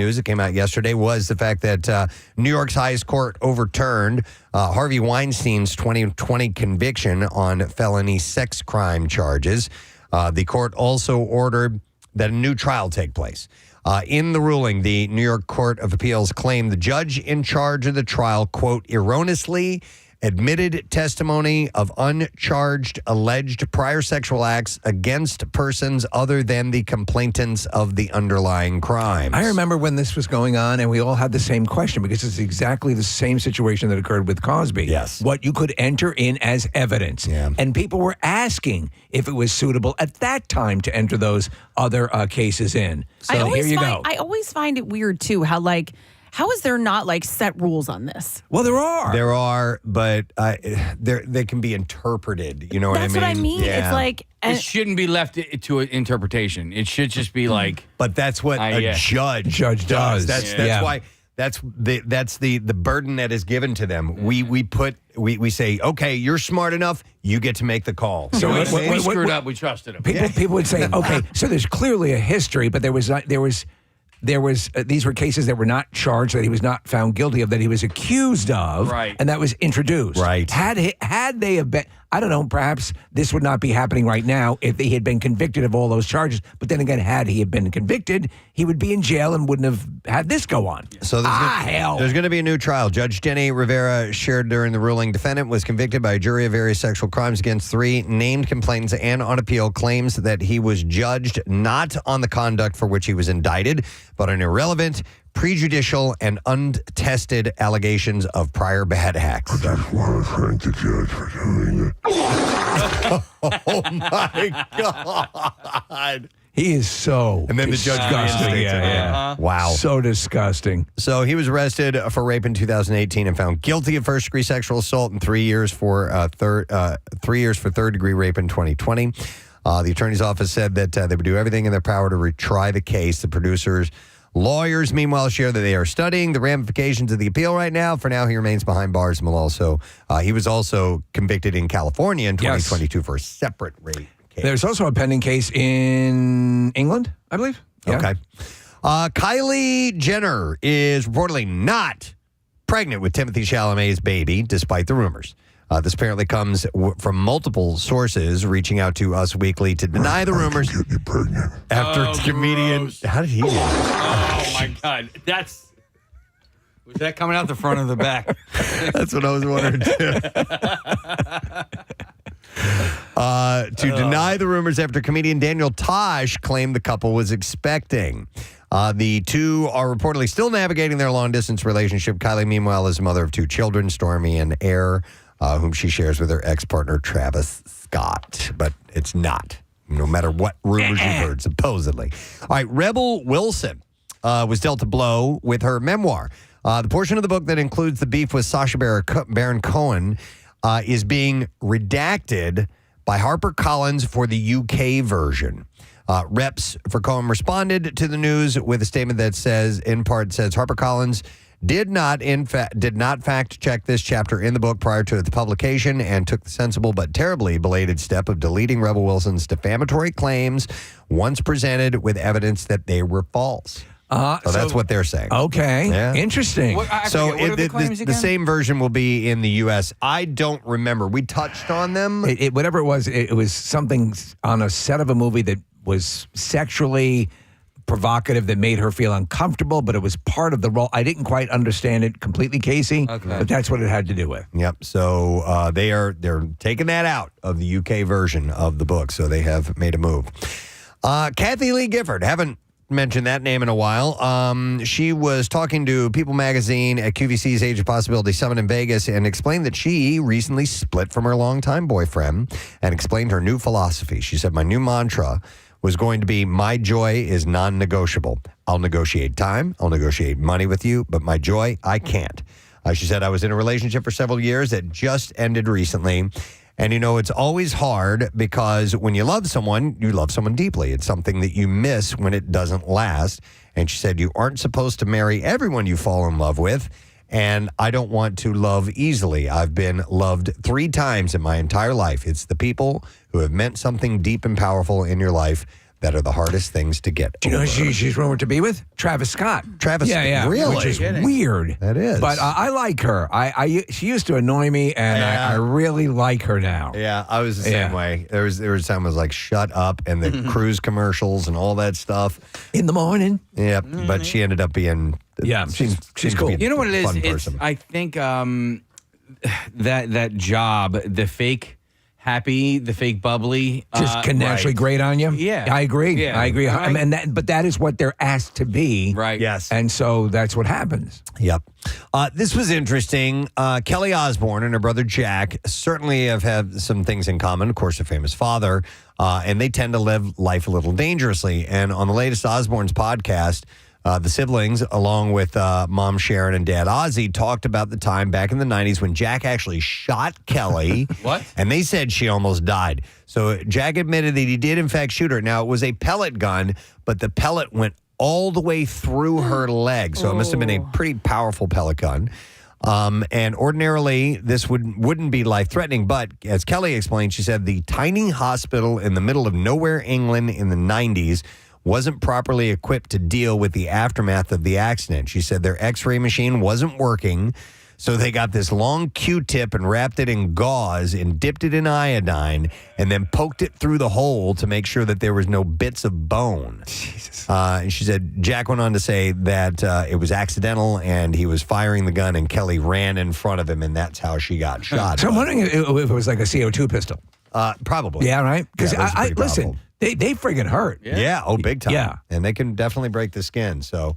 news that came out yesterday was the fact that New York's highest court overturned Harvey Weinstein's 2020 conviction on felony sex crime charges. The court also ordered that a new trial take place. In the ruling, the New York Court of Appeals claimed the judge in charge of the trial, quote, erroneously admitted testimony of uncharged alleged prior sexual acts against persons other than the complainants of the underlying crimes. I remember when this was going on, and we all had the same question because it's exactly the same situation that occurred with Cosby. Yes. What you could enter in as evidence. Yeah. And people were asking if it was suitable at that time to enter those other cases in. So here you go. I always find it weird, too, how is there not set rules on this? Well, there are. There are, but they can be interpreted. You know what I mean? That's what I mean. Yeah. It's like... It shouldn't be left to interpretation. It should just be like... But that's what a judge does. That's why... That's the burden that is given to them. We say, okay, you're smart enough, you get to make the call. So we screwed up. We trusted him. People would say, okay, so there's clearly a history, but there was these were cases that were not charged, that he was not found guilty of, that he was accused of, right? And that was introduced. Right. Had they have been, I don't know, perhaps this would not be happening right now if he had been convicted of all those charges. But then again, had he have been convicted, he would be in jail and wouldn't have had this go on. So there's going to be a new trial. Judge Denny Rivera shared during the ruling, defendant was convicted by a jury of various sexual crimes against 3 named complainants, and on appeal claims that he was judged not on the conduct for which he was indicted, but on irrelevant, prejudicial, and untested allegations of prior bad acts. I just want to thank the judge for doing it. Oh, my God. He is so And then the judge disgusting. Yeah. Wow. So disgusting. So he was arrested for rape in 2018 and found guilty of first-degree sexual assault and 3 years for third-degree rape in 2020. The attorney's office said that they would do everything in their power to retry the case. The producers' lawyers, meanwhile, share that they are studying the ramifications of the appeal right now. For now, he remains behind bars. He was also convicted in California in 2022 for a separate rape case. There's also a pending case in England, I believe. Yeah. Okay. Kylie Jenner is reportedly not pregnant with Timothée Chalamet's baby, despite the rumors. This apparently comes from multiple sources reaching out to Us Weekly to deny the rumors. Get you pregnant. After comedian... gross. How did he do that? Oh, my God. Was that coming out the front or the back? That's what I was wondering, too. To deny the rumors after comedian Daniel Tosh claimed the couple was expecting. The two are reportedly still navigating their long-distance relationship. Kylie, meanwhile, is the mother of 2 children, Stormy and Air, whom she shares with her ex-partner, Travis Scott. But it's not, no matter what rumors you've heard, supposedly. All right, Rebel Wilson was dealt a blow with her memoir. The portion of the book that includes the beef with Sacha Baron Cohen is being redacted by HarperCollins for the UK version. Reps for Cohen responded to the news with a statement that says, in part, says HarperCollins did not fact check this chapter in the book prior to its publication and took the sensible but terribly belated step of deleting Rebel Wilson's defamatory claims once presented with evidence that they were false. So that's what they're saying. Okay. Yeah. Interesting. What are the claims again? The same version will be in the U.S. I don't remember. We touched on them. Whatever it was something on a set of a movie that was sexually provocative that made her feel uncomfortable, but it was part of the role. I didn't quite understand it completely, Casey, but that's what it had to do with. Yep. So they're taking that out of the UK version of the book. So they have made a move. Kathy Lee Gifford, haven't mentioned that name in a while. She was talking to People Magazine at QVC's Age of Possibility Summit in Vegas and explained that she recently split from her longtime boyfriend and explained her new philosophy. She said, my new mantra was going to be, my joy is non-negotiable. I'll negotiate time, I'll negotiate money with you, but my joy, I can't. She said, I was in a relationship for several years that just ended recently. And, it's always hard because when you love someone deeply. It's something that you miss when it doesn't last. And she said, you aren't supposed to marry everyone you fall in love with. And I don't want to love easily. I've been loved 3 times in my entire life. It's the people who have meant something deep and powerful in your life that are the hardest things to get Do you know over. who she's rumored to be with? Travis Scott. Travis, Yeah. really? Which is weird. That is. But I like her. She used to annoy me, and I really like her now. Yeah, I was the same way. There was a time I was like, shut up, and the cruise commercials and all that stuff. In the morning. Yeah, but she ended up being. She's cool. You know what it is? Fun It's, person. I think that job, the fake happy, the fake bubbly, Just can naturally grate on you. Yeah. I agree. Yeah. I agree. But that is what they're asked to be. Right. Yes. And so that's what happens. Yep. This was interesting. Kelly Osbourne and her brother Jack certainly have had some things in common. Of course, their famous father, and they tend to live life a little dangerously. And on the latest Osbourne's podcast, the siblings, along with Mom Sharon and Dad Ozzy, talked about the time back in the 90s when Jack actually shot Kelly. What? And they said she almost died. So Jack admitted that he did, in fact, shoot her. Now, it was a pellet gun, but the pellet went all the way through her leg. So it must have been a pretty powerful pellet gun. And ordinarily, this wouldn't be life-threatening. But as Kelly explained, she said the tiny hospital in the middle of nowhere, England in the 90s wasn't properly equipped to deal with the aftermath of the accident. She said their x-ray machine wasn't working, so they got this long Q-tip and wrapped it in gauze and dipped it in iodine and then poked it through the hole to make sure that there was no bits of bone. Jesus. And she said Jack went on to say that it was accidental and he was firing the gun and Kelly ran in front of him and that's how she got shot. So I'm wondering if it was like a CO2 pistol. Probably. Yeah, right? Because Yeah, those are I pretty listen, powerful. they friggin' hurt. Yeah, big time. Yeah. And they can definitely break the skin. So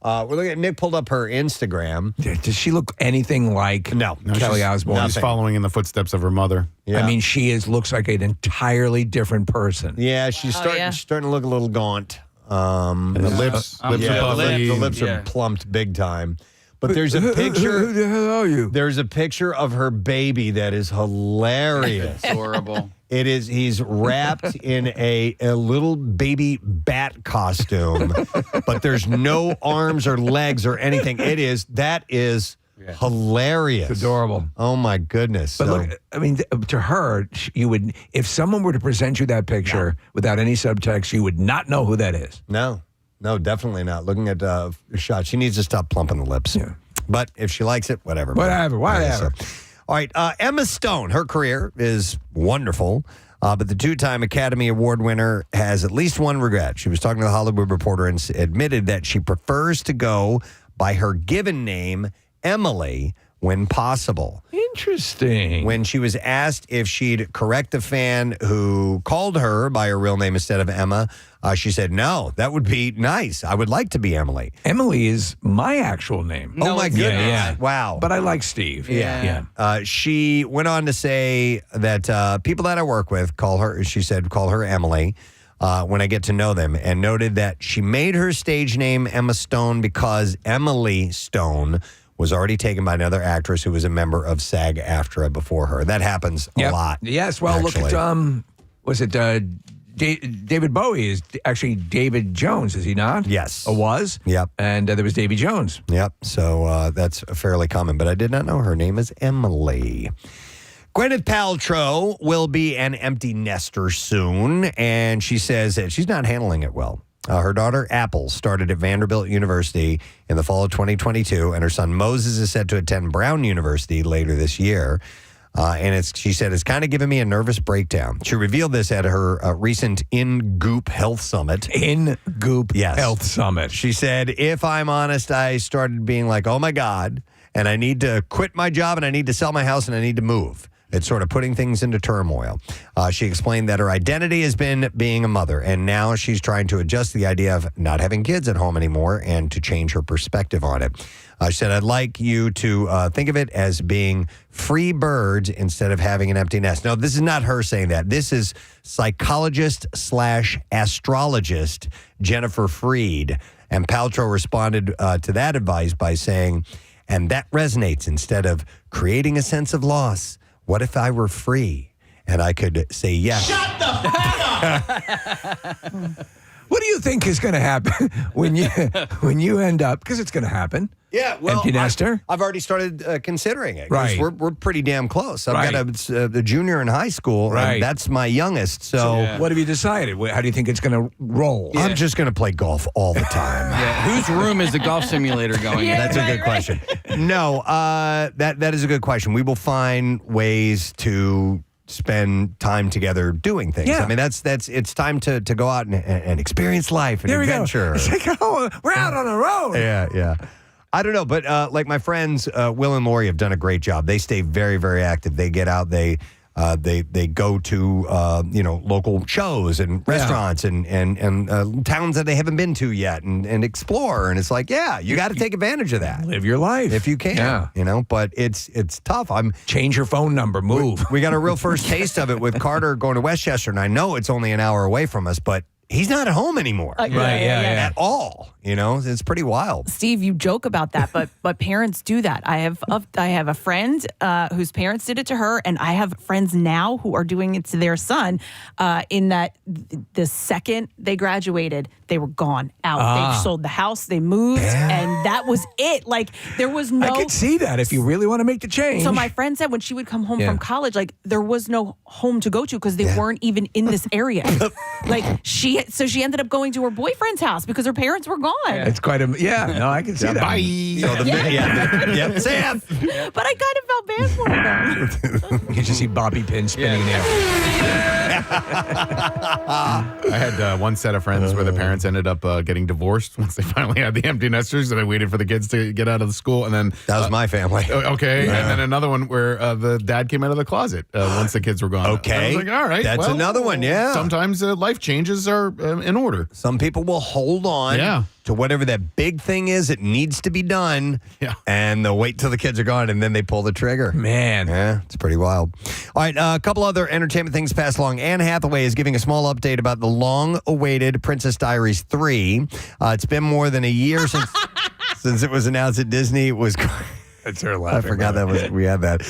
we're looking at Nick pulled up her Instagram. Does she look anything like No, Kelly Osbourne? She's following in the footsteps of her mother. Yeah. I mean, she looks like an entirely different person. Yeah, she's starting to look a little gaunt. And the lips are puffy. The lips are plumped big time. But there's a picture. Who the hell are you? There's a picture of her baby that is hilarious. It's horrible. It is. He's wrapped in a little baby bat costume, but there's no arms or legs or anything. That is hilarious. It's adorable. Oh my goodness. But So- look, I mean, to her, you would, if someone were to present you that picture without any subtext, you would not know who that is. No, definitely not. Looking at a shot, she needs to stop plumping the lips. Yeah. But if she likes it, whatever. Whatever. All right, Emma Stone, her career is wonderful, but the two-time Academy Award winner has at least one regret. She was talking to the Hollywood Reporter and admitted that she prefers to go by her given name, Emily, when possible. Interesting. When she was asked if she'd correct a fan who called her by her real name instead of Emma, she said, no, that would be nice. I would like to be Emily. Emily is my actual name. Oh, my it's goodness. not. Yeah. Wow. But I like Steve. Yeah. She went on to say that people that I work with call her Emily when I get to know them, and noted that she made her stage name Emma Stone because Emily Stone was already taken by another actress who was a member of SAG-AFTRA before her. That happens a lot. Yes. Well, actually. look at, was it David Bowie is actually David Jones, is he not? Yes. Or was? Yep. And there was Davy Jones. Yep. So that's fairly common, but I did not know her name is Emily. Gwyneth Paltrow will be an empty nester soon, and she says that she's not handling it well. Her daughter, Apple, started at Vanderbilt University in the fall of 2022, and her son, Moses, is set to attend Brown University later this year. And she said, it's kind of giving me a nervous breakdown. She revealed this at her recent In Goop Health Summit. In Goop Yes. Health Summit. She said, if I'm honest, I started being like, oh my God, and I need to quit my job and I need to sell my house and I need to move. It's sort of putting things into turmoil. She explained that her identity has been being a mother, and now she's trying to adjust the idea of not having kids at home anymore and to change her perspective on it. She said, I'd like you to think of it as being free birds instead of having an empty nest. No, this is not her saying that. This is psychologist/astrologist Jennifer Freed. And Paltrow responded to that advice by saying, and that resonates. Instead of creating a sense of loss, what if I were free and I could say yes? Shut the fuck up! What do you think is going to happen when you end up? Because it's going to happen. Yeah, well, empty nester. I've already started considering it. 'Cause Right. We're pretty damn close. I've Right. got the junior in high school, Right. and that's my youngest. So What have you decided? How do you think it's going to roll? I'm just going to play golf all the time. Yeah. Whose room is the golf simulator going in? That's a good question. No, that is a good question. We will find ways to spend time together doing things. Yeah. I mean, it's time to go out and experience life and There we adventure. go. It's like, oh, we're out on the road. Yeah. I don't know, but like my friends, Will and Lori have done a great job. They stay very, very active. They get out. They go to local shows and restaurants and towns that they haven't been to yet and explore. And it's like, you got to take advantage of that Live your life if you can. Yeah. But it's tough. Change your phone number. Move. We got a real first taste of it with Carter going to Westchester, and I know it's only an hour away from us, but he's not at home anymore. Right, yeah. At all. It's pretty wild. Steve, you joke about that, but parents do that. I have a friend whose parents did it to her, and I have friends now who are doing it to their son. In that the second they graduated, they were gone out. They sold the house, they moved, and that was it. Like there was no. I could see that if you really want to make the change. So my friend said when she would come home from college, like there was no home to go to because they weren't even in this area. Like she ended up going to her boyfriend's house because her parents were gone. It's quite a No, I can see that. Bye. Sam. But I kind of felt bad for her. You can just see Bobby Pin spinning in there. I had one set of friends where the parents ended up getting divorced once they finally had the empty nesters, and I waited for the kids to get out of the school, and then That was my family. okay, and then another one where the dad came out of the closet once the kids were gone. Okay. I was like, all right, That's well, another one, yeah. Sometimes life changes are in order. Some people will hold on to whatever that big thing is that needs to be done, and they'll wait till the kids are gone, and then they pull the trigger. Man. Yeah, it's pretty wild. All right, a couple other entertainment things passed along. Anne Hathaway is giving a small update about the long-awaited Princess Diaries 3. It's been more than a year since it was announced that Disney was... That's her I laughing. forgot we had that.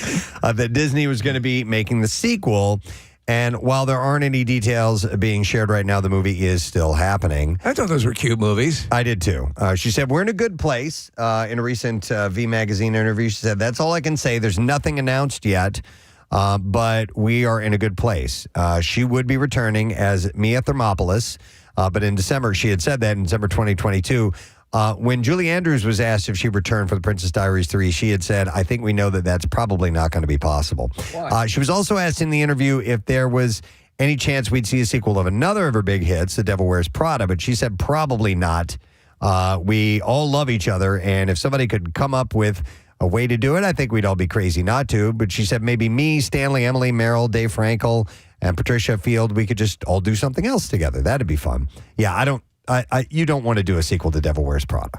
That Disney was going to be making the sequel. And while there aren't any details being shared right now, the movie is still happening. I thought those were cute movies. I did too. She said, we're in a good place. In a recent V Magazine interview, she said, that's all I can say. There's nothing announced yet, but we are in a good place. She would be returning as Mia Thermopolis, but in December, she had said that in December 2022. When Julie Andrews was asked if she returned for The Princess Diaries 3, she had said, I think we know that that's probably not going to be possible. She was also asked in the interview if there was any chance we'd see a sequel of another of her big hits, The Devil Wears Prada, but she said probably not. We all love each other, and if somebody could come up with a way to do it, I think we'd all be crazy not to. But she said maybe me, Stanley, Emily, Meryl, Dave Frankel, and Patricia Field, we could just all do something else together. That'd be fun. Yeah, you don't want to do a sequel to Devil Wears Prada.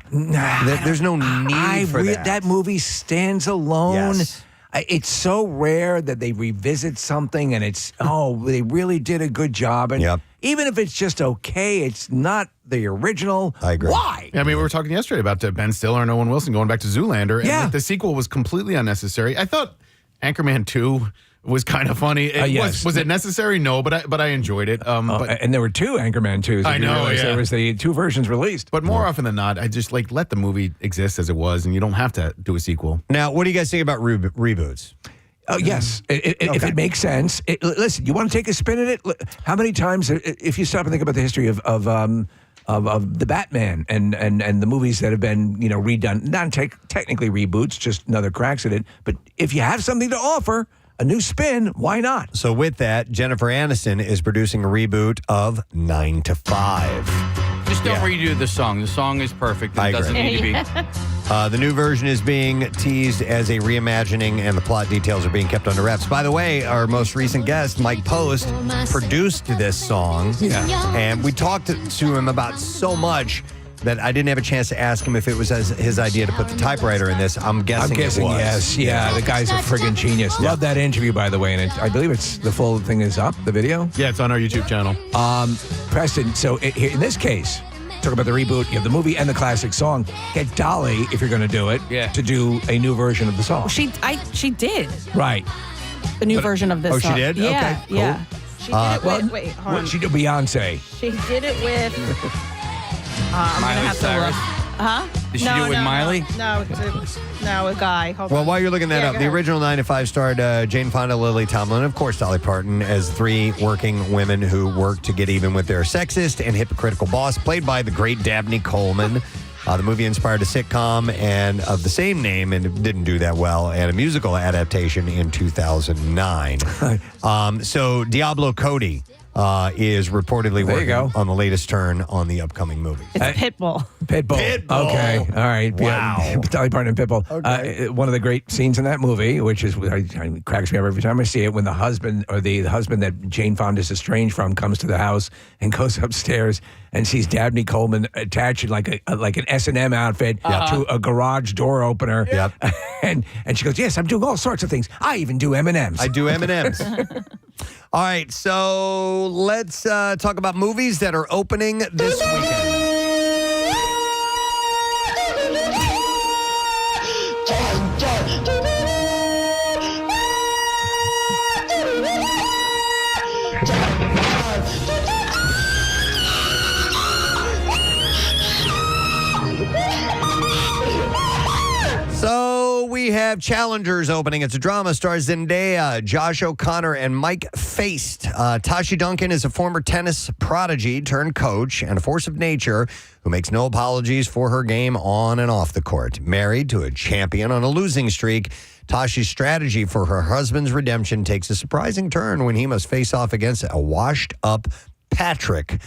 There's no need for that. That movie stands alone. Yes. It's so rare that they revisit something and they really did a good job. And even if it's just okay, it's not the original. I agree. Why? I mean, we were talking yesterday about Ben Stiller and Owen Wilson going back to Zoolander, and the sequel was completely unnecessary. I thought Anchorman 2 was kind of funny. Was it necessary? No, but I enjoyed it. And there were two Anchorman 2s. I know, There was the two versions released. But more often than not, I just let the movie exist as it was, and you don't have to do a sequel. Now, what do you guys think about reboots? Oh, yes. If it makes sense. Listen, you want to take a spin at it? How many times, if you stop and think about the history of the Batman and the movies that have been redone, not technically reboots, just another cracks at it. But if you have something to offer, a new spin, why not? So with that, Jennifer Aniston is producing a reboot of 9 to 5. Just don't redo the song. The song is perfect. It doesn't need to be. The new version is being teased as a reimagining, and the plot details are being kept under wraps. By the way, our most recent guest, Mike Post, produced this song. And we talked to him about so much that I didn't have a chance to ask him if it was his idea to put the typewriter in this. I'm guessing it was. Yes. Yeah, the guy's a friggin' genius. Love that interview, by the way. And I believe the full thing is up, the video. Yeah, it's on our YouTube channel. Preston, so in this case, talk about the reboot, you have the movie and the classic song. Get Dolly, if you're going to do it, to do a new version of the song. She did Right. the new version of this song. She did? Yeah, Okay, cool. yeah. She did it with, wait, hold on. What she do, Beyonce? She did it with, I'm going to have to look. Huh? Did she do it with Miley? No, a guy. Hold Well, on. while you're looking that Yeah, up, go the ahead. original 9 to 5 starred Jane Fonda, Lily Tomlin, and of course Dolly Parton as 3 working women who work to get even with their sexist and hypocritical boss, played by the great Dabney Coleman. The movie inspired a sitcom and of the same name, and it didn't do that well, and a musical adaptation in 2009. So Diablo Cody is reportedly There you working go. on the latest turn on the upcoming movie. It's Pitbull. Pitbull. Pitbull. Okay. All right. Wow. Yeah. Dolly Parton and Pitbull. Okay. One of the great scenes in that movie, which is it cracks me up every time I see it, when the husband or the husband that Jane Fonda is estranged from comes to the house and goes upstairs and sees Dabney Coleman attached in like an S&M outfit to a garage door opener. Yep. and she goes, "Yes, I'm doing all sorts of things. I even do M&Ms." I do M&Ms. All right, so let's talk about movies that are opening this weekend. So we have Challengers opening. It's a drama, stars Zendaya, Josh O'Connor, and Mike Feist. Tashi Duncan is a former tennis prodigy turned coach and a force of nature who makes no apologies for her game on and off the court. Married to a champion on a losing streak, Tashi's strategy for her husband's redemption takes a surprising turn when he must face off against a washed-up Patrick,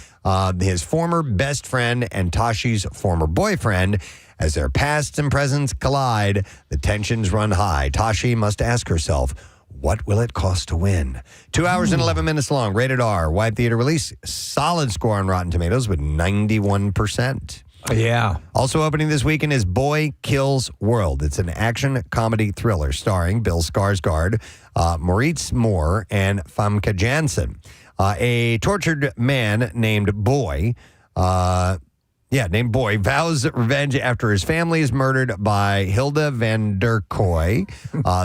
his former best friend and Tashi's former boyfriend. As their pasts and presents collide, the tensions run high. Tashi must ask herself, what will it cost to win? 2 hours and 11 minutes long, rated R, wide theater release, solid score on Rotten Tomatoes with 91%. Yeah. Also opening this weekend is Boy Kills World. It's an action comedy thriller starring Bill Skarsgård, Maurice Moore, and Famke Janssen. A tortured man named Boy vows revenge after his family is murdered by Hilda van der Kooi,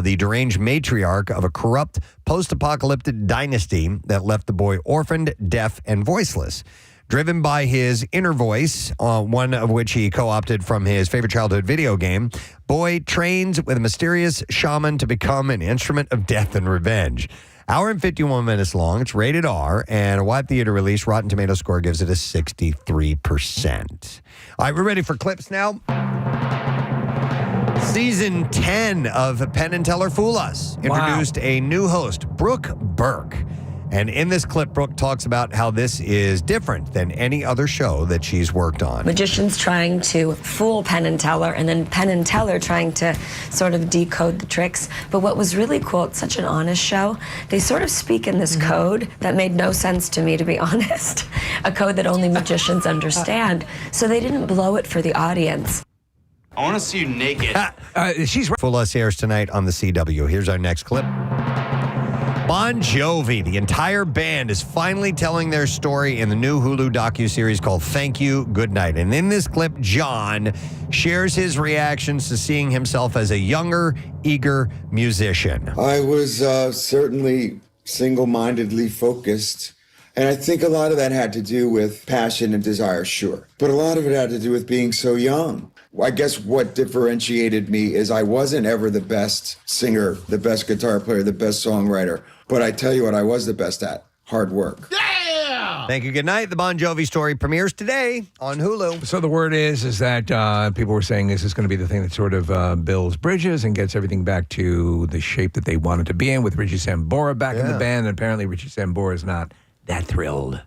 the deranged matriarch of a corrupt post-apocalyptic dynasty that left the boy orphaned, deaf, and voiceless. Driven by his inner voice, one of which he co-opted from his favorite childhood video game, Boy trains with a mysterious shaman to become an instrument of death and revenge. Hour and 51 minutes long. It's rated R, and a wide theater release. Rotten Tomato score gives it a 63%. All right, we're ready for clips now. Season 10 of Penn and Teller Fool Us introduced a new host, Brooke Burke. And in this clip, Brooke talks about how this is different than any other show that she's worked on. Magicians trying to fool Penn and Teller, and then Penn and Teller trying to sort of decode the tricks. But what was really cool, it's such an honest show, they sort of speak in this code that made no sense to me, to be honest. A code that only magicians understand. So they didn't blow it for the audience. I want to see you naked. She's right. Fool Us airs tonight on the CW. Here's our next clip. Bon Jovi, the entire band, is finally telling their story in the new Hulu docuseries called Thank You, Good Night. And in this clip, John shares his reactions to seeing himself as a younger, eager musician. I was certainly single-mindedly focused. And I think a lot of that had to do with passion and desire, sure. But a lot of it had to do with being so young. I guess what differentiated me is I wasn't ever the best singer, the best guitar player, the best songwriter. But I tell you what I was the best at, hard work. Thank you, good night. The Bon Jovi story premieres today on Hulu. So the word is that people were saying this is going to be the thing that sort of builds bridges and gets everything back to the shape that they wanted to be in, with Richie Sambora back in the band. And apparently Richie Sambora is not that thrilled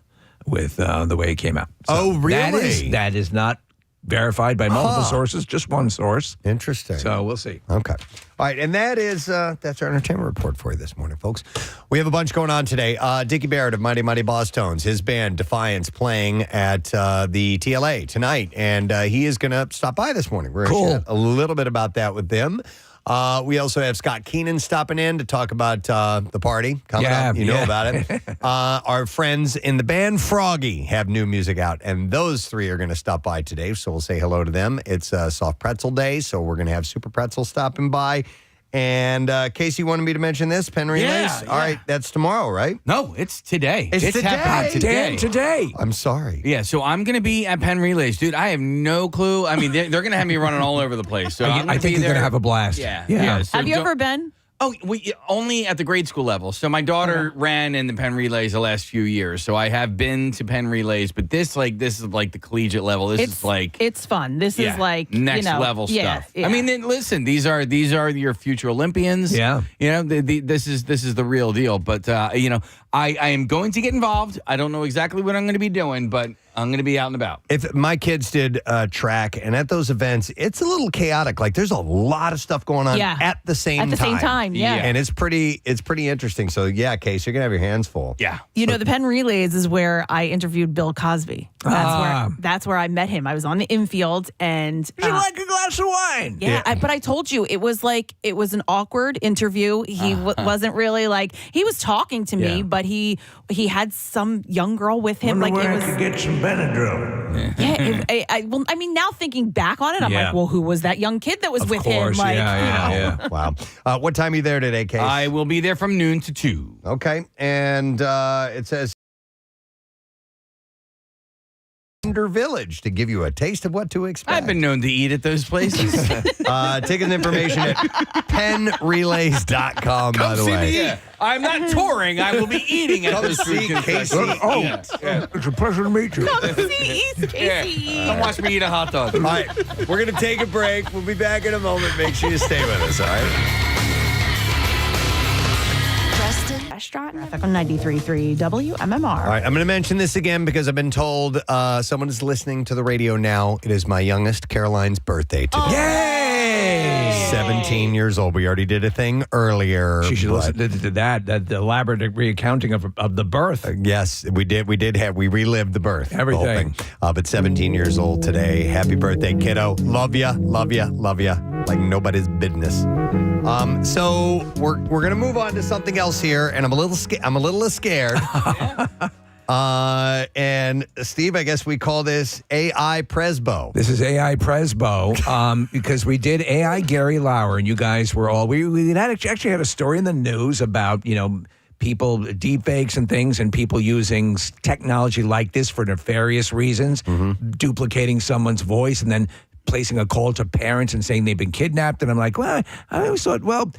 with the way it came out. So Oh, really? That is not verified by multiple sources, just one source. Interesting. So we'll see. Okay. All right, and that is that's our entertainment report for you this morning, folks. We have a bunch going on today. Dicky Barrett of Mighty Mighty Boss Tones, his band Defiance, playing at the TLA tonight, and he is going to stop by this morning. We're going to chat a little bit about that with them. We also have Scott Keenan stopping in to talk about the party coming up. You know about it. Our friends in the band Froggy have new music out, and those three are going to stop by today, so we'll say hello to them. It's Soft Pretzel Day, so we're going to have Super Pretzel stopping by. And Casey wanted me to mention this, Penn Relays. Yeah, All right, that's tomorrow, right? No, it's today. It's today. happening today. Damn, today. I'm sorry. Yeah, so I'm going to be at Penn Relays. Dude, I have no clue. I mean, they're going to have me running all over the place. So I think you're going to have a blast. Yeah. So Have you ever been? Oh, only at the grade school level. So my daughter ran in the Penn Relays the last few years. So I have been to Penn Relays, but this is like the collegiate level. This is like it's fun. This is like next level stuff. Yeah. I mean, listen, these are your future Olympians. Yeah. This is the real deal. But I am going to get involved. I don't know exactly what I'm going to be doing, but I'm going to be out and about. If my kids did track, and at those events, it's a little chaotic. Like there's a lot of stuff going on at the same time. At the same time, yeah. And it's pretty interesting. So yeah, Case, you're gonna have your hands full. Yeah. The Penn Relays is where I interviewed Bill Cosby. That's where I met him. I was on the infield, and You like a glass of wine? yeah. But I told you it was an awkward interview. He wasn't really he was talking to me, but he had some young girl with him. Wonder where I could get some Benadryl. Yeah. I mean, now thinking back on it, I'm like, well, who was that young kid that was with him? Yeah. Wow. What time are you there today, Case? I will be there from noon to 2. Okay. And it says Village to give you a taste of what to expect. I've been known to eat at those places. Ticket information at penrelays.com, by the way. Yeah. I'm not touring. I will be eating at those food concessions. It's a pleasure to meet you. Come see East Casey. Come watch me eat a hot dog. All right. We're going to take a break. We'll be back in a moment. Make sure you stay with us, all right? Preston Restaurant. Traffic on 93.3 WMMR. All right, I'm going to mention this again because I've been told someone is listening to the radio now. It is my youngest, Caroline's, birthday today. Yay! 17 years old. We already did a thing earlier. She should listen to that elaborate recounting of the birth. Yes, we did. We relived the birth. Everything. The whole thing. But 17 years old today. Happy birthday, kiddo. Love ya. Like nobody's business. So we're gonna move on to something else here, and I'm a little scared. And Steve, I guess we call this AI Presbo. This is AI Presbo because we did AI Gary Lauer, and you guys were all we actually had a story in the news about people deepfakes and things, and people using technology like this for nefarious reasons, duplicating someone's voice, and then placing a call to parents and saying they've been kidnapped. And I'm like, well, I always thought, well,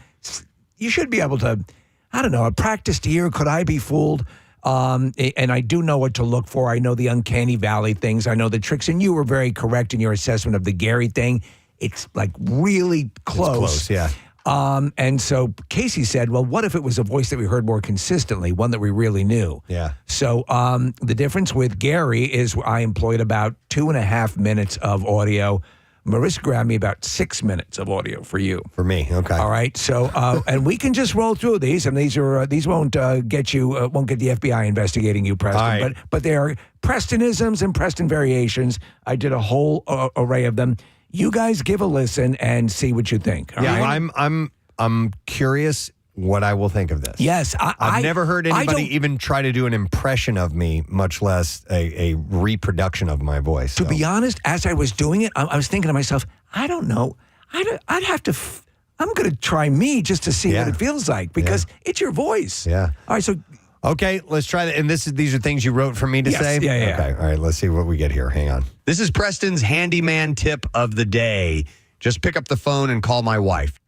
you should be able to, I don't know, a practiced ear. Could I be fooled? And I do know what to look for. I know the uncanny valley things. I know the tricks. And you were very correct in your assessment of the Gary thing. It's like really close. It's close, yeah. And so Casey said, well, what if it was a voice that we heard more consistently, one that we really knew? Yeah. So the difference with Gary is I employed about 2.5 minutes of audio. Marissa grabbed me about 6 minutes of audio for you. For me, okay. All right. So, and we can just roll through these, and these won't get the FBI investigating you, Preston. All right. But they are Prestonisms and Preston variations. I did a whole array of them. You guys give a listen and see what you think. All right? I'm curious what I will think of this. Yes, I've never heard anybody even try to do an impression of me, much less a reproduction of my voice. To be honest, as I was doing it, I was thinking to myself, I don't know. I'd have to. I'm going to try me just to see what it feels like because it's your voice. Yeah. All right. So. Okay, let's try that. And these are things you wrote for me to say? Yeah. Okay, all right, let's see what we get here. Hang on. This is Preston's handyman tip of the day. Just pick up the phone and call my wife.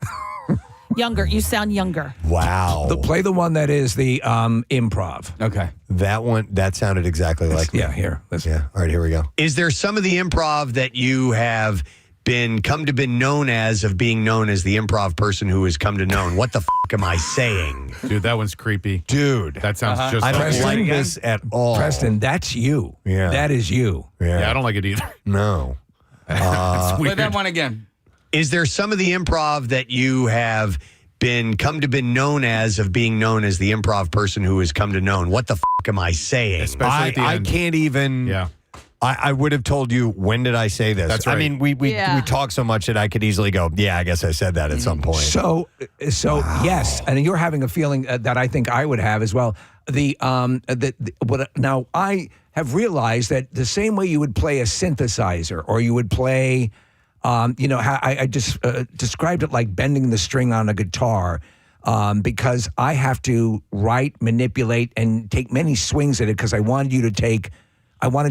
Younger. You sound younger. Wow. Play the one that is the improv. Okay. That sounded exactly like me. Yeah, here. Listen. Yeah. All right, here we go. Is there some of the improv that you have come to be known as of being known as the improv person who has come to known? What the am I saying? Dude, that one's creepy. Dude. That sounds just I don't like like this at all. Preston, that's you. Yeah. That is you. Yeah, I don't like it either. No. Play that one again. Is there some of the improv that you have come to be known as of being known as the improv person who has come to known? What the am I saying? Especially at the I end. can't even. Yeah. I would have told you, when did I say this? That's right. I mean, we talk so much that I could easily go, yeah, I guess I said that at some point. So wow. Yes, and you're having a feeling that I think I would have as well. Now I have realized that the same way you would play a synthesizer or you would play I just described it like bending the string on a guitar. Because I have to write, manipulate, and take many swings at it because I wanted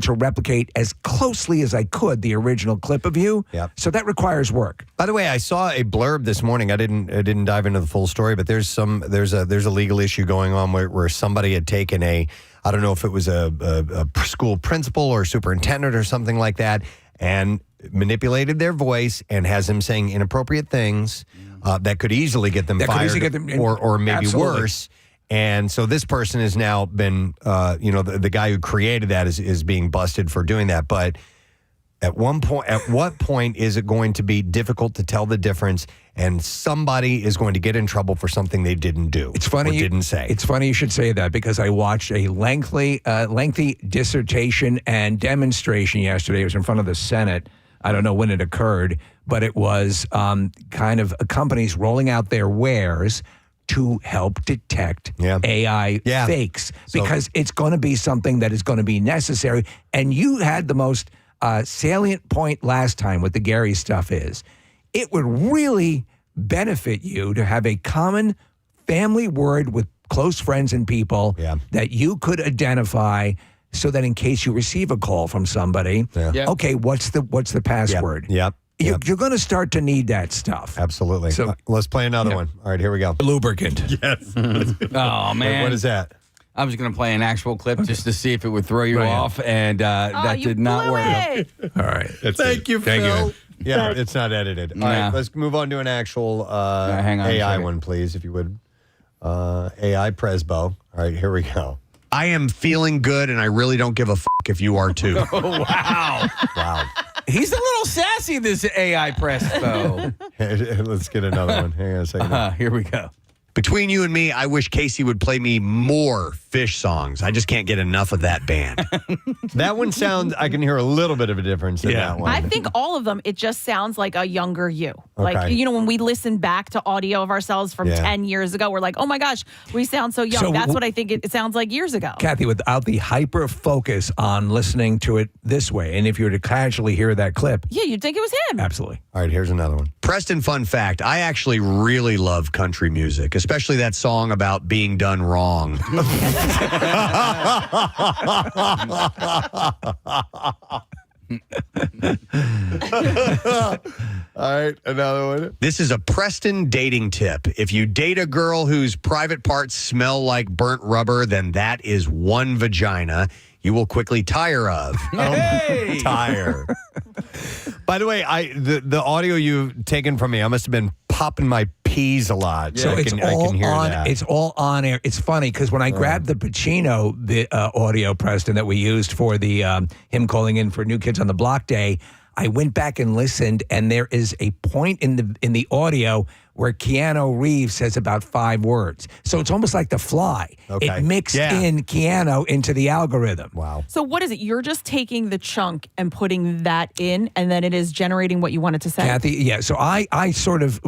to replicate as closely as I could the original clip of you. Yep. So that requires work. By the way, I saw a blurb this morning. I didn't dive into the full story, but there's a legal issue going on where somebody had taken I don't know if it was a school principal or superintendent or something like that, and manipulated their voice and has them saying inappropriate things that could easily get them fired or maybe Absolutely. worse. And so this person has now been, the guy who created that is being busted for doing that. But at what point is it going to be difficult to tell the difference and somebody is going to get in trouble for something they didn't do? It's funny or didn't say. It's funny you should say that because I watched a lengthy dissertation and demonstration yesterday. It was in front of the Senate. I don't know when it occurred, but it was kind of companies rolling out their wares to help detect AI fakes because it's going to be something that is going to be necessary. And you had the most salient point last time with the Gary stuff is it would really benefit you to have a common family word with close friends and people that you could identify so that in case you receive a call from somebody, okay, what's the password? Yep. You're going to start to need that stuff. Absolutely. So let's play another one. All right, here we go. Lubricant. Yes. Oh, man. What is that? I was going to play an actual clip just to see if it would throw you off, and that did not work. All right. Thank you, Thank Phil. you. Yeah, it's not edited. All right, let's move on to an actual hang on a AI second. one, please, if you would. AI Presbo. All right, here we go. I am feeling good, and I really don't give a if you are too. Oh, wow. Wow. He's a little sassy, this AI Presto. Let's get another one. Hang on a second. Here we go. Between you and me, I wish Casey would play me more Fish songs. I just can't get enough of that band. That one sounds, I can hear a little bit of a difference in that one. I think all of them, it just sounds like a younger you. Okay. Like, when we listen back to audio of ourselves from 10 years ago, we're like, oh my gosh, we sound so young. So That's what I think it sounds like years ago. Kathy, without the hyper focus on listening to it this way, and if you were to casually hear that clip, Yeah, you'd think it was him. absolutely. All right, here's another one. Preston, fun fact, I actually really love country music, especially that song about being done wrong. All right, another one. This is a Preston dating tip. If you date a girl whose private parts smell like burnt rubber, then that is one vagina you will quickly tire of. Hey! Tire. By the way, the audio you've taken from me, I must have been popping my peas a lot. So I can hear that. It's all on air. It's funny because when I grabbed the Pacino audio, Preston, that we used for the him calling in for New Kids on the Block Day, I went back and listened, and there is a point in the audio where Keanu Reeves says about 5 words. So it's almost like The Fly. Okay. It mixed in Keanu into the algorithm. Wow. So what is it? You're just taking the chunk and putting that in, and then it is generating what you wanted to say? Kathy, yeah. So I sort of,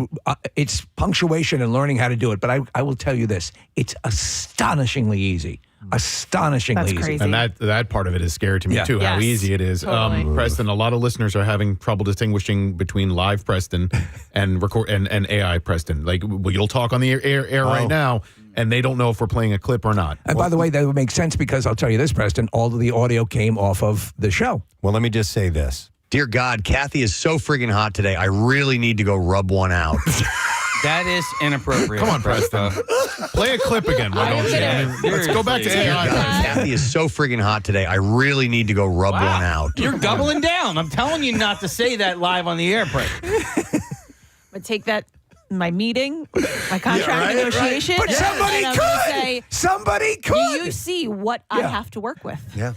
it's punctuation and learning how to do it. But I will tell you this. It's astonishingly easy. Astonishingly That's easy. crazy. And that part of it is scary to me too, how Yes, easy it is. totally. Preston, a lot of listeners are having trouble distinguishing between live Preston and record and AI Preston. Like you'll talk on the air right now, and they don't know if we're playing a clip or not. And by the way, that would make sense because I'll tell you this, Preston, all of the audio came off of the show. Well, let me just say this. Dear God, Kathy is so friggin' hot today. I really need to go rub one out. That is inappropriate. Come on, Preston. Play a clip again. Why don't you? I mean, let's go back to Dear AI. God, Kathy is so friggin' hot today. I really need to go rub one out. You're doubling down. I'm telling you not to say that live on the air, But take that, my meeting, my contract negotiation. But and somebody I'm could. gonna say, Somebody do could. you see what I have to work with? Yeah.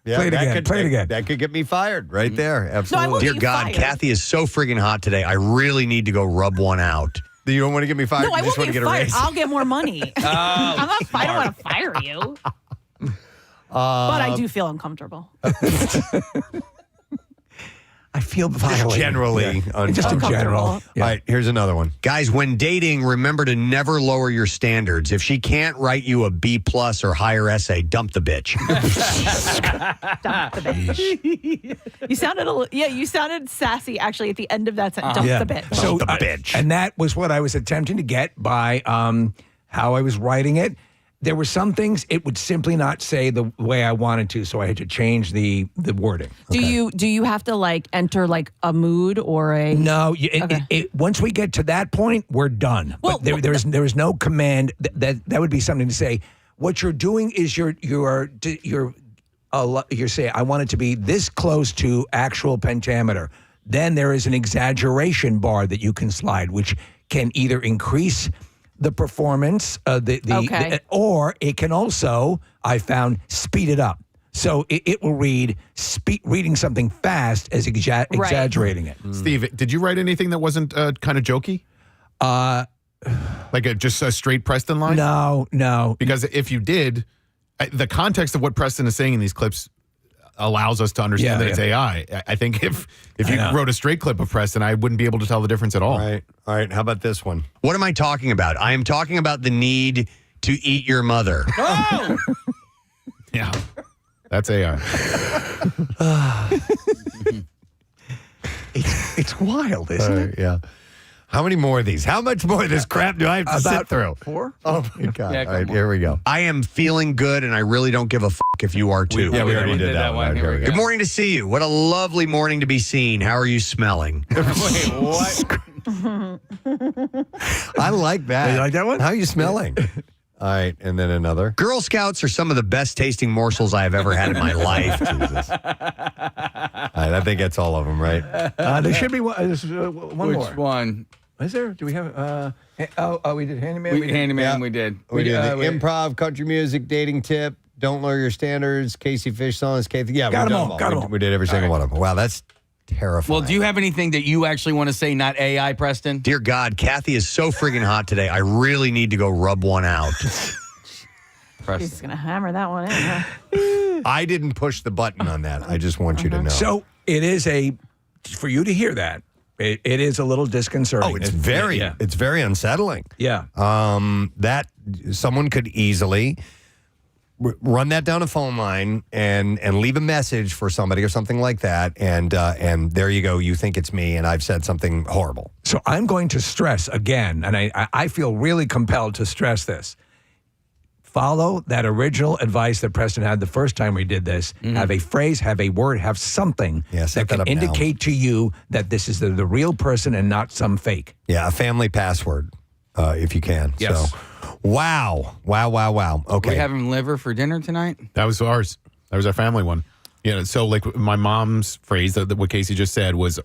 Play it again. Play it again. That could get me fired right there. Absolutely. won't Dear get you God, fired. Kathy is so friggin' hot today. I really need to go rub one out. You don't want to get me fired? No, I you just won't want to get get a fired. raise? I'll get more money. I don't want to fire you. But I do feel uncomfortable. I feel violated. Generally, just in general. All right, here's another one. Guys, when dating, remember to never lower your standards. If she can't write you a B+ or higher essay, dump the bitch. Dump the bitch. You sounded sassy actually at the end of that sentence. Dump the bitch. So, Dump the bitch. And that was what I was attempting to get by how I was writing it. There were some things it would simply not say the way I wanted to, so I had to change the wording. Do you have to like enter like a mood or a No, once we get to that point, we're done. Well, but there is no command that would be something to say. What you're doing is you're saying I want it to be this close to actual pentameter. Then there is an exaggeration bar that you can slide, which can either increase the performance, or it can also, I found, speed it up. So it will read reading something fast as exaggerating it. Steve, did you write anything that wasn't kind of jokey? Like just a straight Preston line? No. Because if you did, the context of what Preston is saying in these clips allows us to understand that it's AI. I think if you wrote a straight clip of Preston, I wouldn't be able to tell the difference at all. All right. How about this one? What am I talking about? I am talking about the need to eat your mother. Oh! Yeah. That's AI. It's wild, isn't it? Yeah. How many more of these? How much more of this crap do I have to sit through? 4? Oh, my God. Yeah, All right, here we go. I am feeling good, and I really don't give a if you are too. We already did that one. Here we go. Good morning to see you. What a lovely morning to be seen. How are you smelling? Wait, what? I like that. You like that one? How are you smelling? All right, and then another. Girl Scouts are some of the best tasting morsels I have ever had in my life. Jesus. All right, I think that's all of them, right? There should be one more. Which one? Is there? Do we have? We did Handyman. We did. We did the improv, country music, dating tip, don't lower your standards, Casey Fish songs, Yeah, got we them all. We did every single one of them. Wow, that's terrifying. Well, do you have anything that you actually want to say, not AI, Preston? Dear God, Kathy is so friggin' hot today. I really need to go rub one out. He's going to hammer that one in, huh? I didn't push the button on that. I just want you to know. So it is for you to hear that. It is a little disconcerting. Oh, it's very unsettling. Yeah. That someone could easily run that down a phone line and leave a message for somebody or something like that, and there you go. You think it's me, and I've said something horrible. So I'm going to stress again, and I feel really compelled to stress this. Follow that original advice that Preston had the first time we did this. Mm-hmm. Have a phrase, have a word, have something that can indicate to you that this is the real person and not some fake. Yeah, a family password, if you can. Yes. So, wow. Okay. We having liver for dinner tonight? That was ours. That was our family one. Yeah. So, like my mom's phrase, that what Casey just said was,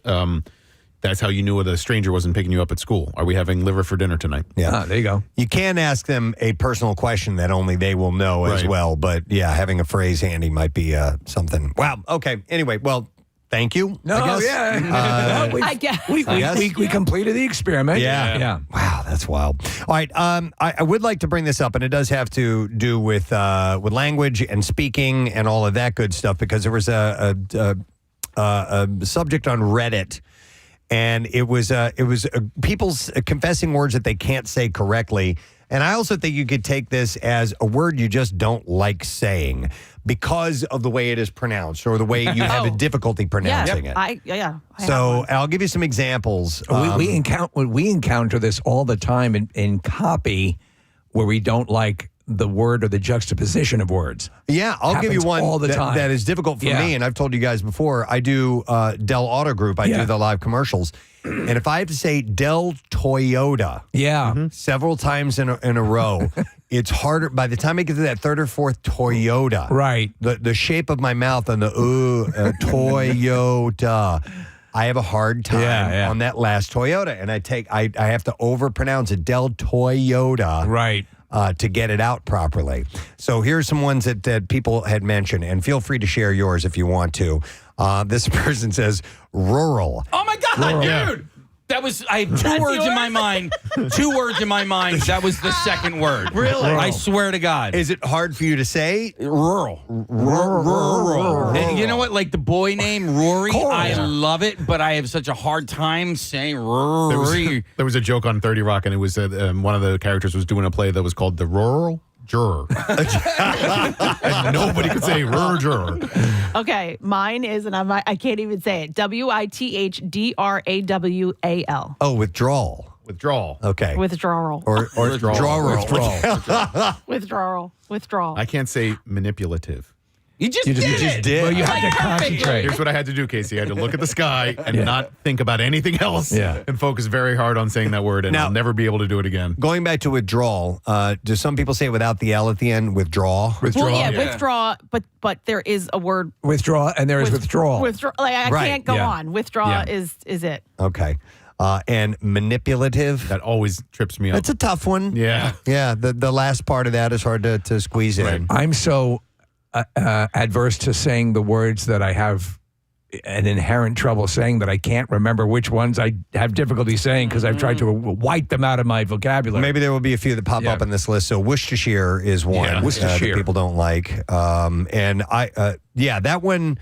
that's how you knew a stranger wasn't picking you up at school. Are we having liver for dinner tonight? Yeah. There you go. You can ask them a personal question that only they will know as well. But yeah, having a phrase handy might be something. Wow. Okay. Anyway, well, thank you. No, I guess. yeah. I guess. We completed the experiment. Yeah. Wow, that's wild. All right. I would like to bring this up, and it does have to do with language and speaking and all of that good stuff, because there was a subject on Reddit. And it was people's confessing words that they can't say correctly. And I also think you could take this as a word you just don't like saying because of the way it is pronounced or the way you have a difficulty pronouncing it. So I'll give you some examples. We encounter this all the time in copy where we don't like the word or the juxtaposition of words. Yeah, I'll give you one all the time. that is difficult for me, and I've told you guys before, I do Dell Auto Group. I do the live commercials. And if I have to say Dell Toyota several times in a row, it's harder. By the time I get to that third or fourth Toyota, right? The shape of my mouth and the Toyota, I have a hard time on that last Toyota. And I have to overpronounce it, Dell Toyota. Right. To get it out properly. So here's some ones that people had mentioned, and feel free to share yours if you want to. This person says rural. Oh my God, rural. dude! That was, I have two words in my mind. 2 words in my mind. That was the second word. Really? I swear to God. Is it hard for you to say? Rural. And you know what? Like the boy name, Rory, I love it, but I have such a hard time saying Rory. There was a joke on 30 Rock, and it was one of the characters was doing a play that was called The Rural Juror. And nobody could say rural juror. Okay, mine is, and I can't even say it. WITHDRAWAL. Oh, withdrawal. Withdrawal. Okay. Withdrawal. Or Withdrawal. Withdrawal. I can't say manipulative. You just did. Well, you had to concentrate. Here's what I had to do, Casey. I had to look at the sky and not think about anything else and focus very hard on saying that word, and Now, I'll never be able to do it again. Going back to withdrawal, do some people say it without the L at the end? Withdraw? Well, withdraw, but there is a word. Withdraw, and there is withdrawal. Withdraw. Like, I can't go on. Withdraw is it. Okay. And manipulative. That always trips me up. That's a tough one. Yeah. Yeah. The last part of that is hard to squeeze in. I'm so adverse to saying the words that I have an inherent trouble saying that I can't remember which ones I have difficulty saying because I've tried to wipe them out of my vocabulary. Maybe there will be a few that pop up on this list. So Worcestershire is one that people don't like. And that one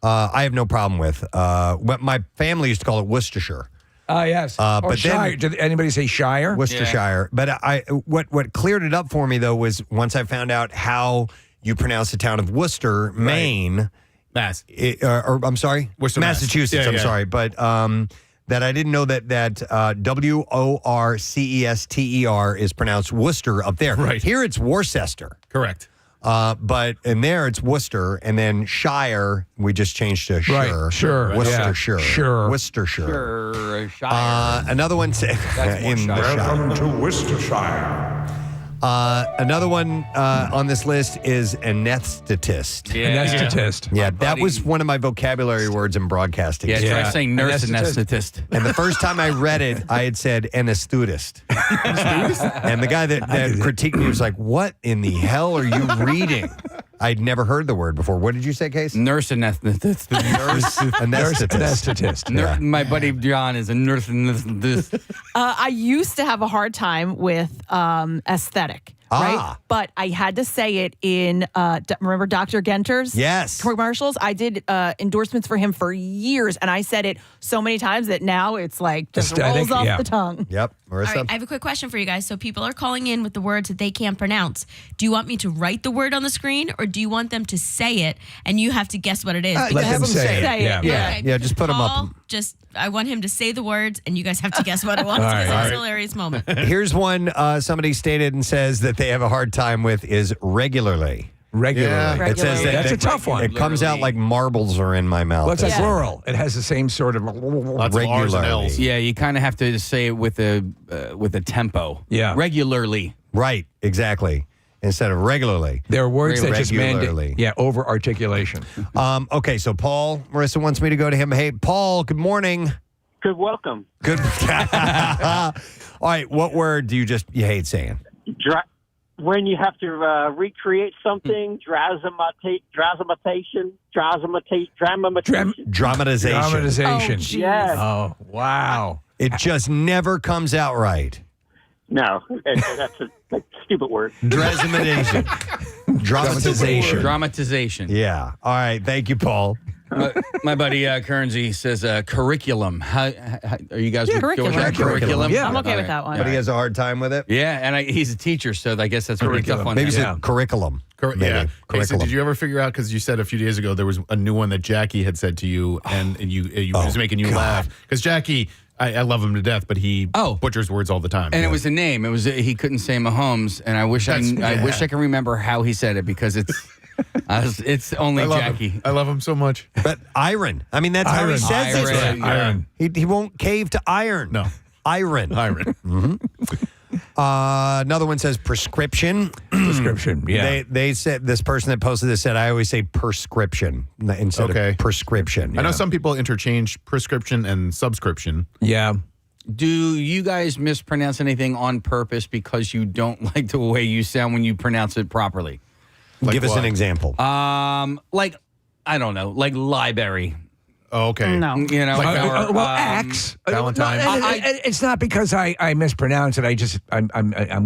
I have no problem with. My family used to call it Worcestershire. Yes. Or Shire. Did anybody say Shire? Worcestershire. Yeah. But what cleared it up for me, though, was once I found out how you pronounce the town of Worcester, Maine. Mass. I'm sorry? Worcester, Massachusetts, I'm sorry. But that I didn't know that WORCESTER is pronounced Worcester up there. Right. Here it's Worcester. Correct. But in there it's Worcester, and then Shire, we just changed to Shire. Right. Sure. Worcestershire. Sure. Worcestershire. Shire. Another one in the Welcome to Worcestershire. Another one on this list is anesthetist. Anesthetist. Yeah, that was one of my vocabulary words in broadcasting. Yeah, try saying nurse anesthetist. And the first time I read it, I had said anesthetist. And the guy that critiqued me was like, what in the hell are you reading? I'd never heard the word before. What did you say, Case? Nurse anesthetist. Anesthetist. Yeah. My buddy John is a nurse anesthetist. I used to have a hard time with aesthetic. Right, but I had to say it in. Remember Dr. Genter's? Yes. Commercials. I did endorsements for him for years, and I said it so many times that now it's like just rolls off the tongue. Yep. Marissa? All right, I have a quick question for you guys. So people are calling in with the words that they can't pronounce. Do you want me to write the word on the screen, or do you want them to say it and you have to guess what it is? Let them say it. Yeah. Okay. Yeah. Just put them up. I want him to say the words, and you guys have to guess what it was. Because it's a hilarious moment. Here's one somebody stated and says that they have a hard time with is regularly. Regularly. It says That's a tough one. It comes out like marbles are in my mouth. Well, it's like rural. It has the same sort of Lots of R's and L's. Yeah, you kind of have to say it with a tempo. Yeah. Regularly. Right. Exactly. Instead of regularly. There are words that just Regularly. mandate. Yeah, over articulation. Okay, so Paul, Marissa wants me to go to him. Hey, Paul, good morning. Good welcome. Good. All right, what word do you hate saying? When you have to recreate something, dramatization. Dramatization. Yes. Oh, wow. It just never comes out right. No, that's a stupid word. Dramatization. Dramatization. Yeah. All right. Thank you, Paul. My buddy Kernsey says curriculum. How are you guys curriculum. with that? Curriculum? Yeah. I'm okay with that one. But he has a hard time with it? Yeah, and he's a teacher, so I guess that's a pretty tough one. Maybe it's curriculum. Yeah. Hey, so Curriculum. did you ever figure out, because you said a few days ago there was a new one that Jackie had said to you, and you was making you laugh. Because Jackie, I love him to death, but he butchers words all the time. And it was a name. It was he couldn't say Mahomes, and I wish I can remember how he said it because it's only Jackie. I love him so much. But iron. I mean, that's how he says it. Iron. He won't cave to iron. No. Iron. Mm-hmm. Another one says prescription. Prescription, yeah. They said, this person that posted this said, I always say prescription instead of prescription. I know some people interchange prescription and subscription. Yeah. Do you guys mispronounce anything on purpose because you don't like the way you sound when you pronounce it properly? Give us an example. Like, I don't know, like library. Oh, okay. No. You know, or, axe. Valentine. It's not because I mispronounce it. I'm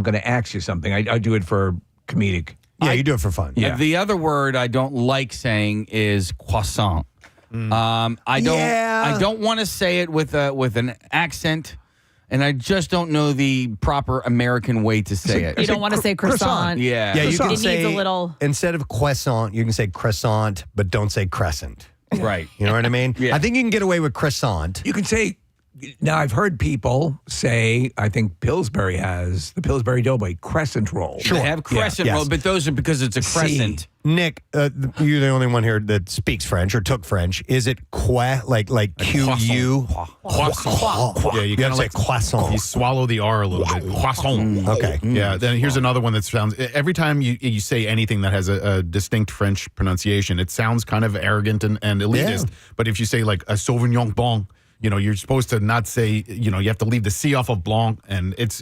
going to ask you something. I do it for comedic. Yeah, you do it for fun. Yeah. The other word I don't like saying is croissant. I don't want to say it with an accent, and I just don't know the proper American way to say it. You don't want to say croissant. Yeah. Yeah, you can It say, needs a little. instead of croissant, you can say crescent, but don't say crescent. Right. You know what I mean? Yeah. I think you can get away with croissant. You can say, now I've heard people say, I think Pillsbury has, the Pillsbury Doughboy, crescent roll. They have crescent Yes. roll, but those are because it's a crescent. Nick, you're the only one here that speaks French or took French. Is it like Q-U? Croissant. Yeah, you gotta kind of say like croissant. You swallow the R a little bit. Croissant. Okay. Yeah. Then here's another one that sounds. Every time you say anything that has a distinct French pronunciation, it sounds kind of arrogant and elitist. Yeah. But if you say like a Sauvignon Blanc, you're supposed to not say. You have to leave the C off of Blanc, and it's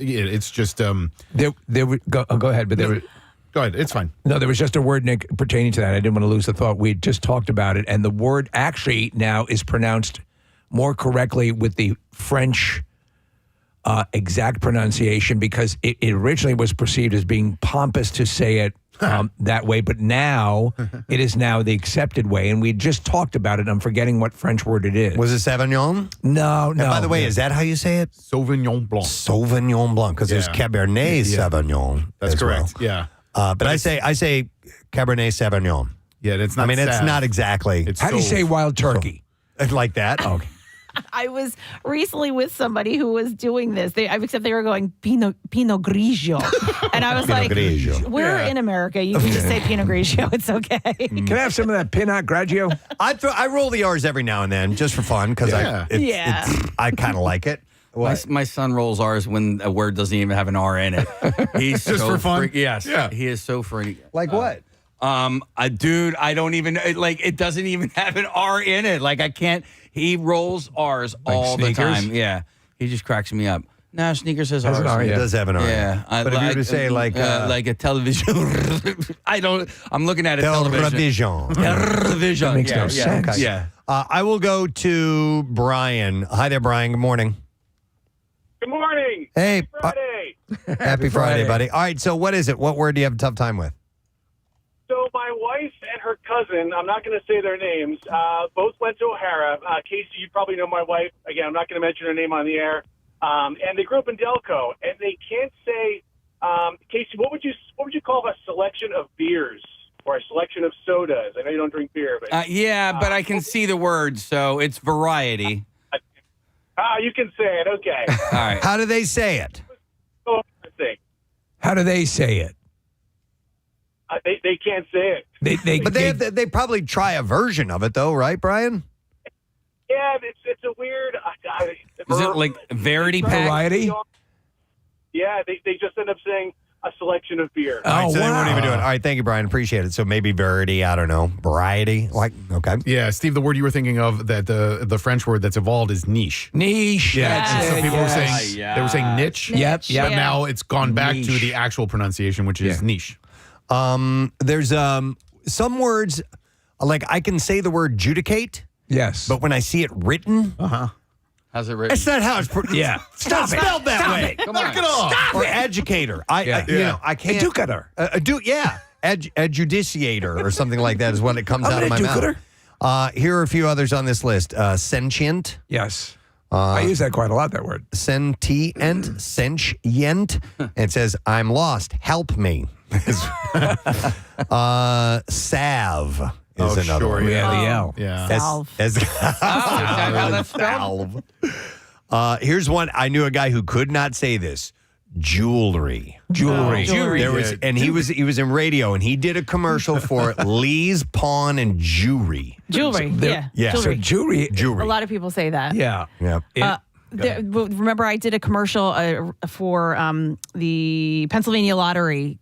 just. Go ahead, but there were. Go ahead. It's fine. No, there was just a word, Nick, pertaining to that. I didn't want to lose the thought. We just talked about it, and the word actually now is pronounced more correctly with the French exact pronunciation because it originally was perceived as being pompous to say it that way, but now it is now the accepted way, and we just talked about it. I'm forgetting what French word it is. Was it Sauvignon? No. And by the way, is that how you say it? Sauvignon Blanc. Sauvignon Blanc, because there's Cabernet Sauvignon. That's as correct. well. Yeah. But I say Cabernet Sauvignon. Yeah, it's not. It's not exactly. How do you say wild turkey? Like that? Okay. I was recently with somebody who was doing this. Except they were going Pinot Grigio, and I was Pinot like, Grigio. "We're in America. You can just say Pinot Grigio. It's okay." Can I have some of that Pinot Grigio? I roll the R's every now and then just for fun because I kind of like it. My son rolls R's when a word doesn't even have an R in it. He's Just so for fun? Yes. Yeah. He is so freaky. Like what? Dude, I don't even it doesn't even have an R in it. Like I can't. He rolls R's all sneakers? the time. Yeah. He just cracks me up. No, sneakers has Has R's. an R, It yeah. does have an R. Yeah. But if you were to say like a television, I'm looking at a television. Television. That makes no sense. Okay. Yeah. I will go to Brian. Hi there, Brian. Good morning. Good morning. Hey. Friday. Happy Friday, buddy. All right, so what is it? What word do you have a tough time with? So my wife and her cousin, I'm not going to say their names, both went to O'Hara. Casey, you probably know my wife. Again, I'm not going to mention her name on the air. And they grew up in Delco, and they can't say, Casey, what would you call a selection of beers or a selection of sodas? I know you don't drink beer, but But I can see the word, so it's variety. you can say it. Okay. All right. How do they say it? How do they say it? They can't say it. They probably try a version of it, though, right, Brian? Yeah, it's a weird. Is it like Verity Pack? Variety? Yeah, they just end up saying a selection of beer. All right, so they wow. won't even do it. All right, thank you, Brian. Appreciate it. So maybe Verity, I don't know. Variety? Like, okay. Yeah, Steve, the word you were thinking of, that the French word that's evolved is niche. Niche. Yeah, That's some it, people yes. were saying they were saying niche. Yep. But now it's gone back to the actual pronunciation, which is niche. There's some words, like I can say the word judicate, Yes. but when I see it written, How's it written? it's not how it's Yeah. it's not spelled that way. Come on. Or educator. I can't. Educator. Adjudiciator or something like that is when it comes I'm out of an my educator. mouth. Here are a few others on this list. Sentient. Yes. I use that quite a lot, that word. Sentient. Sentient. It says, I'm lost. Help me. Salve is another one. Yeah, the L. Yeah. Salve. Is that how that's spelled? Salve. Here's one. I knew a guy who could not say this. Jewelry. Jewelry. There was, and he was in radio, and he did a commercial for Lee's Pawn and Jewelry. Jewelry. Yeah. So Jewelry. jewelry. A lot of people say that. Yeah. Yeah. Remember, I did a commercial for the Pennsylvania Lottery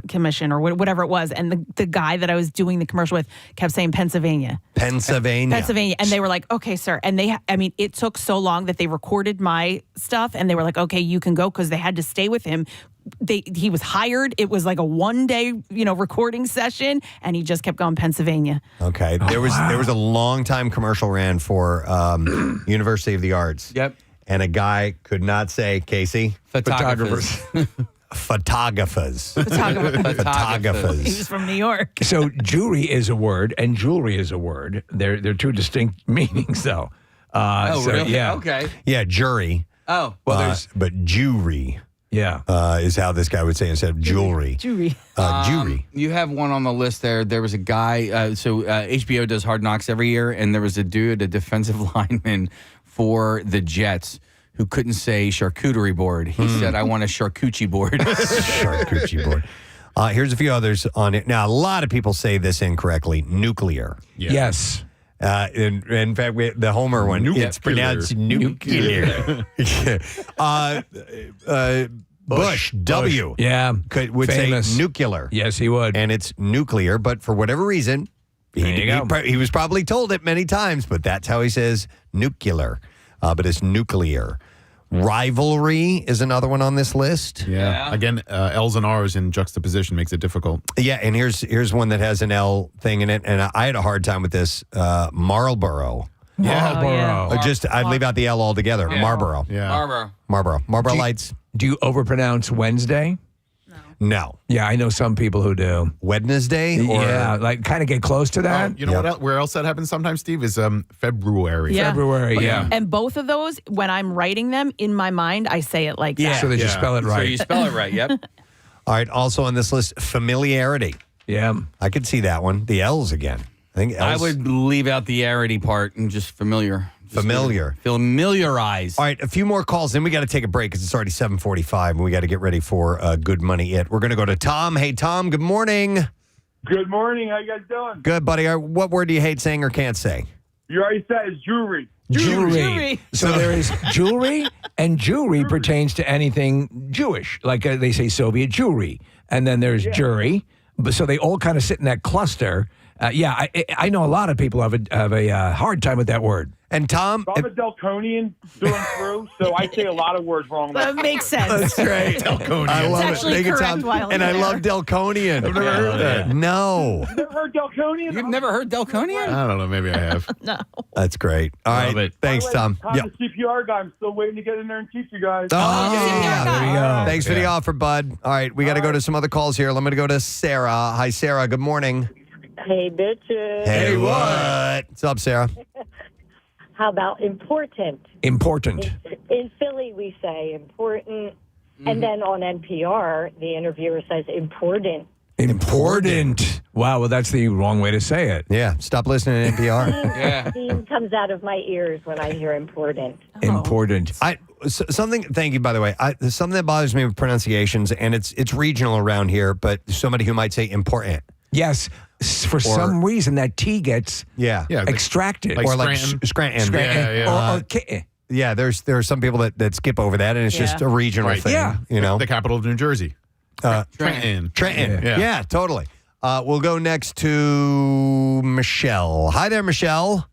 Commission or whatever it was, and the guy that I was doing the commercial with kept saying Pennsylvania, and they were like, "Okay, sir," and it took so long that they recorded my stuff, and they were like, "Okay, you can go," because they had to stay with him he was hired. It was like a one-day, recording session, and he just kept going Pennsylvania. Okay. There was a long time commercial ran for University of the Arts. Yep. And a guy could not say, Casey, Photographers. Photographers. Photographers. He was from New York. So jury is a word and jewelry is a word. They're two distinct meanings, though. Really? Yeah. Okay. Yeah, jury. Oh. Well, but jewelry. Yeah. Is how this guy would say instead of jewelry. Jewelry. Jewelry. You have one on the list there. There was a guy, HBO does Hard Knocks every year, and there was a dude, a defensive lineman for the Jets, who couldn't say charcuterie board. He said, I want a charcuterie board. Charcuterie board. Here's a few others on it. Now, a lot of people say this incorrectly. Nuclear. Yeah. Yes. In fact, the Homer one, it's pronounced nuclear. Bush, W. Yeah. Would famous. say nuclear. Yes, he would. And it's nuclear, but for whatever reason, he was probably told it many times, but that's how he says nuclear. But it's nuclear. Rivalry is another one on this list. Yeah. Again, L's and R's in juxtaposition makes it difficult. Yeah, and here's one that has an L thing in it, and I had a hard time with this. Marlboro. Yeah. Marlboro. I'd leave out the L altogether. Yeah. Marlboro. Yeah. Marlboro Lights. Do you overpronounce Wednesday? No. Yeah, I know some people who do. Wednesday? Or, yeah, like kind of get close to that. You know where else that happens sometimes, Steve, is February. Yeah. February, yeah. And both of those, when I'm writing them in my mind, I say it like that. So that you spell it right. So you spell it right, yep. All right, also on this list, familiarity. Yeah. I could see that one. The L's again. I think L's. I would leave out the arity part and just familiar. Familiarize. All right, a few more calls. Then we got to take a break because it's already 7:45 and we got to get ready for Good Money It. We're going to go to Tom. Hey, Tom, good morning. Good morning. How you guys doing? Good, buddy. What word do you hate saying or can't say? You already said it's jewelry. Jewelry. So there is jewelry, and jewelry pertains to anything Jewish. Like they say Soviet jewelry. And then there's jury. So they all kind of sit in that cluster. I know a lot of people have a hard time with that word. And Tom, I'm a Delconian through and through, so I say a lot of words wrong. That makes sense. That's right. Delconian. I love It's actually it. Thank you, correct, Tom. Wiley. And I love Delconian. I've never heard that. No. You never heard Delconian? You've never heard Delconian? I don't know. Maybe I have. No. That's great. All right. Love it. Thanks, Tom. I'm the CPR guy. I'm still waiting to get in there and teach you guys. Yeah. There we go. Thanks for the offer, bud. All right. We got to go to some other calls here. I'm going to go to Sarah. Hi, Sarah. Good morning. Hey, bitches. Hey, what? What's up, Sarah? How about important? Important. In Philly, we say important. And then on NPR, the interviewer says important. Important. Wow, well, that's the wrong way to say it. Yeah. Stop listening to NPR. Yeah. Steam comes out of my ears when I hear important. Important. Thank you, by the way. Something that bothers me with pronunciations, and it's regional around here, but somebody who might say important. Yes. For some reason, that T gets extracted. Like or like Scranton. Scranton. Yeah, there are some people that skip over that, and it's just a regional thing. Yeah. You know? The capital of New Jersey. Trenton. Yeah, totally. We'll go next to Michelle. Hi there, Michelle.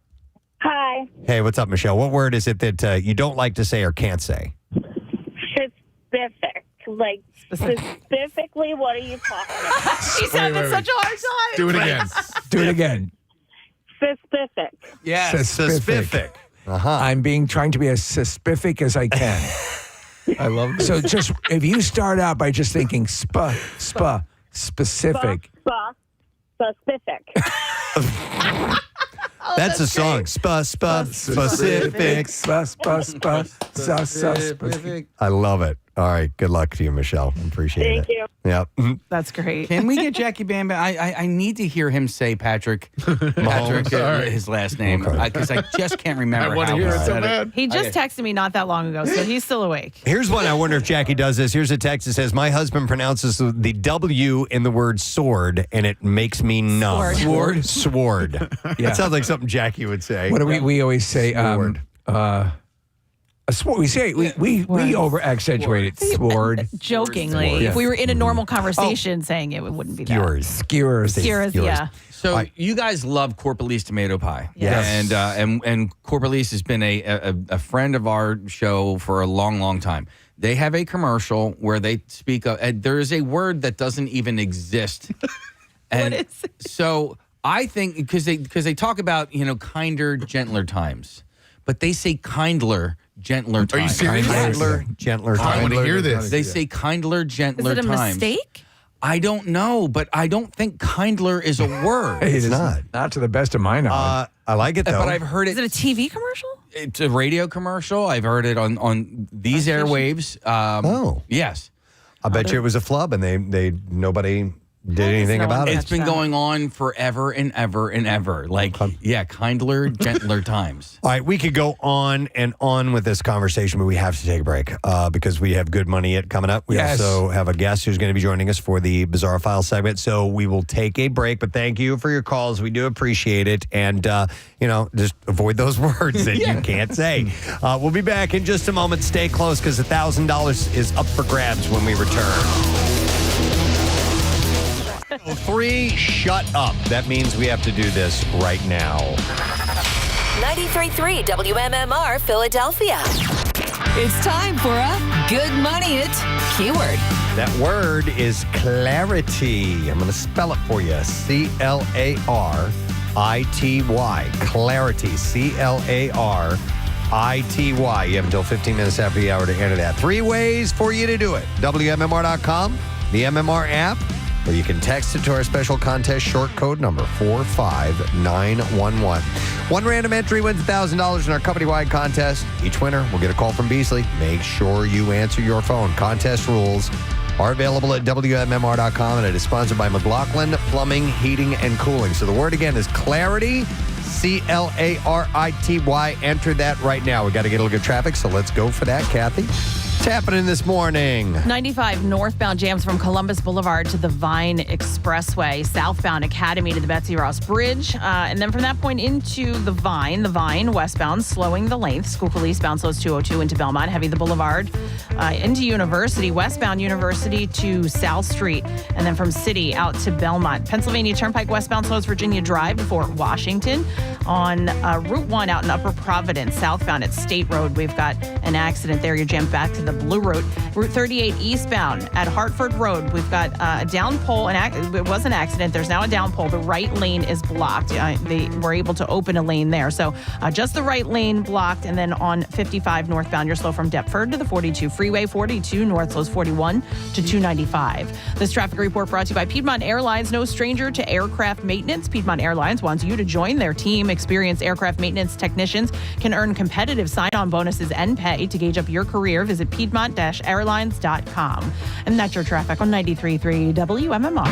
Hi. Hey, what's up, Michelle? What word is it that you don't like to say or can't say? Specific. Like, specifically, what are you talking about? She's having such a hard time. Do it again. Do it again. Specific. Yes. Specific. I'm trying to be as specific as I can. I love this. So just if you start out by just thinking specific. Specific. That's a song. Specific. Specific. I love it. All right. Good luck to you, Michelle. Appreciate it. Thank you. Yeah. That's great. Can we get Jackie Bam? I need to hear him say Patrick, his last name, because I just can't remember. I want to hear it so bad. He just texted me not that long ago, so he's still awake. Here's one. I wonder if Jackie does this. Here's a text that says, my husband pronounces the W in the word sword, and it makes me numb. Sword. Yeah. That sounds like something Jackie would say. What do we always say? Sword. We over accentuated sword. Jokingly, if we were in a normal conversation, saying it wouldn't be that. Skewers, yeah. So you guys love Corporalise tomato pie, Yes. and Corporalise has been a friend of our show for a long time. They have a commercial where they speak of, and there is a word that doesn't even exist. And What is it? So I think because they talk about kinder, gentler times, but they say kindler, gentler times. Are you serious? Kindler, gentler I want to hear this. They say kindler, gentler Is it a times. mistake? I don't know, but I don't think kindler is a word. It's not. Not to the best of my knowledge. I like it, though. But I've heard Is it a TV commercial? It's a radio commercial. I've heard it on these airwaves. Yes. I bet you it was a flub, and they nobody did anything about it. It's been going on forever and ever and ever. Like, kindler, gentler times. All right, we could go on and on with this conversation, but we have to take a break because we have Good Money It coming up. We also have a guest who's going to be joining us for the Bizarre File segment. So we will take a break, but thank you for your calls. We do appreciate it. And, just avoid those words that you can't say. We'll be back in just a moment. Stay close because $1,000 is up for grabs when we return. 3, shut up. That means we have to do this right now. 93.3 WMMR Philadelphia. It's time for a Good Money It keyword. That word is clarity. I'm going to spell it for you. C-L-A-R-I-T-Y. Clarity. C-L-A-R-I-T-Y. You have until 15 minutes after the hour to enter that. 3 ways for you to do it. WMMR.com, the MMR app, or you can text it to our special contest short code number 45911. One random entry wins $1,000 in our company-wide contest. Each winner will get a call from Beasley. Make sure you answer your phone. Contest rules are available at WMMR.com, and it is sponsored by McLaughlin Plumbing, Heating, and Cooling. So the word again is clarity, C-L-A-R-I-T-Y. Enter that right now. We got to get a look at traffic, so let's go for that, Kathy. What's happening this morning? 95 northbound jams from Columbus Boulevard to the Vine Expressway. Southbound Academy to the Betsy Ross Bridge. And then from that point into the Vine westbound, slowing the length. Schuylkill eastbound slows 202 into Belmont. Heavy the Boulevard into University. Westbound University to South Street. And then from City out to Belmont. Pennsylvania Turnpike westbound slows Virginia Drive to Fort Washington. On Route 1 out in Upper Providence. Southbound at State Road. We've got an accident there. You're jammed back to the Blue Route. Route 38 eastbound at Hartford Road. We've got a down pole. It was an accident. There's now a down pole. The right lane is blocked. They were able to open a lane there. So just the right lane blocked. And then on 55 northbound, you're slow from Deptford to the 42 freeway. 42 north slows 41 to 295. This traffic report brought to you by Piedmont Airlines. No stranger to aircraft maintenance. Piedmont Airlines wants you to join their team. Experienced aircraft maintenance technicians can earn competitive sign-on bonuses and pay. To gauge up your career, visit Piedmont-Airlines.com. And that's your traffic on 93.3 WMMR.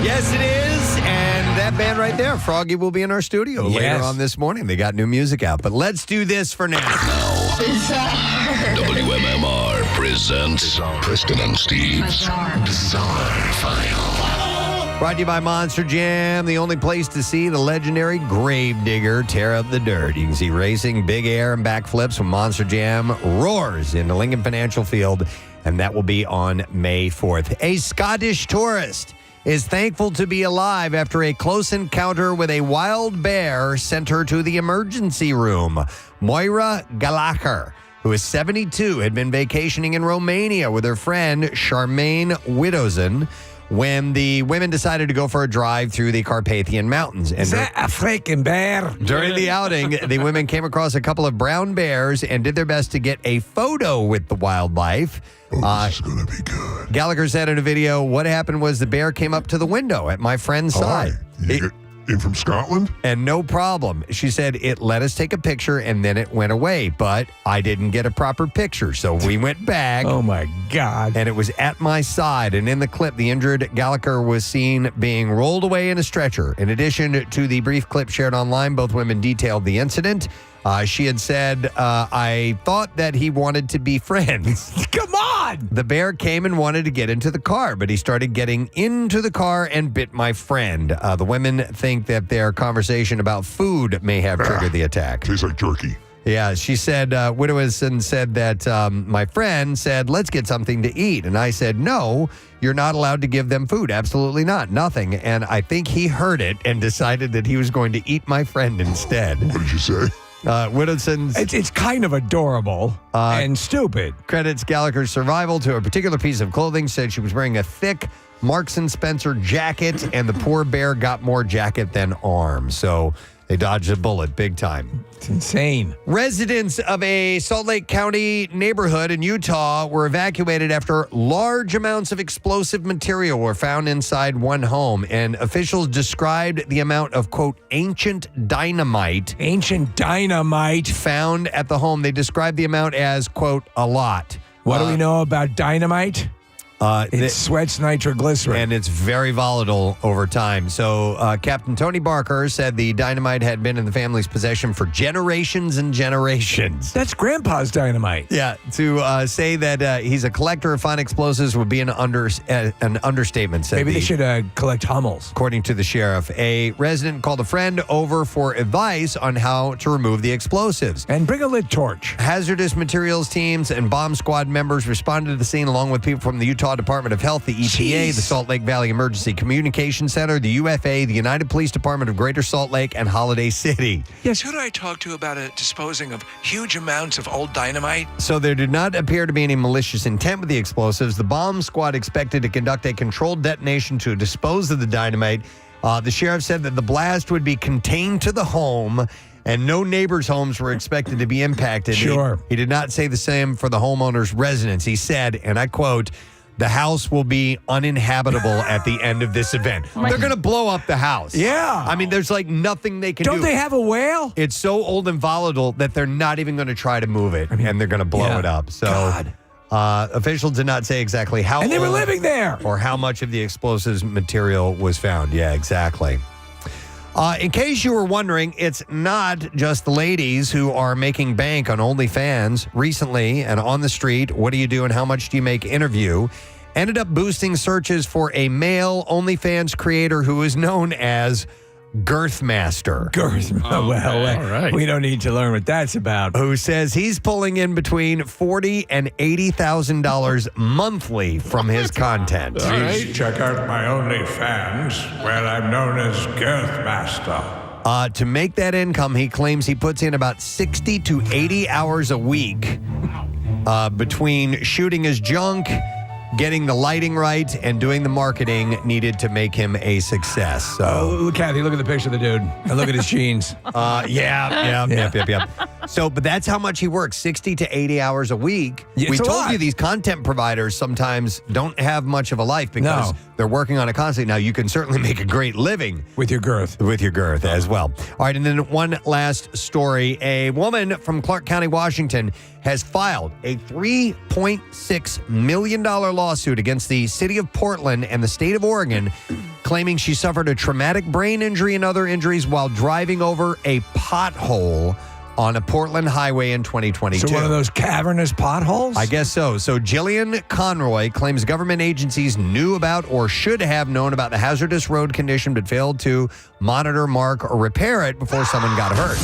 Yes, it is. And that band right there, Froggy, will be in our studio later on this morning. They got new music out. But let's do this for now. WMMR presents Preston and Steve's Bizarre File. Brought to you by Monster Jam, the only place to see the legendary Gravedigger tear up the dirt. You can see racing, big air, and backflips when Monster Jam roars into Lincoln Financial Field, and that will be on May 4th. A Scottish tourist is thankful to be alive after a close encounter with a wild bear sent her to the emergency room. Moira Gallagher, who is 72, had been vacationing in Romania with her friend Charmaine Widowson when the women decided to go for a drive through the Carpathian Mountains. And Is that a freaking bear? during the outing, the women came across a couple of brown bears and did their best to get a photo with the wildlife. This is going to be good. Gallagher said in a video, what happened was the bear came up to the window at my friend's side. In from Scotland? And no problem. She said it let us take a picture and then it went away, but I didn't get a proper picture. So we went back. Oh my God. And it was at my side. And in the clip, the injured Gallagher was seen being rolled away in a stretcher. In addition to the brief clip shared online, both women detailed the incident. She had said, I thought that he wanted to be friends. Come on! The bear came and wanted to get into the car, but he started getting into the car and bit my friend. The women think that their conversation about food may have triggered the attack. Tastes like jerky. Yeah, she said, Widowson said that my friend said, let's get something to eat. And I said, no, you're not allowed to give them food. Absolutely not. Nothing. And I think he heard it and decided that he was going to eat my friend instead. What did you say? Widowson's... It's kind of adorable and stupid. Credits Gallagher's survival to a particular piece of clothing, said she was wearing a thick Marks & Spencer jacket, and the poor bear got more jacket than arm. So they dodged a bullet big time. It's insane. Residents of a Salt Lake County neighborhood in Utah were evacuated after large amounts of explosive material were found inside one home, and officials described the amount of, quote, ancient dynamite found at the home. They described the amount as, quote, a lot. What do we know about dynamite? It sweats nitroglycerin. And it's very volatile over time. So Captain Tony Barker said the dynamite had been in the family's possession for generations and generations. That's Grandpa's dynamite. Yeah, to say that he's a collector of fine explosives would be an understatement. Maybe they should collect Hummels. According to the sheriff, a resident called a friend over for advice on how to remove the explosives. And bring a lit torch. Hazardous materials teams and bomb squad members responded to the scene along with people from the Utah Department of Health, the EPA, the Salt Lake Valley Emergency Communication Center, the UFA, the United Police Department of Greater Salt Lake, and Holiday City. Yes, who do I talk to about disposing of huge amounts of old dynamite? So there did not appear to be any malicious intent with the explosives. The bomb squad expected to conduct a controlled detonation to dispose of the dynamite. The sheriff said that the blast would be contained to the home, and no neighbors' homes were expected to be impacted. Sure. He did not say the same for the homeowner's residence. He said, and I quote, the house will be uninhabitable at the end of this event. They're going to blow up the house. Yeah. I mean, there's like nothing they can do. Don't they have a whale? It's so old and volatile that they're not even going to try to move it, and they're going to blow it up. So, officials did not say exactly how And they were old living there. or how much of the explosives material was found. Yeah, exactly. In case you were wondering, it's not just the ladies who are making bank on OnlyFans. Recently, and On the Street, What Do You Do and How Much Do You Make interview ended up boosting searches for a male OnlyFans creator who is known as Girthmaster. Well, all right. We don't need to learn what that's about. Who says he's pulling in between $40,000 and $80,000 monthly from his content. Please check out my OnlyFans, where I'm known as Girthmaster. To make that income, he claims he puts in about 60 to 80 hours a week between shooting his junk, getting the lighting right, and doing the marketing needed to make him a success. So, Kathy, look at the picture of the dude. And look at his jeans. Yep. So, but that's how much he works, 60 to 80 hours a week. It's We a told lot. you these content providers sometimes don't have much of a life because they're working on it constantly. Now, you can certainly make a great living with your girth. As well. All right, and then one last story. A woman from Clark County, Washington, has filed a $3.6 million lawsuit against the city of Portland and the state of Oregon, claiming she suffered a traumatic brain injury and other injuries while driving over a pothole on a Portland highway in 2022. So one of those cavernous potholes? I guess so. So Jillian Conroy claims government agencies knew about or should have known about the hazardous road condition but failed to monitor, mark, or repair it before someone got hurt.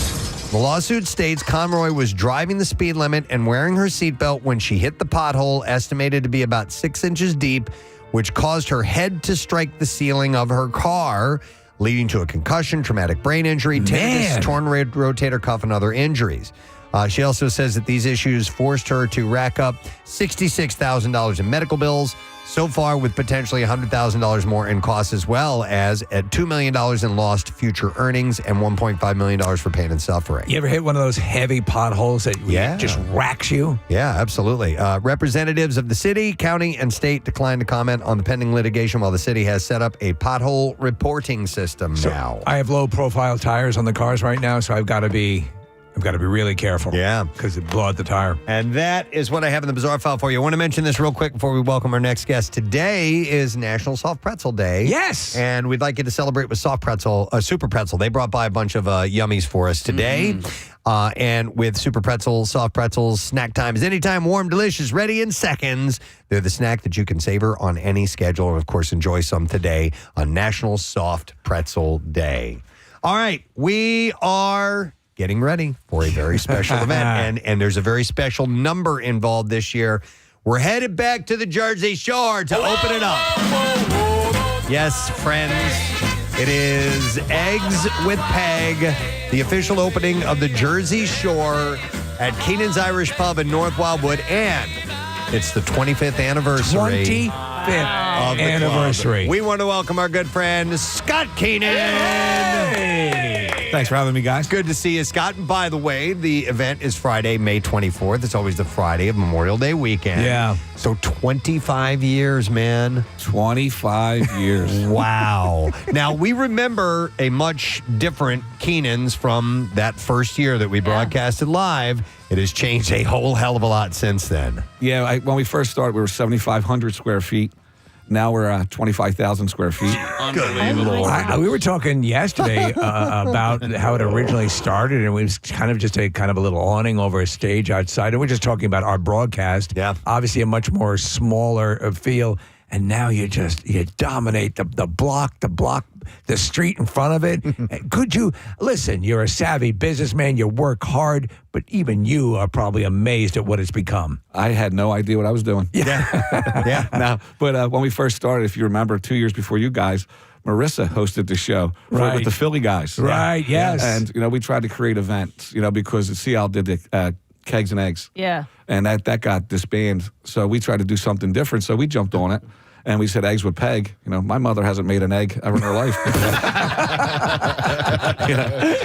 The lawsuit states Conroy was driving the speed limit and wearing her seatbelt when she hit the pothole, estimated to be about 6 inches deep, which caused her head to strike the ceiling of her car, leading to a concussion, traumatic brain injury, tinnitus, torn rotator cuff, and other injuries. She also says that these issues forced her to rack up $66,000 in medical bills. So far, with potentially $100,000 more in costs, as well as at $2 million in lost future earnings and $1.5 million for pain and suffering. You ever hit one of those heavy potholes that just racks you? Yeah, absolutely. Representatives of the city, county, and state declined to comment on the pending litigation, while the city has set up a pothole reporting system now. I have low-profile tires on the cars right now, so I've got to be really careful. Yeah. Because it blew out the tire. And that is what I have in the Bizarre File for you. I want to mention this real quick before we welcome our next guest. Today is National Soft Pretzel Day. Yes. And we'd like you to celebrate with Soft Pretzel, Super Pretzel. They brought by a bunch of yummies for us today. And with Super Pretzel, Soft Pretzels, snack time is anytime, warm, delicious, ready in seconds. They're the snack that you can savor on any schedule. And, of course, enjoy some today on National Soft Pretzel Day. All right. We are getting ready for a very special event, and there's a very special number involved this year. We're headed back to the Jersey Shore to open it up. Yes, friends, it is Eggs with Peg, the official opening of the Jersey Shore at Keenan's Irish Pub in North Wildwood, and it's the 25th anniversary. 25th anniversary. We want to welcome our good friend, Scott Keenan. Thanks for having me, guys. Good to see you, Scott. And by the way, the event is Friday, May 24th. It's always the Friday of Memorial Day weekend. Yeah. So 25 years, man. 25 years. Wow. Now, we remember a much different Keenan's from that first year that we broadcasted live. It has changed a whole hell of a lot since then. Yeah, when we first started, we were 7,500 square feet. Now we're 25,000 square feet. Unbelievable. We were talking yesterday about how it originally started, and it was kind of just a little awning over a stage outside. And we're just talking about our broadcast. Yeah. Obviously, a much more smaller feel. And now you dominate the block, the street in front of it. Could you listen? You're a savvy businessman. You work hard, but even you are probably amazed at what it's become. I had no idea what I was doing. Yeah. Now, but when we first started, if you remember, 2 years before you guys, Marissa hosted the show with the Philly guys. Right. Yes. And we tried to create events. Because CL did the Kegs and Eggs. Yeah. And that got disbanded. So we tried to do something different. So we jumped on it. And we said eggs with Peg. My mother hasn't made an egg ever in her life.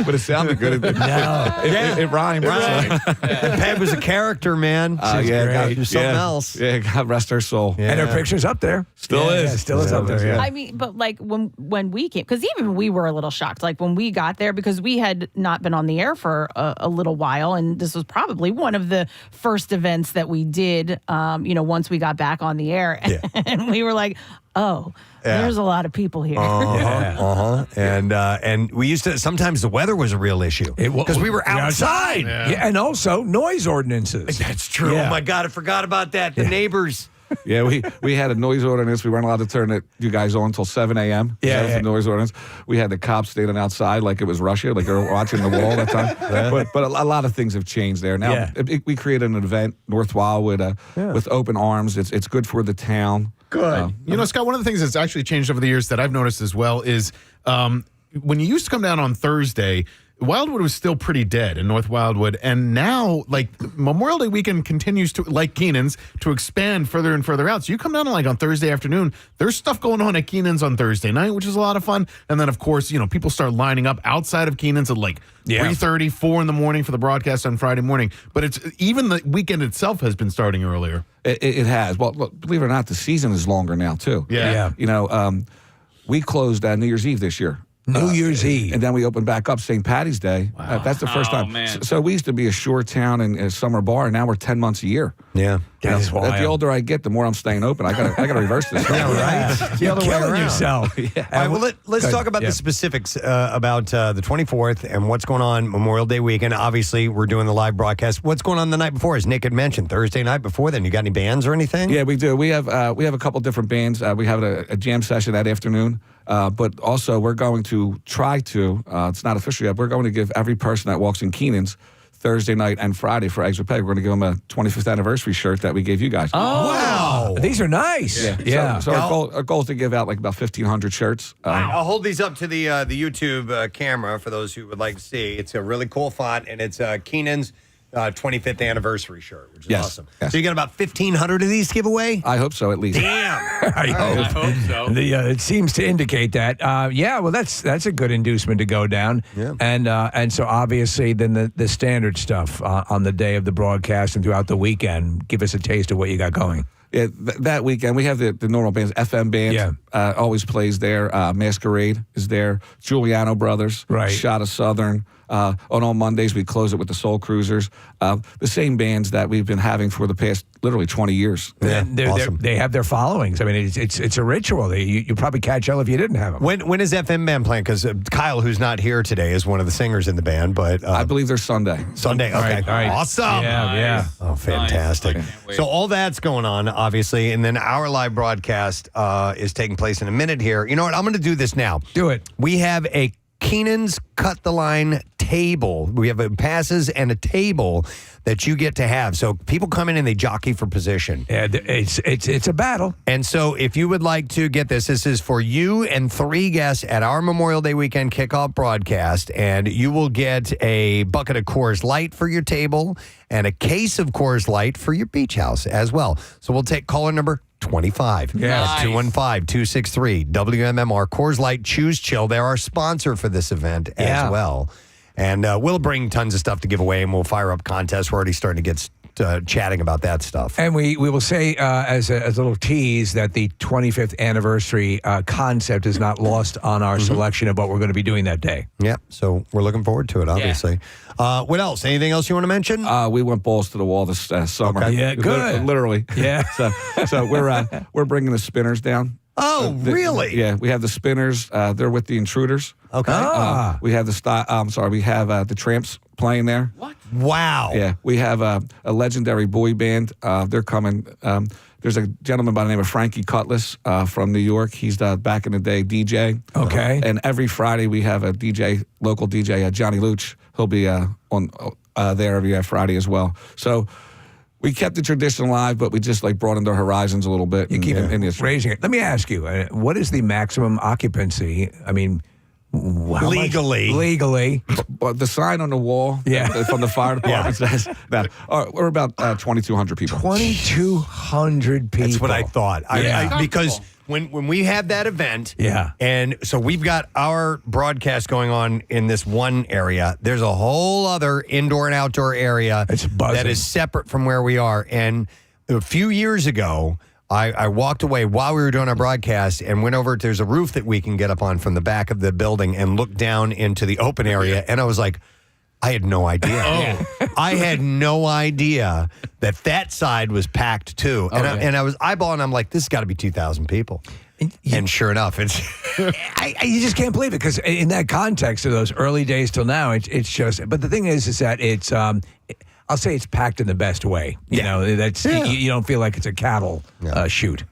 But it sounded good. It rhymed. Peg was a character, man. She's great. She was something else. Yeah, God rest her soul. Yeah. And her picture's up there. Still is. Yeah, still is up there. Yeah. I mean, but like when we came, because even we were a little shocked, like when we got there, because we had not been on the air for a little while, and this was probably one of the first events that we did, once we got back on the air. Yeah. And we were like, there's a lot of people here. And we used to, sometimes the weather was a real issue because we were outside. Yeah, and also noise ordinances. That's true. Yeah. Oh my God, I forgot about that. The neighbors. Yeah, we had a noise ordinance. We weren't allowed to turn you guys on until 7 a.m. Yeah, That was the noise ordinance. We had the cops standing outside like it was Russia, like they were watching the wall that time. But a lot of things have changed there. Now, we created an event, North Wildwood, with open arms. It's good for the town. Good. Scott, one of the things that's actually changed over the years that I've noticed as well is when you used to come down on Thursday, Wildwood was still pretty dead in North Wildwood, and now, Memorial Day weekend continues to, like Keenan's, to expand further and further out. So you come down on Thursday afternoon, there's stuff going on at Keenan's on Thursday night, which is a lot of fun. And then, of course, people start lining up outside of Keenan's at 3:30, 4 in the morning for the broadcast on Friday morning. But it's even the weekend itself has been starting earlier. It has. Well, look, believe it or not, the season is longer now, too. Yeah. We closed New Year's Eve this year. New Year's Eve. And then we opened back up St. Patty's Day. Wow. That's the first time. Man. So we used to be a shore town and a summer bar, and now we're 10 months a year. Yeah. That's wild. The older I get, the more I'm staying open. I gotta reverse this. Right. You're killing yourself. All right, well, let's talk about the specifics about the 24th and what's going on Memorial Day weekend. Obviously, we're doing the live broadcast. What's going on the night before? As Nick had mentioned, Thursday night before then. You got any bands or anything? Yeah, we do. We have a couple different bands. We have a jam session that afternoon. But also, we're going to try to, it's not official yet, we're going to give every person that walks in Keenan's Thursday night and Friday for Eggs with Peg, we're going to give them a 25th anniversary shirt that we gave you guys. Oh, wow. These are nice. Yeah. So our goal is to give out about 1,500 shirts. I'll hold these up to the YouTube camera for those who would like to see. It's a really cool font, and it's Keenan's 25th anniversary shirt, which is Yes. awesome. Yes. So you got about 1,500 of these to give away? I hope so, at least. Damn. I hope so. It seems to indicate that. Well, that's a good inducement to go down. Yeah. And so obviously then the standard stuff on the day of the broadcast and throughout the weekend. Give us a taste of what you got going. Yeah, that weekend we have the normal bands. FM band always plays there. Masquerade is there. Giuliano Brothers, Right. Shot of Southern. On all Mondays we close it with the Soul Cruisers. The same bands that we've been having for the past literally 20 years. Yeah, awesome. They have their followings. I mean, it's a ritual. You probably catch hell if you didn't have them. When is FM band playing? Because Kyle, who's not here today, is one of the singers in the band. But I believe they're Sunday. Sunday. Okay, All right. awesome. Yeah. Oh, fantastic. wait. So all that's going on, obviously, and then our live broadcast is taking place in a minute here. You know what? I'm going to do this now. Do it. We have a Keenan's Cut the Line table. We have passes and a table that you get to have. So people come in and they jockey for position. Yeah, it's a battle. And so if you would like to get this is for you and 3 guests at our Memorial Day weekend kickoff broadcast, and you will get a bucket of Coors Light for your table and a case of Coors Light for your beach house as well. So we'll take caller number 25. Yes. 215-263 WMMR. Coors Light Choose Chill. They're our sponsor for this event as well. And we'll bring tons of stuff to give away, and we'll fire up contests. We're already starting to get chatting about that stuff. And we will say as a little tease that the 25th anniversary concept is not lost on our selection of what we're going to be doing that day. Yeah, so we're looking forward to it, obviously. What else? Anything else you want to mention? We went balls to the wall this summer. Okay. Yeah, good. Literally. Yeah. So we're bringing the spinners down. Oh, really? Yeah, we have the spinners. They're with the Intruders. Okay. We have we have the Tramps playing there. What? Wow. Yeah, we have a legendary boy band. They're coming. There's a gentleman by the name of Frankie Cutlass from New York. He's back in the day DJ. Okay. And every Friday we have a local DJ, Johnny Luch. He'll be on there every Friday as well. So we kept the tradition alive, but we just broadened our horizons a little bit. You keep raising it. Let me ask you, what is the maximum occupancy? I mean, legally. But the sign on the wall from the fire department says that we're about 2,200 people. 2,200 people. That's what I thought. Yeah. Because when we have that event, and so we've got our broadcast going on in this one area. There's a whole other indoor and outdoor area that is separate from where we are. And a few years ago, I walked away while we were doing our broadcast and went over. There's a roof that we can get up on from the back of the building and look down into the open area. And I was like, I had no idea. I had no idea that side was packed too. And I was eyeballing. I'm like, this has got to be 2,000 people. And sure enough, it's you just can't believe it, because in that context of those early days till now, it's just. But the thing is that it's. I'll say it's packed in the best way. You know, you don't feel like it's a cattle shoot.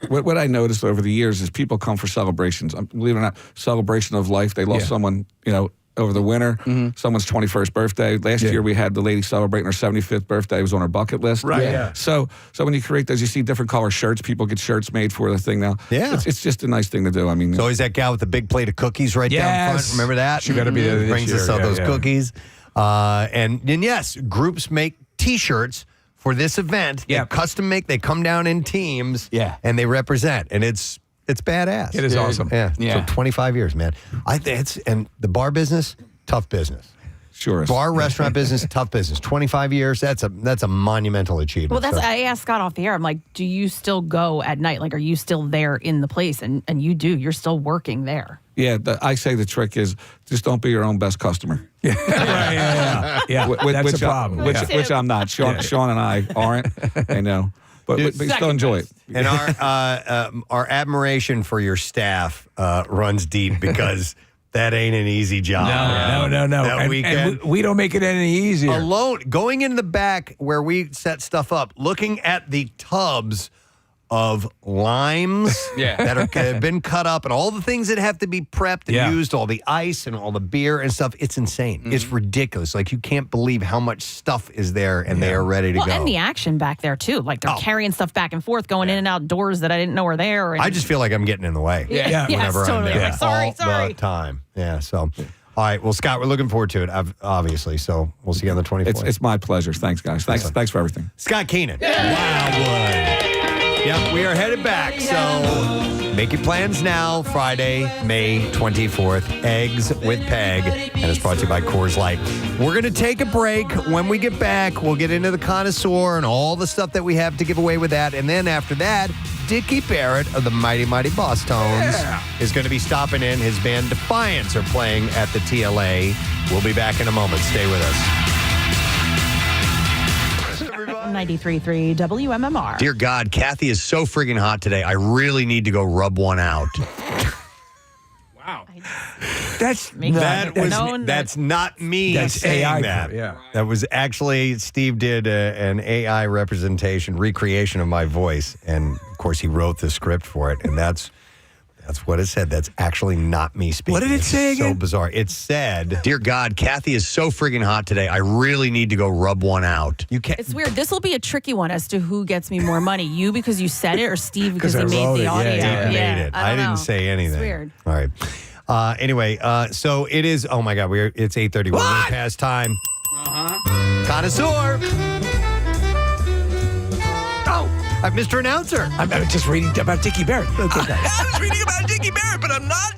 What I noticed over the years is people come for celebrations. Believe it or not, celebration of life. They lost someone, over the winter, someone's 21st birthday. Last year we had the lady celebrating her 75th birthday. It was on her bucket list. Right. Yeah. So when you create those, you see different color shirts. People get shirts made for the thing now. Yeah. It's just a nice thing to do. I mean, There's always that gal with the big plate of cookies right down front. Remember that? She better be there this Brings us year. all those cookies. And yes, groups make T-shirts for this event. They custom make. They come down in teams. And they represent. And it's badass. It is awesome. Yeah. So 25 years, man. I think and the bar business, tough business. Sure is. Bar restaurant business, tough business. 25 years, that's a monumental achievement. Well, I asked Scott off the air. I'm like, do you still go at night? Like, are you still there in the place? And you do. You're still working there. Yeah, I say the trick is just don't be your own best customer. Yeah. That's a problem. Which I'm not. Sean and I aren't. I know. But we still enjoy it. And our admiration for your staff runs deep, because that ain't an easy job. No. That weekend. And we don't make it any easier. Alone, going in the back where we set stuff up, looking at the tubs of limes that have been cut up and all the things that have to be prepped and used, all the ice and all the beer and stuff. It's insane. It's ridiculous. Like, you can't believe how much stuff is there, and they are ready to go. And the action back there, too. Like, they're carrying stuff back and forth, going in and out doors that I didn't know were there. And I just feel like I'm getting in the way. Yeah. Whenever Yes, totally. I'm there. Like, sorry. All the time. Yeah, so All right. Well, Scott, we're looking forward to it, obviously. So we'll see you on the 24th. It's my pleasure. Thanks, guys. Thanks for everything. Scott Keenan. Wildwood. Yep, we are headed back. So make your plans now. Friday, May 24th. Eggs with Peg. And it's brought to you by Coors Light. We're going to take a break. When we get back, we'll get into the connoisseur and all the stuff that we have to give away with that. And then after that, Dicky Barrett of the Mighty Mighty Boss Tones is going to be stopping in. His band Defiance are playing at the TLA. We'll be back in a moment. Stay with us. 93.3 WMMR. Dear God, Kathy is so friggin' hot today. I really need to go rub one out. That's not me saying AI, that. yeah. That was actually Steve did an AI recreation of my voice, and of course he wrote the script for it, and that's what it said. That's actually not me speaking. What did it say again? So bizarre. It said, "Dear God, Kathy is so friggin' hot today. I really need to go rub one out." You can't. It's weird. This will be a tricky one as to who gets me more money. You because you said it, or Steve because he I made wrote the it. audio. Yeah, Steve made it. I didn't say anything. It's weird. All right. Anyway, so it is. Oh my God, it's 8:30. We're way past time. Connoisseur. Oh, Mr. Announcer. I'm just reading about Dicky Barrett. That's okay. I was reading about Dicky Barrett, but I'm not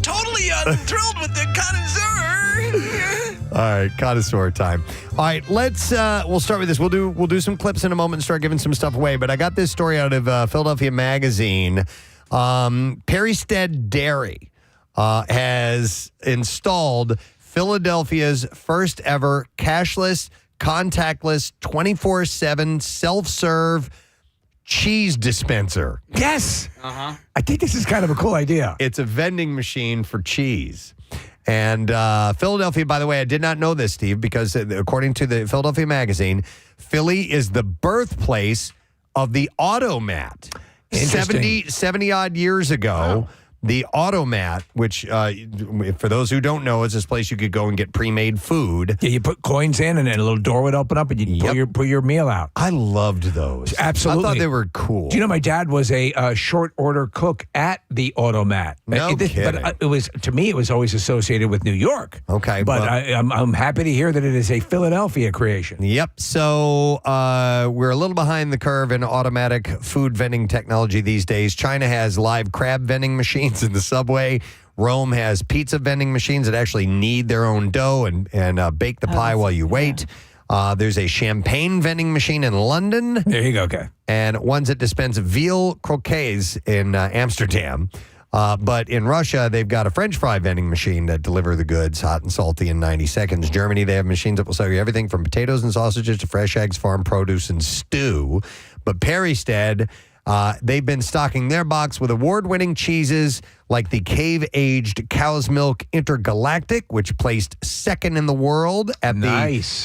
totally thrilled with the connoisseur. All right, connoisseur time. All right, we'll start with this. We'll do some clips in a moment and start giving some stuff away. But I got this story out of Philadelphia Magazine. Perry Stead Dairy has installed Philadelphia's first ever cashless, contactless, 24/7 self-serve cheese dispenser. Yes. I think this is kind of a cool idea. It's a vending machine for cheese. And Philadelphia, by the way, I did not know this, Steve, because according to the Philadelphia Magazine, Philly is the birthplace of the automat. 70 odd years ago, the automat, which for those who don't know, is this place you could go and get pre-made food. Yeah, you put coins in, and then a little door would open up, and you pull your meal out. I loved those. Absolutely, I thought they were cool. Do you know my dad was a short order cook at the automat? No kidding. But it was, to me, it was always associated with New York. Okay, but I'm happy to hear that it is a Philadelphia creation. Yep. So we're a little behind the curve in automatic food vending technology these days. China has live crab vending machines in the subway. Rome has pizza vending machines that actually knead their own dough and bake the pie while you wait. There's a champagne vending machine in London. There you go, okay. And ones that dispense veal croquets in Amsterdam. But in Russia, they've got a French fry vending machine that deliver the goods hot and salty in 90 seconds. Germany, they have machines that will sell you everything from potatoes and sausages to fresh eggs, farm produce, and stew. But Perry Stead, they've been stocking their box with award-winning cheeses like the cave-aged cow's milk intergalactic, which placed second in the world at the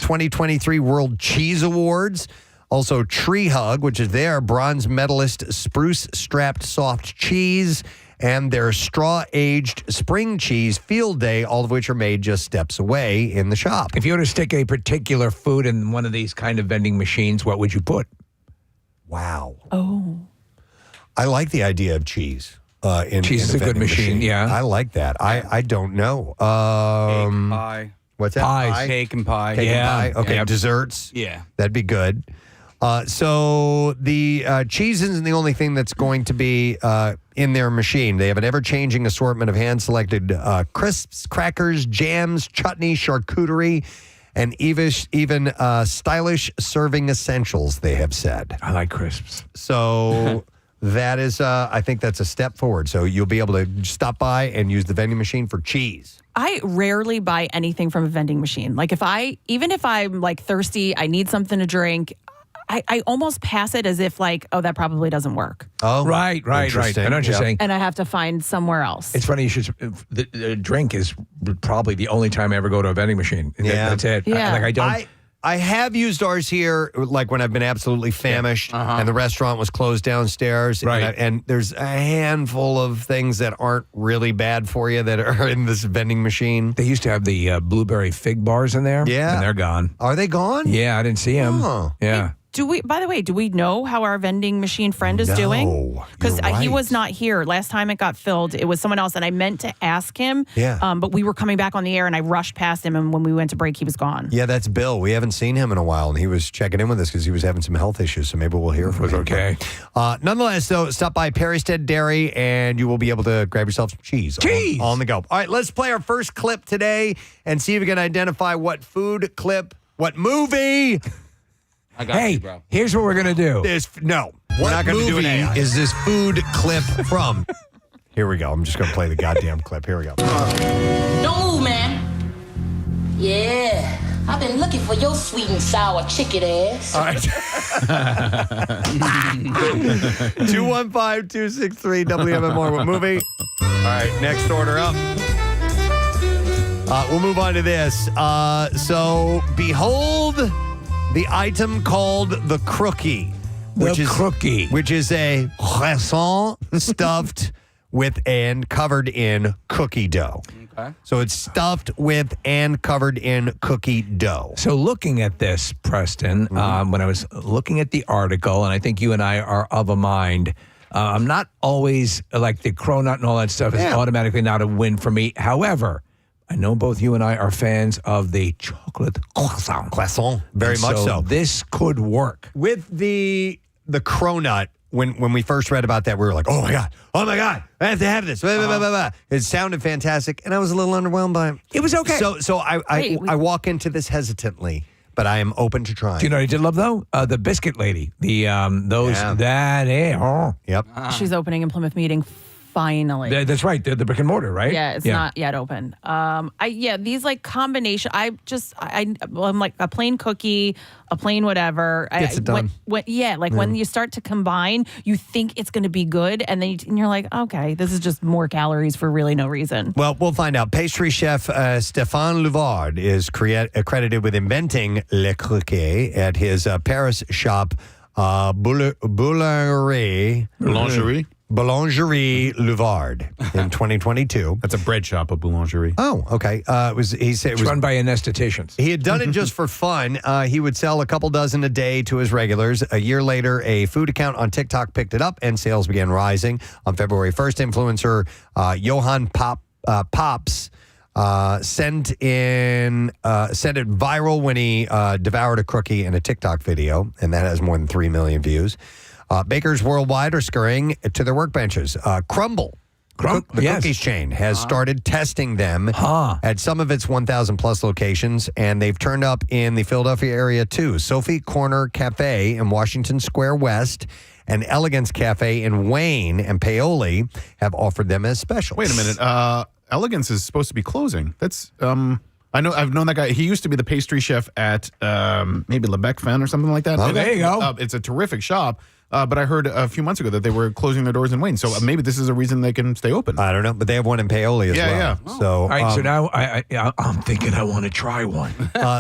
2023 World Cheese Awards. Also, Tree Hug, which is their bronze medalist spruce-strapped soft cheese, and their straw-aged spring cheese Field Day, all of which are made just steps away in the shop. If you were to stick a particular food in one of these kind of vending machines, what would you put? Wow. Oh. I like the idea of cheese. Cheese is a good machine, yeah. I like that. I don't know. Cake, pie. What's that? Pies. Cake and pie. Cake and pie. Okay, Yeah. desserts. Yeah. That'd be good. So the cheese isn't the only thing that's going to be in their machine. They have an ever-changing assortment of hand-selected crisps, crackers, jams, chutney, charcuterie, and even stylish serving essentials, they have said. I like crisps. So that is, I think that's a step forward. So you'll be able to stop by and use the vending machine for cheese. I rarely buy anything from a vending machine. Like even if I'm like thirsty, I need something to drink, I almost pass it as if like, oh, that probably doesn't work. Oh, right. I know what you're saying. And I have to find somewhere else. It's funny you should. The drink is probably the only time I ever go to a vending machine. Yeah. That's it. Yeah. I don't. I have used ours here, like when I've been absolutely famished and the restaurant was closed downstairs. Right. And there's a handful of things that aren't really bad for you that are in this vending machine. They used to have the blueberry fig bars in there. Yeah. And they're gone. Are they gone? Yeah, I didn't see them. Oh. Yeah. By the way, do we know how our vending machine friend is doing? Because he was not here last time it got filled. It was someone else, and I meant to ask him. Yeah. But we were coming back on the air, and I rushed past him, and when we went to break, he was gone. Yeah, that's Bill. We haven't seen him in a while, and he was checking in with us because he was having some health issues. So maybe we'll hear from him. Okay. Nonetheless, though, stop by Perrystead Dairy, and you will be able to grab yourself some cheese. On the go. All right, let's play our first clip today and see if we can identify what food clip, what movie. I got you, bro. Here's what we're going to do. We're not going to do an AI. Is this food clip from? Here we go. I'm just going to play the goddamn clip. Here we go. Don't move, man. Yeah, I've been looking for your sweet and sour chicken ass. All right. 215-263-WMMR. What movie? All right, next order up. We'll move on to this. So, behold the item called the crookie. Which is a croissant stuffed with and covered in cookie dough. Okay. So it's stuffed with and covered in cookie dough. So looking at this, Preston, when I was looking at the article, and I think you and I are of a mind, I'm not always like the cronut and all that stuff is automatically not a win for me. However, I know both you and I are fans of the chocolate croissant. Very much so. This could work. With the cronut, when we first read about that, we were like, oh my God, I have to have this. It sounded fantastic, and I was a little underwhelmed by it. It was okay. So I walk into this hesitantly, but I am open to trying. Do you know what I did love, though? The biscuit lady. Yep. She's opening in Plymouth Meeting. Finally. That's right. The brick and mortar, right? Yeah, it's not yet open. These like combination. I'm like a plain cookie, a plain whatever. Gets it done. When you start to combine, you think it's going to be good, and then you're like, okay, this is just more calories for really no reason. Well, we'll find out. Pastry chef Stéphane Louvard is credited with inventing Le Croquet at his Paris shop, Boulangerie Louvard in 2022. That's a bread shop, a boulangerie. Oh, okay. He said it was run by anestheticians. He had done it just for fun. He would sell a couple dozen a day to his regulars. A year later, a food account on TikTok picked it up, and sales began rising. On February 1st, influencer Johann Pops sent it viral when he devoured a cookie in a TikTok video, and that has more than 3 million views. Bakers worldwide are scurrying to their workbenches. Crumble, the cookies chain, has started testing them at some of its 1,000-plus locations, and they've turned up in the Philadelphia area, too. Sophie Corner Cafe in Washington Square West and Elegance Cafe in Wayne and Paoli have offered them as specials. Wait a minute. Elegance is supposed to be closing. That's... I've known that guy. He used to be the pastry chef at maybe Lebec Fen or something like that. Oh, there you go. It's a terrific shop. But I heard a few months ago that they were closing their doors in Wayne. So maybe this is a reason they can stay open. I don't know, but they have one in Paoli as well. Yeah. So, all right, so now I'm thinking I want to try one.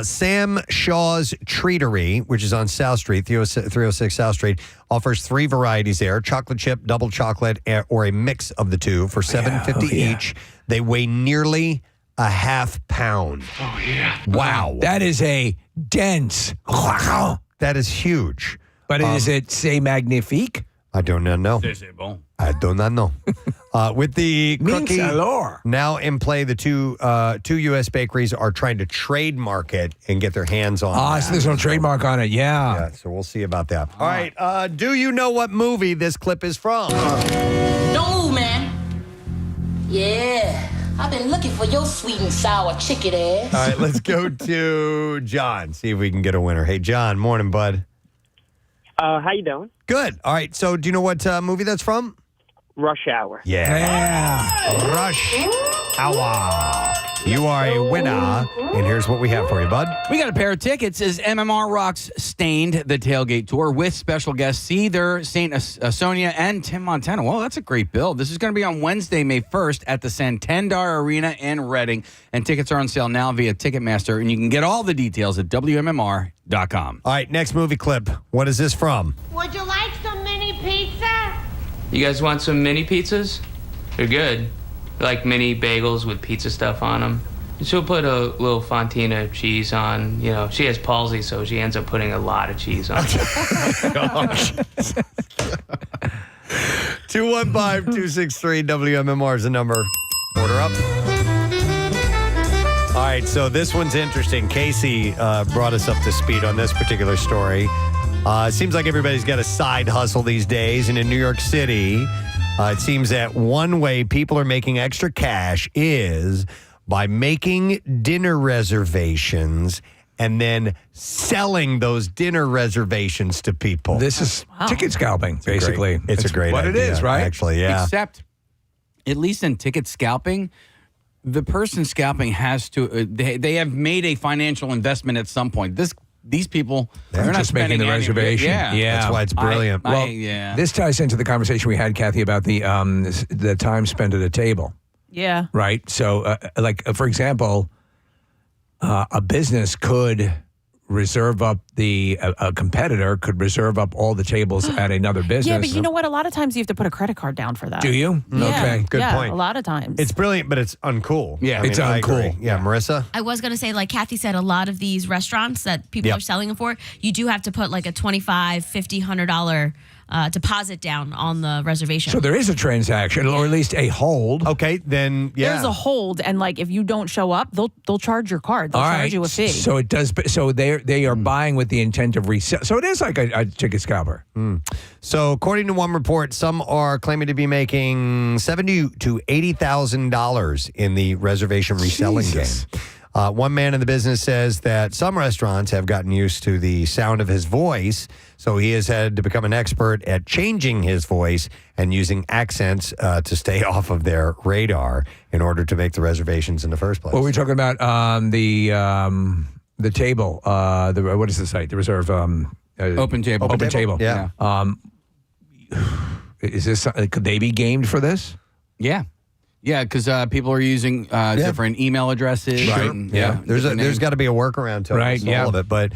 Sam Shaw's Treatery, which is on South Street, 306 South Street, offers 3 varieties there: chocolate chip, double chocolate, or a mix of the two for $7.50 each. They weigh nearly a half pound. Oh, yeah. Wow. That is a dense. That is huge. But is it, say, magnifique? I do not know. I do not know. With the cookie now in play, the two U.S. bakeries are trying to trademark it and get their hands on it. So there's no trademark on it, Yeah, so we'll see about that. All right, do you know what movie this clip is from? Don't move, man. Yeah, I've been looking for your sweet and sour chicken ass. All right, let's go to John, see if we can get a winner. Hey, John, morning, bud. How you doing? Good. All right, so do you know what movie that's from? Rush Hour. Yeah. Rush Hour. You are a winner, and here's what we have for you, bud. We got a pair of tickets as MMR rocks Stained, the tailgate tour, with special guests Seether, Saint Sonia, and Tim Montana. Well, that's a great build. This is going to be on Wednesday, May 1st at the Santander Arena in Reading, and tickets are on sale now via Ticketmaster, and you can get all the details at WMMR.com. All right, next movie clip. What is this from? Would you like some mini pizza? You guys want some mini pizzas? They're good. They're like mini bagels with pizza stuff on them. She'll put a little fontina cheese on. You know, she has palsy, so she ends up putting a lot of cheese on. 215-263-WMMR is the number. Order up. All right, so this one's interesting. Casey brought us up to speed on this particular story. It seems like everybody's got a side hustle these days, and in New York City, it seems that one way people are making extra cash is by making dinner reservations and then selling those dinner reservations to people. This is ticket scalping, basically. It's a great what idea, it is, right? Actually, yeah. Except, at least in ticket scalping, the person scalping has to. They have made a financial investment at some point. These people, they're not just making spending the any- reservation. Yeah. That's why it's brilliant. This ties into the conversation we had, Kathy, about the time spent at a table. Yeah. Right. So, for example, a business could reserve up a competitor could reserve up all the tables at another business. Yeah, but you know what? A lot of times you have to put a credit card down for that. Do you? Yeah. Okay. Good yeah, point. A lot of times. It's brilliant, but it's uncool. Yeah, I mean, it's I agree. uncool. Yeah, Marissa? I was going to say, like Kathy said, a lot of these restaurants that people are selling them for, you do have to put like a $25, $50, $100 deposit down on the reservation. So there is a transaction, or at least a hold. Okay, then There's a hold, and like if you don't show up, they'll charge your card. They'll All charge right. you a fee. So it does. So they are buying with the intent of resell. So it is like a ticket scalper. So, according to one report, some are claiming to be making $70,000 to $80,000 in the reservation reselling game. One man in the business says that some restaurants have gotten used to the sound of his voice, so he has had to become an expert at changing his voice and using accents to stay off of their radar in order to make the reservations in the first place. What were we talking about? The table. What is the site? The reserve. Open table. Open table. Yeah. Is this? Could they be gamed for this? Yeah. Yeah, because people are using different email addresses. Sure. And, Yeah. There's got to be a workaround to Right, yeah. all of it, but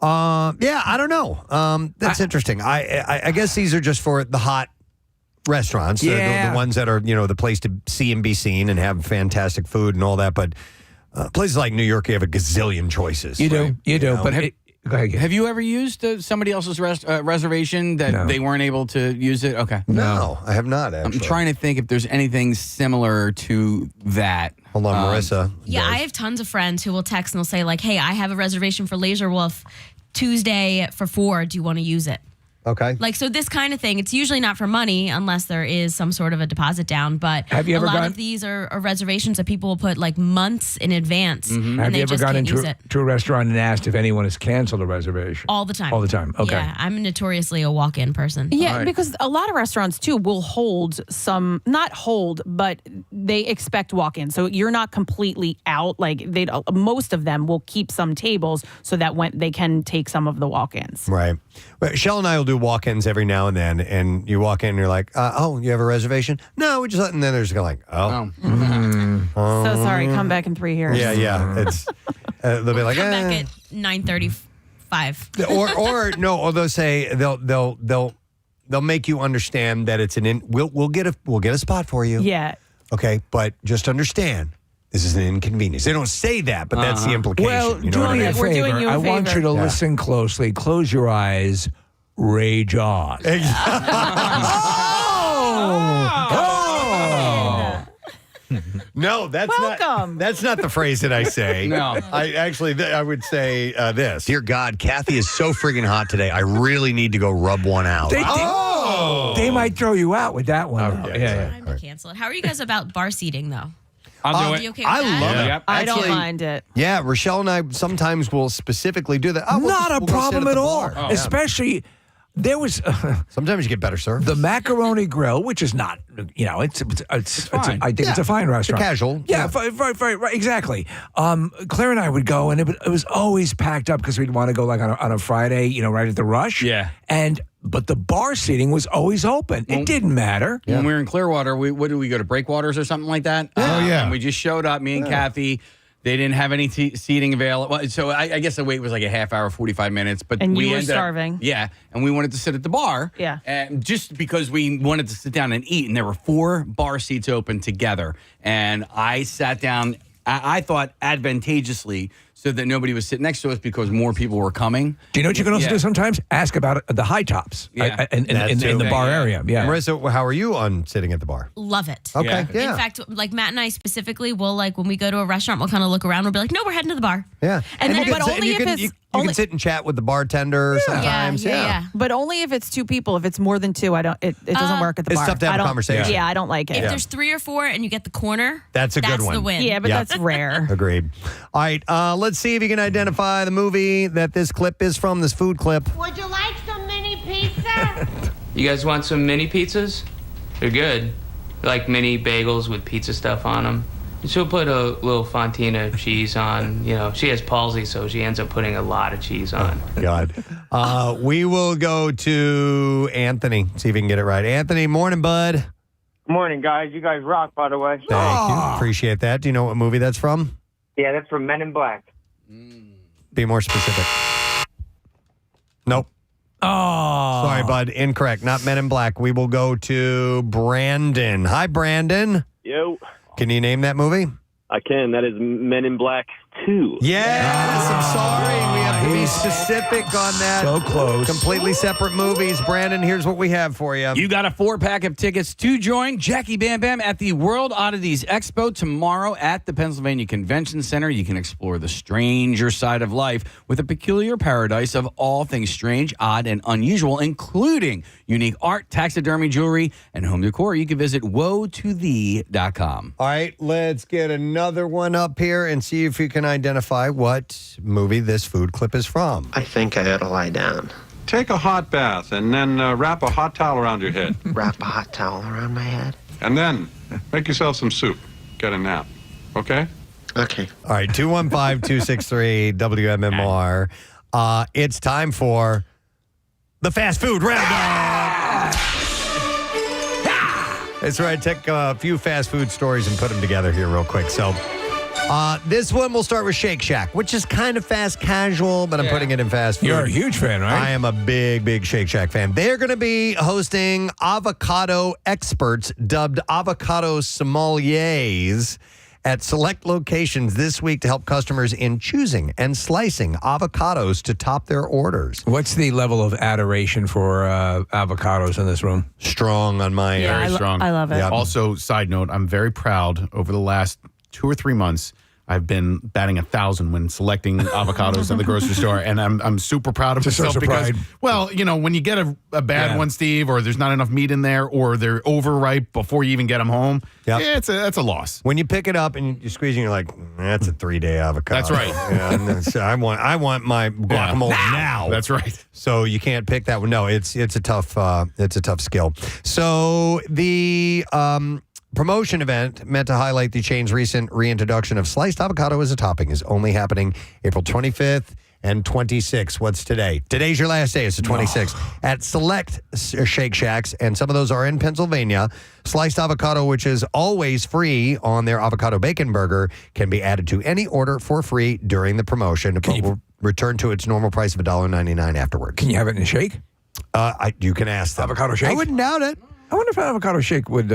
I don't know. That's interesting. I guess these are just for the hot restaurants, the ones that are the place to see and be seen and have fantastic food and all that. But places like New York, you have a gazillion choices. You do, right? you do. But go ahead. Have you ever used somebody else's reservation that they weren't able to use it? Okay. No, I have not, actually. I'm trying to think if there's anything similar to that. Hold on, Marissa. Yeah, I have tons of friends who will text and they'll say like, hey, I have a reservation for Laser Wolf Tuesday for 4. Do you want to use it? Okay. Like, so this kind of thing, it's usually not for money unless there is some sort of a deposit down. But Have you ever a lot gone- of these are reservations that people will put like months in advance. And Have they you ever just gone can't into use it. to a restaurant and asked if anyone has canceled a reservation? All the time. All the time. Okay. Yeah, I'm notoriously a walk-in person. Yeah, because a lot of restaurants too will hold some, not hold, but they expect walk-ins. So you're not completely out. Like most of them will keep some tables so that when they can take some of the walk-ins. Right. But Shell and I will do walk-ins every now and then, and you walk in and you're like, oh, you have a reservation? No, we just, and then they're just like, oh. So sorry, come back in 3 years. Yeah. It's they'll be like, Come back at 9:35. or they'll say they'll make you understand that it's we'll get a spot for you. Yeah. Okay, but just understand this is an inconvenience. They don't say that, but that's the implication. Well, you know do what I me mean? a We're doing favor. you a I want favor. you to Yeah. listen closely. Close your eyes. Rage on. No, that's Welcome. That's not the phrase that I say. No. I would say this. Dear God, Kathy is so friggin' hot today. I really need to go rub one out. They might throw you out with that one. though. yeah. I'm gonna cancel it. How are you guys about bar seating though? I'll do Are it. you okay with I that? love it. Yep. I don't Actually, mind it. Yeah, Rochelle and I sometimes will specifically do that. Oh, Not a we'll go sit problem the at all. bar. Especially, there was Sometimes you get better service. the Macaroni Grill, which is not, it's fine. I think it's a fine restaurant. casual. Yeah, right, exactly. Claire and I would go, and it was always packed up because we'd want to go like on a Friday, right at the rush. Yeah. But the bar seating was always open. It didn't matter. When we were in Clearwater, what did we go to Breakwaters or something like that? Oh, yeah. And we just showed up, me and Kathy. They didn't have any seating available. So I guess the wait was like a half hour, 45 minutes. But And we you were ended up- starving. Yeah. And we wanted to sit at the bar. Yeah. And just because we wanted to sit down and eat. And there were 4 bar seats open together. And I sat down I thought advantageously so that nobody was sitting next to us because more people were coming. Do you know what you can also do sometimes? Ask about the high tops in the bar area. Yeah. Marissa, how are you on sitting at the bar? Love it. Okay. Yeah. In fact, like Matt and I specifically will, like, when we go to a restaurant, we'll kind of look around. We'll be like, no, we're heading to the bar. Yeah. And then, you but can, only you if can, it's you can sit and chat with the bartender sometimes. Yeah. But only if it's two people. If it's more than two, it doesn't work at the It's bar. tough to have I a don't- conversation. Yeah, I don't like it. If there's 3 or 4 and you get the corner, That's a good one. the win. Yeah, but that's rare. Agreed. All right, let's see if you can identify the movie that this clip is from, this food clip. Would you like some mini pizza? You guys want some mini pizzas? They're good. Like mini bagels with pizza stuff on them. She'll put a little fontina cheese on. You know, she has palsy, so she ends up putting a lot of cheese on. God. We will go to Anthony, see if we can get it right. Anthony, morning, bud. Morning, guys. You guys rock, by the way. Thank you. Appreciate that. Do you know what movie that's from? Yeah, that's from Men in Black. Be more specific. Nope. Oh. Sorry, bud. Incorrect. Not Men in Black. We will go to Brandon. Hi, Brandon. Yo, Can you name that movie? I can. That is Men in Black 2. Yes, I'm sorry. We have to be specific on that. So close. Completely separate movies. Brandon, here's what we have for you. You got a 4-pack of tickets to join Jackie Bam Bam at the World Oddities Expo tomorrow at the Pennsylvania Convention Center. You can explore the stranger side of life with a peculiar paradise of all things strange, odd, and unusual, including unique art, taxidermy jewelry, and home decor. You can visit woetothee.com. All right, let's get another one up here and see if you can identify what movie this food clip is from. I think I ought to lie down. Take a hot bath and then wrap a hot towel around your head. Wrap a hot towel around my head? And then make yourself some soup. Get a nap. Okay? Okay. All right, 215-263-WMMR. It's time for the fast food roundup. That's right. Take a few fast food stories and put them together here real quick. So this one we'll start with Shake Shack, which is kind of fast casual, but I'm putting it in fast food. You're a huge fan, right? I am a big Shake Shack fan. They're going to be hosting avocado experts dubbed avocado sommeliers at select locations this week to help customers in choosing and slicing avocados to top their orders. What's the level of adoration for avocados in this room? Strong on my end. Very strong. I love it. Yeah. Also, side note, I'm very proud over the last 2 or 3 months. I've been batting 1,000 when selecting avocados at the grocery store, and I'm super proud of Just myself so because, pride. well, you know, when you get a bad one, Steve, or there's not enough meat in there, or they're overripe before you even get them home, that's a loss. When you pick it up and you're squeezing, you're like, that's a 3-day avocado. That's right. Yeah, and then, so I want my guacamole now. That's right. So you can't pick that one. No, it's a tough skill. So the promotion event meant to highlight the chain's recent reintroduction of sliced avocado as a topping is only happening April 25th and 26th. What's today? Today's your last day. It's the 26th. At select Shake Shacks, and some of those are in Pennsylvania. Sliced avocado, which is always free on their avocado bacon burger, can be added to any order for free during the promotion, but will return to its normal price of $1.99 afterwards. Can you have it in a shake? You can ask them. Avocado shake? I wouldn't doubt it. I wonder if an avocado shake would...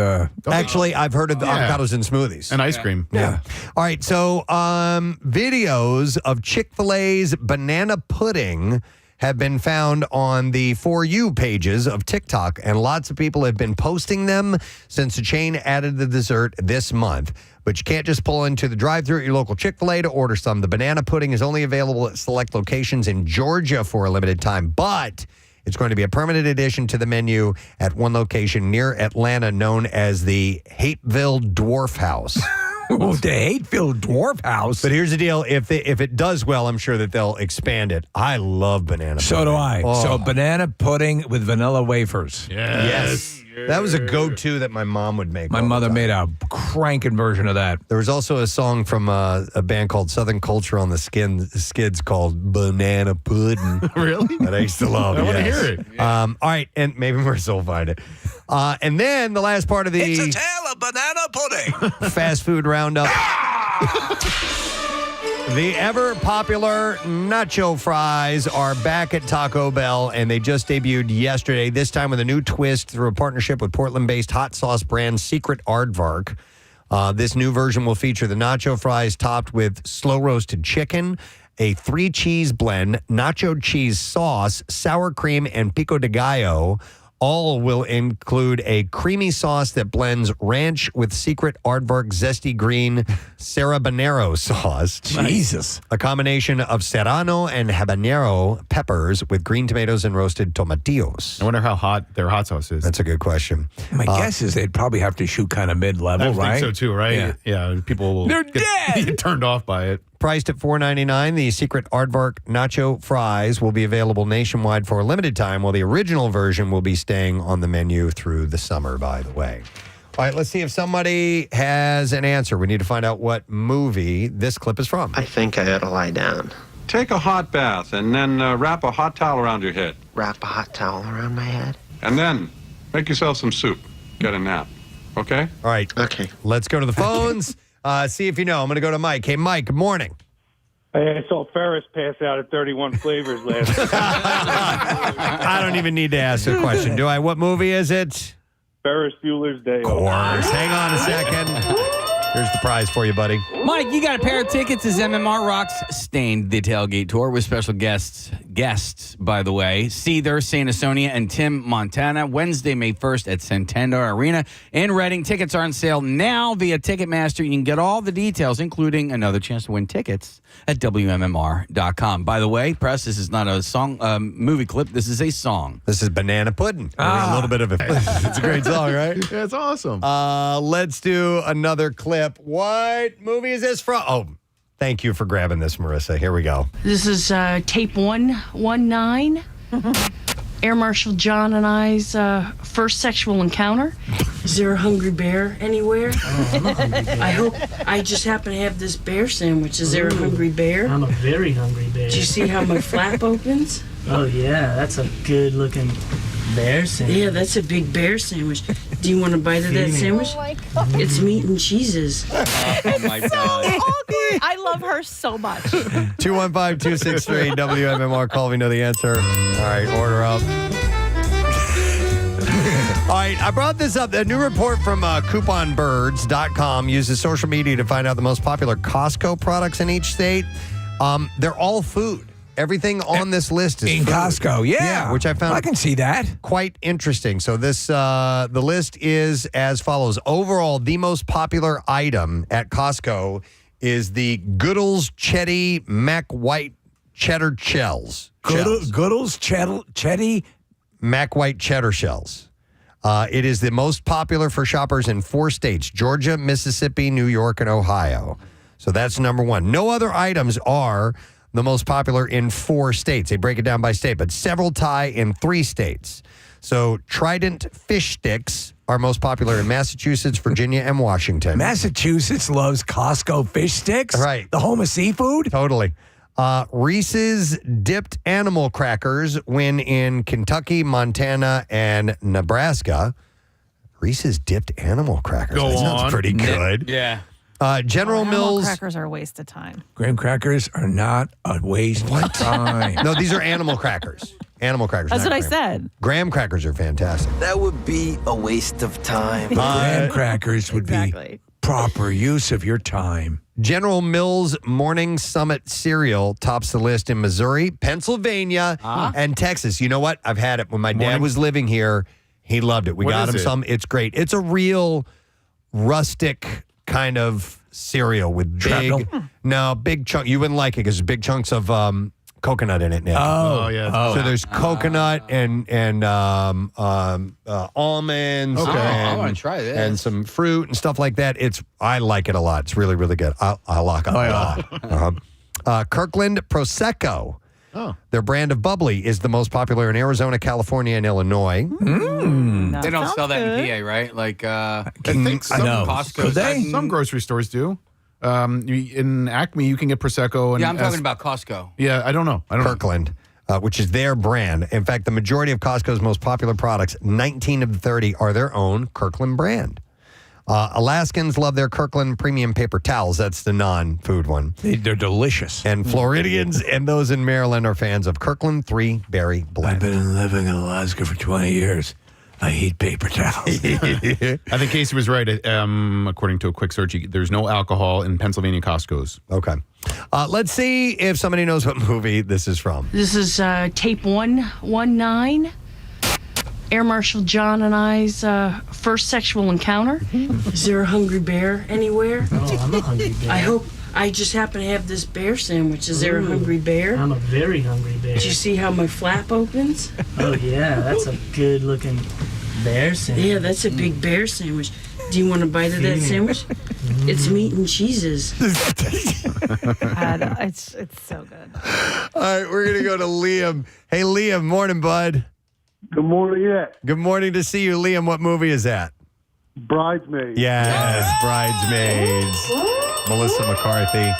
Actually, I've heard of the avocados in smoothies. And ice cream. Yeah. All right. So videos of Chick-fil-A's banana pudding have been found on the For You pages of TikTok, and lots of people have been posting them since the chain added the dessert this month. But you can't just pull into the drive-thru at your local Chick-fil-A to order some. The banana pudding is only available at select locations in Georgia for a limited time, but it's going to be a permanent addition to the menu at one location near Atlanta known as the Hateville Dwarf House. Oh, the Hateville Dwarf House. But here's the deal. If it does well, I'm sure that they'll expand it. I love banana pudding. So do I. Oh. So banana pudding with vanilla wafers. Yes. That was a go-to that my mom would make. My mother made a cranking version of that. There was also a song from a band called Southern Culture on the Skids called Banana Pudding. Really? That I used to love. I want to yes. hear it. All right, and maybe Marissa will find it. And then the last part of the It's a tale of banana pudding. fast food roundup. The ever-popular nacho fries are back at Taco Bell, and they just debuted yesterday, this time with a new twist through a partnership with Portland-based hot sauce brand Secret Aardvark. This new version will feature the nacho fries topped with slow-roasted chicken, a 3-cheese blend, nacho cheese sauce, sour cream, and pico de gallo. All will include a creamy sauce that blends ranch with secret aardvark zesty green Sarabanero sauce. Jesus. A combination of serrano and habanero peppers with green tomatoes and roasted tomatillos. I wonder how hot their hot sauce is. That's a good question. My guess is they'd probably have to shoot kind of mid-level, I right? think so too, right? Yeah, people will They're get turned off by it. Priced at $4.99, the secret aardvark nacho fries will be available nationwide for a limited time, while the original version will be staying on the menu through the summer, by the way. All right, let's see if somebody has an answer. We need to find out what movie this clip is from. I think I ought to lie down. Take a hot bath and then wrap a hot towel around your head. Wrap a hot towel around my head? And then make yourself some soup. Get a nap. Okay? All right. Okay. Let's go to the phones. See if you know. I'm going to go to Mike. Hey, Mike, good morning. Hey, I saw Ferris pass out at 31 Flavors last night. I don't even need to ask a question, do I? What movie is it? Ferris Bueller's Day Off. Of course. Hang on a second. Here's the prize for you, buddy. Mike, you got a pair of tickets as MMR rocks Stained the Tailgate Tour with special guests, by the way, Seether, Saint Asonia, and Tim Montana, Wednesday, May 1st at Santander Arena in Reading. Tickets are on sale now via Ticketmaster. You can get all the details, including another chance to win tickets at WMMR.com. By the way, Press, this is not a song, movie clip. This is a song. This is Banana Pudding. A little bit of it. It's a great song, right? Yeah, it's awesome. Let's do another clip. What movie is this from? Oh, thank you for grabbing this, Marissa. Here we go. This is tape 119. Air Marshal John and I's first sexual encounter. Is there a hungry bear anywhere? I'm a hungry bear. I hope I just happen to have this bear sandwich. Is there a hungry bear? I'm a very hungry bear. Do you see how my flap opens? Oh, yeah, that's a good looking bear sandwich. Yeah, that's a big bear sandwich. Do you want a bite of that sandwich? It's meat and cheeses. Oh, my God. Awkward. I love her so much. 215-263 WMMR. Call if you know the answer. All right, order up. All right, I brought this up. A new report from couponbirds.com uses social media to find out the most popular Costco products in each state. They're all food. Everything on this list is in food. Costco, yeah. Which I found I can see that. Quite interesting. So this the list is as follows. Overall, the most popular item at Costco is the Goodall's Chetty Mac White Cheddar Shells. Goodall's Chetty Mac White Cheddar Shells. It is the most popular for shoppers in 4 states: Georgia, Mississippi, New York, and Ohio. So that's number one. No other items are the most popular in 4 states. They break it down by state, but several tie in 3 states. So Trident fish sticks are most popular in Massachusetts, Virginia, and Washington. Massachusetts loves Costco fish sticks? Right. The home of seafood? Totally. Reese's dipped animal crackers win in Kentucky, Montana, and Nebraska. Reese's dipped animal crackers. Go that on. sounds pretty good. Yeah. General Animal Mills. crackers are a waste of time. Graham crackers are not a waste of time. No, these are animal crackers. Animal crackers. That's not what I graham. said. Graham crackers are fantastic. That would be a waste of time. Graham crackers would be proper use of your time. General Mills Morning Summit cereal tops the list in Missouri, Pennsylvania, and Texas. You know what? I've had it when my dad was living here. He loved it. We What got is him it? some. It's great. It's a real rustic kind of cereal with big, big chunk. You wouldn't like it because there's big chunks of coconut in it, Nick. Oh, yeah. So there's coconut and almonds. Okay. I want to try this. And some fruit and stuff like that. I like it a lot. It's really, really good. I like it a lot. Kirkland Prosecco. Oh. Their brand of bubbly is the most popular in Arizona, California, and Illinois. They don't sell that in PA, right? Like, I think some Costco. Some grocery stores do. In Acme, you can get Prosecco. And Yeah, I'm talking about Costco. Yeah, I don't know. Kirkland, which is their brand. In fact, the majority of Costco's most popular products, 19 of the 30, are their own Kirkland brand. Alaskans love their Kirkland premium paper towels. That's the non-food one. They're delicious. And Floridians and those in Maryland are fans of Kirkland 3-Berry Blend. I've been living in Alaska for 20 years. I hate paper towels. I think Casey was right. According to a quick search, there's no alcohol in Pennsylvania Costco's. Okay. Let's see if somebody knows what movie this is from. This is tape 119. Air Marshal John and I's first sexual encounter. Is there a hungry bear anywhere? Oh, I'm a hungry bear. I hope. I just happen to have this bear sandwich. Is there a hungry bear? I'm a very hungry bear. Did you see how my flap opens? Oh, yeah, that's a good looking bear sandwich. Yeah, that's a big bear sandwich. Do you want a bite of that sandwich? It's meat and cheeses. It's so good. All right, we're going to go to Liam. Hey, Liam, morning, bud. Good morning, yeah. Good morning to see you, Liam. What movie is that? Bridesmaids. Yes, Bridesmaids. Melissa McCarthy.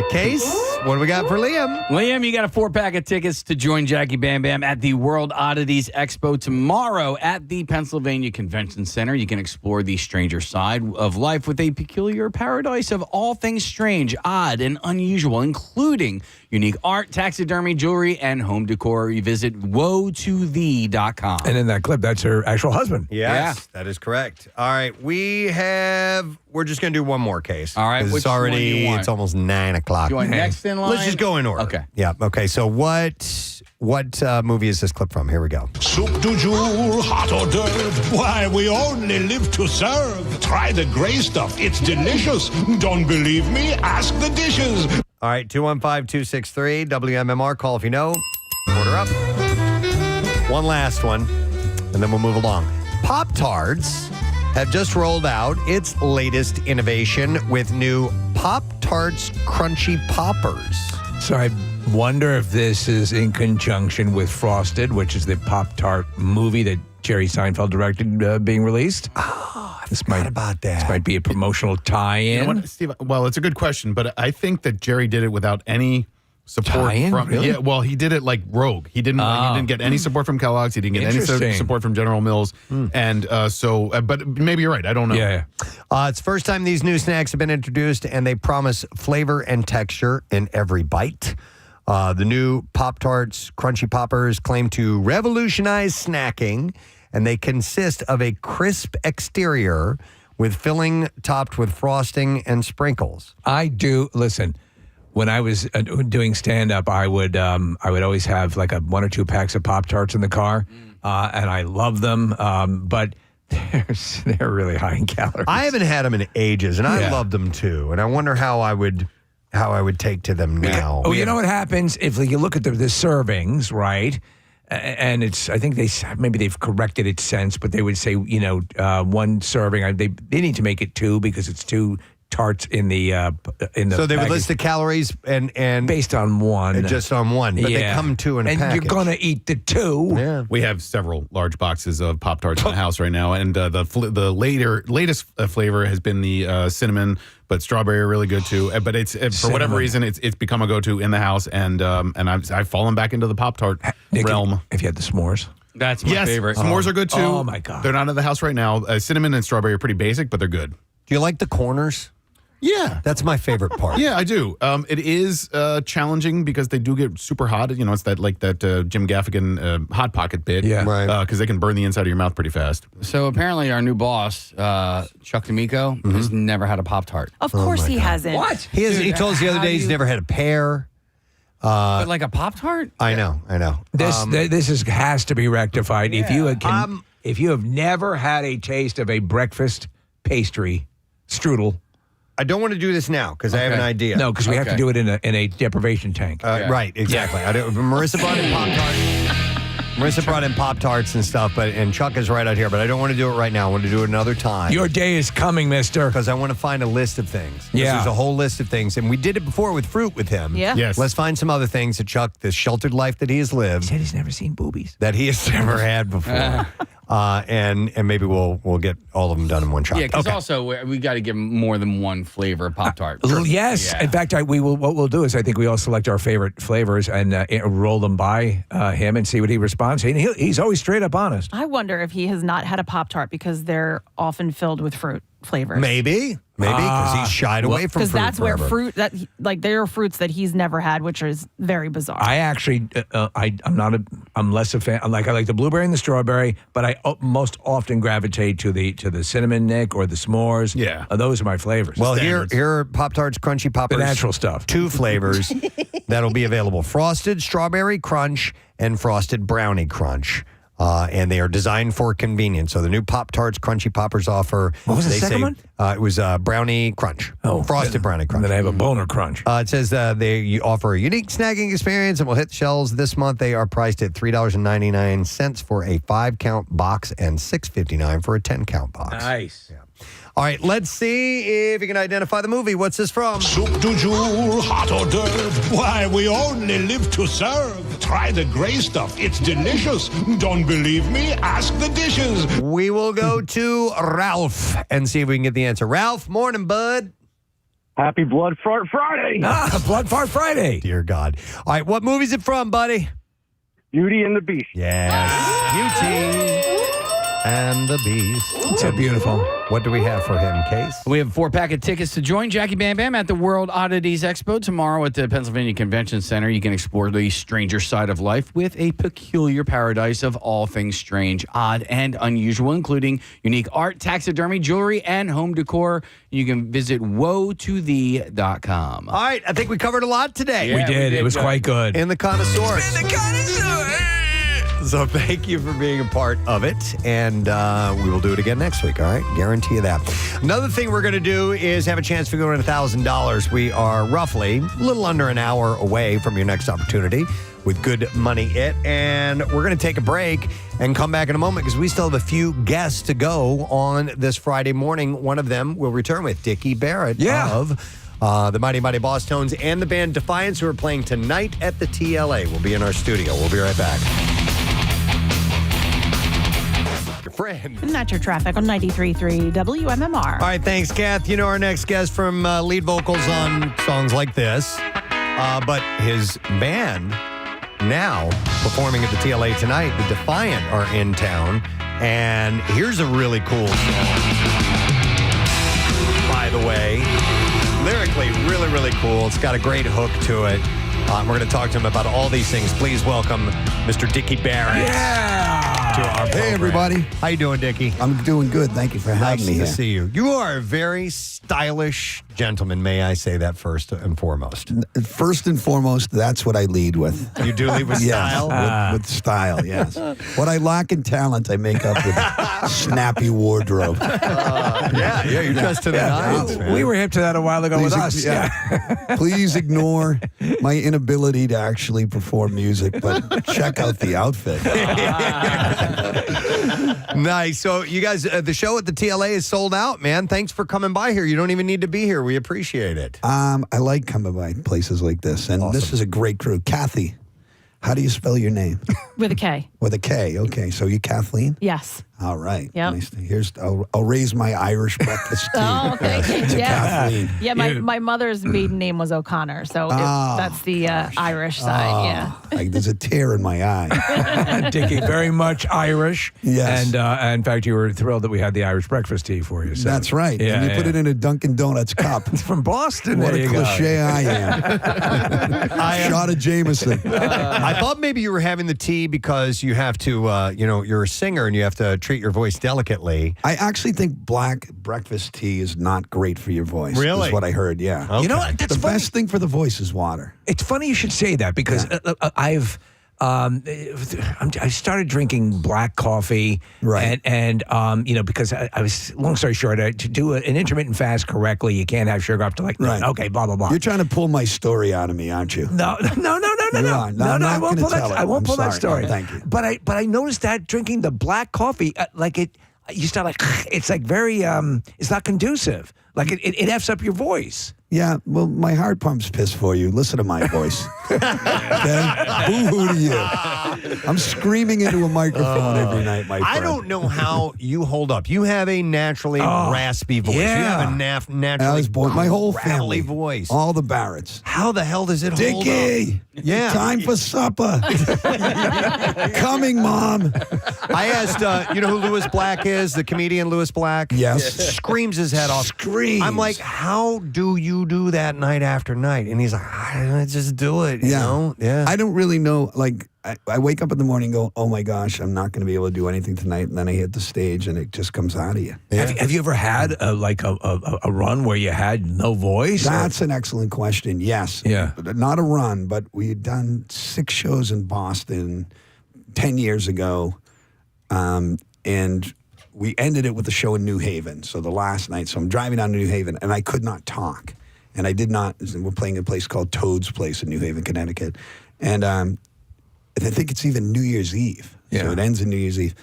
Case, what do we got for Liam? Liam, you got a 4-pack of tickets to join Jackie Bam Bam at the World Oddities Expo tomorrow at the Pennsylvania Convention Center. You can explore the stranger side of life with a peculiar paradise of all things strange, odd, and unusual, including unique art, taxidermy, jewelry, and home decor. You visit woetothee.com. And in that clip, that's her actual husband. Yes, that is correct. All right, we're just going to do one more case. All right, 'cause which it's already, one do you want? it's almost 9 o'clock. Do you want next in line? Let's just go in order. Okay. Yeah, okay. So what movie is this clip from? Here we go. Soup du jour, hot hors d'oeuvre. Why, we only live to serve. Try the gray stuff. It's delicious. Don't believe me? Ask the dishes. All right, 215-263, WMMR. Call if you know. Order up. One last one, and then we'll move along. Pop-Tarts have just rolled out its latest innovation with new Pop-Tarts Crunchy Poppers. So I wonder if this is in conjunction with Frosted, which is the Pop-Tart movie that Jerry Seinfeld directed being released. Oh, I forgot about that. This might be a promotional tie-in. You know what, Steve? Well, it's a good question, but I think that Jerry did it without any support Tie-in? from. Really? Yeah, well, he did it like rogue. He didn't get any support from Kellogg's. He didn't get any Interesting. support from General Mills, and but maybe you're right. I don't know. Yeah. It's the first time these new snacks have been introduced, and they promise flavor and texture in every bite. The new Pop-Tarts Crunchy Poppers claim to revolutionize snacking, and they consist of a crisp exterior with filling topped with frosting and sprinkles. I do. Listen, when I was doing stand-up, I would always have like 1 or 2 packs of Pop-Tarts in the car, and I love them, but they're really high in calories. I haven't had them in ages, and I Yeah. loved them too. And I wonder how I would take to them now. Oh, you know what happens if you look at the servings, right? And it's, I think maybe they've corrected it since, but they would say, one serving. They need to make it 2 because it's 2 tarts in the So they would package. list the calories and based on one, just on one, but they come 2 in a and package. you're gonna eat the 2. Yeah. We have several large boxes of Pop-Tarts in the house right now, and the latest flavor has been the cinnamon, but strawberry are really good too. But it's for whatever reason it's become a go-to in the house, and I've fallen back into the Pop-Tart realm. If you had the s'mores, That's my favorite. S'mores are good too. Oh my God, they're not in the house right now. Cinnamon and strawberry are pretty basic, but they're good. Do you like the corners? Yeah. That's my favorite part. Yeah, I do. It is challenging because they do get super hot. It's that Jim Gaffigan Hot Pocket bit. Yeah. Right. Because they can burn the inside of your mouth pretty fast. So apparently our new boss, Chuck D'Amico, has never had a Pop-Tart. Of course he hasn't. What? He told us the other day he's never had a pear. But like a Pop-Tart? I know. This has to be rectified. If you have never had a taste of a breakfast pastry strudel. I don't want to do this now because I have an idea. No, because we have to do it in a deprivation tank. Right, exactly. Marissa brought in Pop-Tarts. Marissa brought in Pop-Tarts and stuff, and Chuck is right out here, but I don't want to do it right now. I want to do it another time. Your day is coming, mister. Because I want to find a list of things. Yeah. There's a whole list of things, and we did it before with fruit with him. Yeah. Yes. Let's find some other things that Chuck, this sheltered life that he has lived, He said he's never seen boobies. that he has never had before. And maybe we'll get all of them done in one shot. Yeah, because also we got to give him more than one flavor of Pop-Tart. Yes. Yeah. In fact, what we'll do is I think we all select our favorite flavors and roll them by him and see what he responds. He's always straight up honest. I wonder if he has not had a Pop-Tart because they're often filled with fruit. flavors. Maybe because he's shied away from fruit. Because that's where forever. there are fruits that he's never had, which is very bizarre. I actually, I'm less a fan. I like the blueberry and the strawberry, but I most often gravitate to the cinnamon nick or the s'mores. Yeah. Those are my flavors. Well, here are Pop-Tarts, Crunchy Poppers. The natural stuff. 2 flavors that'll be available. Frosted Strawberry Crunch and Frosted Brownie Crunch. And they are designed for convenience. So the new Pop-Tarts Crunchy Poppers offer. What was the second one? It was Brownie Crunch. Frosted Brownie Crunch. And then I have a Boner Crunch. It says they offer a unique snacking experience and will hit shelves this month. They are priced at $3.99 for a 5-count box and $6.59 for a 10-count box. Nice. Yeah. All right, let's see if you can identify the movie. What's this from? Soup du jour, hot hors d'oeuvre. Why, we only live to serve. Try the gray stuff. It's delicious. Don't believe me? Ask the dishes. We will go to Ralph and see if we can get the answer. Ralph, morning, bud. Happy Blood Fart Friday. Blood Fart Friday. Dear God. All right, what movie is it from, buddy? Beauty and the Beast. Yes. Beauty and the Beast. It's so beautiful. What do we have for him, Case? We have 4-pack of tickets to join Jackie Bam Bam at the World Oddities Expo tomorrow at the Pennsylvania Convention Center. You can explore the stranger side of life with a peculiar paradise of all things strange, odd, and unusual, including unique art, taxidermy, jewelry, and home decor. You can visit woetothee.com. All right, I think we covered a lot today. We did. It was quite good. In the connoisseur. So thank you for being a part of it, and we will do it again next week, all right? Guarantee you that. Another thing we're going to do is have a chance to go win $1,000. We are roughly a little under an hour away from your next opportunity with Good Money It, and we're going to take a break and come back in a moment because we still have a few guests to go on this Friday morning. One of them will return with Dicky Barrett of the Mighty Mighty Boss Tones and the band Defiance, who are playing tonight at the TLA. We'll be in our studio. We'll be right back. Friend. And that's your traffic on 93.3 WMMR. All right, thanks, Kath. You know our next guest from lead vocals on songs like this. But his band now performing at the TLA tonight, the Defiant, are in town. And here's a really cool song, by the way. Lyrically, really, really cool. It's got a great hook to it. We're going to talk to him about all these things. Please welcome Mr. Dicky Barrett. To our program. Hey, everybody. How you doing, Dicky? I'm doing good. Thank you for having me here. Nice to see you. You are a very stylish gentleman, may I say that first and foremost? First and foremost, that's what I lead with. You do lead with style? Yes, with style, yes. What I lack in talent, I make up with snappy wardrobe. Yeah, you're dressed to the nines, man. We were hip to that a while ago with us. Please ignore my inability to actually perform music, but check out the outfit. Nice. So you guys, the show at the TLA is sold out, man. Thanks for coming by here. You don't even need to be here. We appreciate it. I like coming by places like this, and this is a great crew. Kathy, how do you spell your name? With a K. With a K. Okay, so you Kathleen? Yes. All right. Yep. Nice. I'll raise my Irish breakfast tea. Oh, thank you. To Yeah. Kathleen. Yeah, my mother's maiden name was O'Connor, so that's the Irish side. Yeah. There's a tear in my eye. Dicky, very much Irish. Yes. And in fact, you were thrilled that we had the Irish breakfast tea for you. So. That's right. Yeah, and you put it in a Dunkin' Donuts cup. It's from Boston. What there a you cliche go. I am. Shot of Jameson. I thought maybe you were having the tea because you have to, you're a singer and you have to treat your voice delicately. I actually think black breakfast tea is not great for your voice. Really? Is what I heard, yeah. Okay. You know what? That's the funny. best thing for the voice is water. It's funny you should say that because I started drinking black coffee, right? And because I was, long story short, to do an intermittent fast correctly, you can't have sugar up to like Right. okay, blah blah blah. You're trying to pull my story out of me, aren't you? No. I won't pull that. I won't pull that story. No, thank you. But I noticed that drinking the black coffee, you start like it's like very it's not conducive. Like it f's up your voice. Yeah, well, my heart pumps piss for you. Listen to my voice. Okay? Boo-hoo to you. I'm screaming into a microphone every night, my friend. I don't know how you hold up. You have a naturally raspy voice. yeah. You have a naturally I was born, my whole gravelly family, voice. all the Barretts. How the hell does it hold up? Dicky, Yeah. time for supper. Coming, Mom. I asked, you know who Louis Black is? The comedian Louis Black? Yes. Screams his head off. Screams. I'm like, how do you do that night after night? And he's like, I just do it, you know? Yeah. I don't really know. Like, I wake up in the morning and go, oh my gosh, I'm not going to be able to do anything tonight. And then I hit the stage and it just comes out of you. Have you ever had a run where you had no voice? That's an excellent question. Yes. Yeah. Not a run, but we had done 6 shows in Boston 10 years ago. And we ended it with a show in New Haven. So the last night, so I'm driving down to New Haven and I could not talk. And I did not, we're playing a place called Toad's Place in New Haven, Connecticut. And I think it's even New Year's Eve. Yeah. So it ends in New Year's Eve.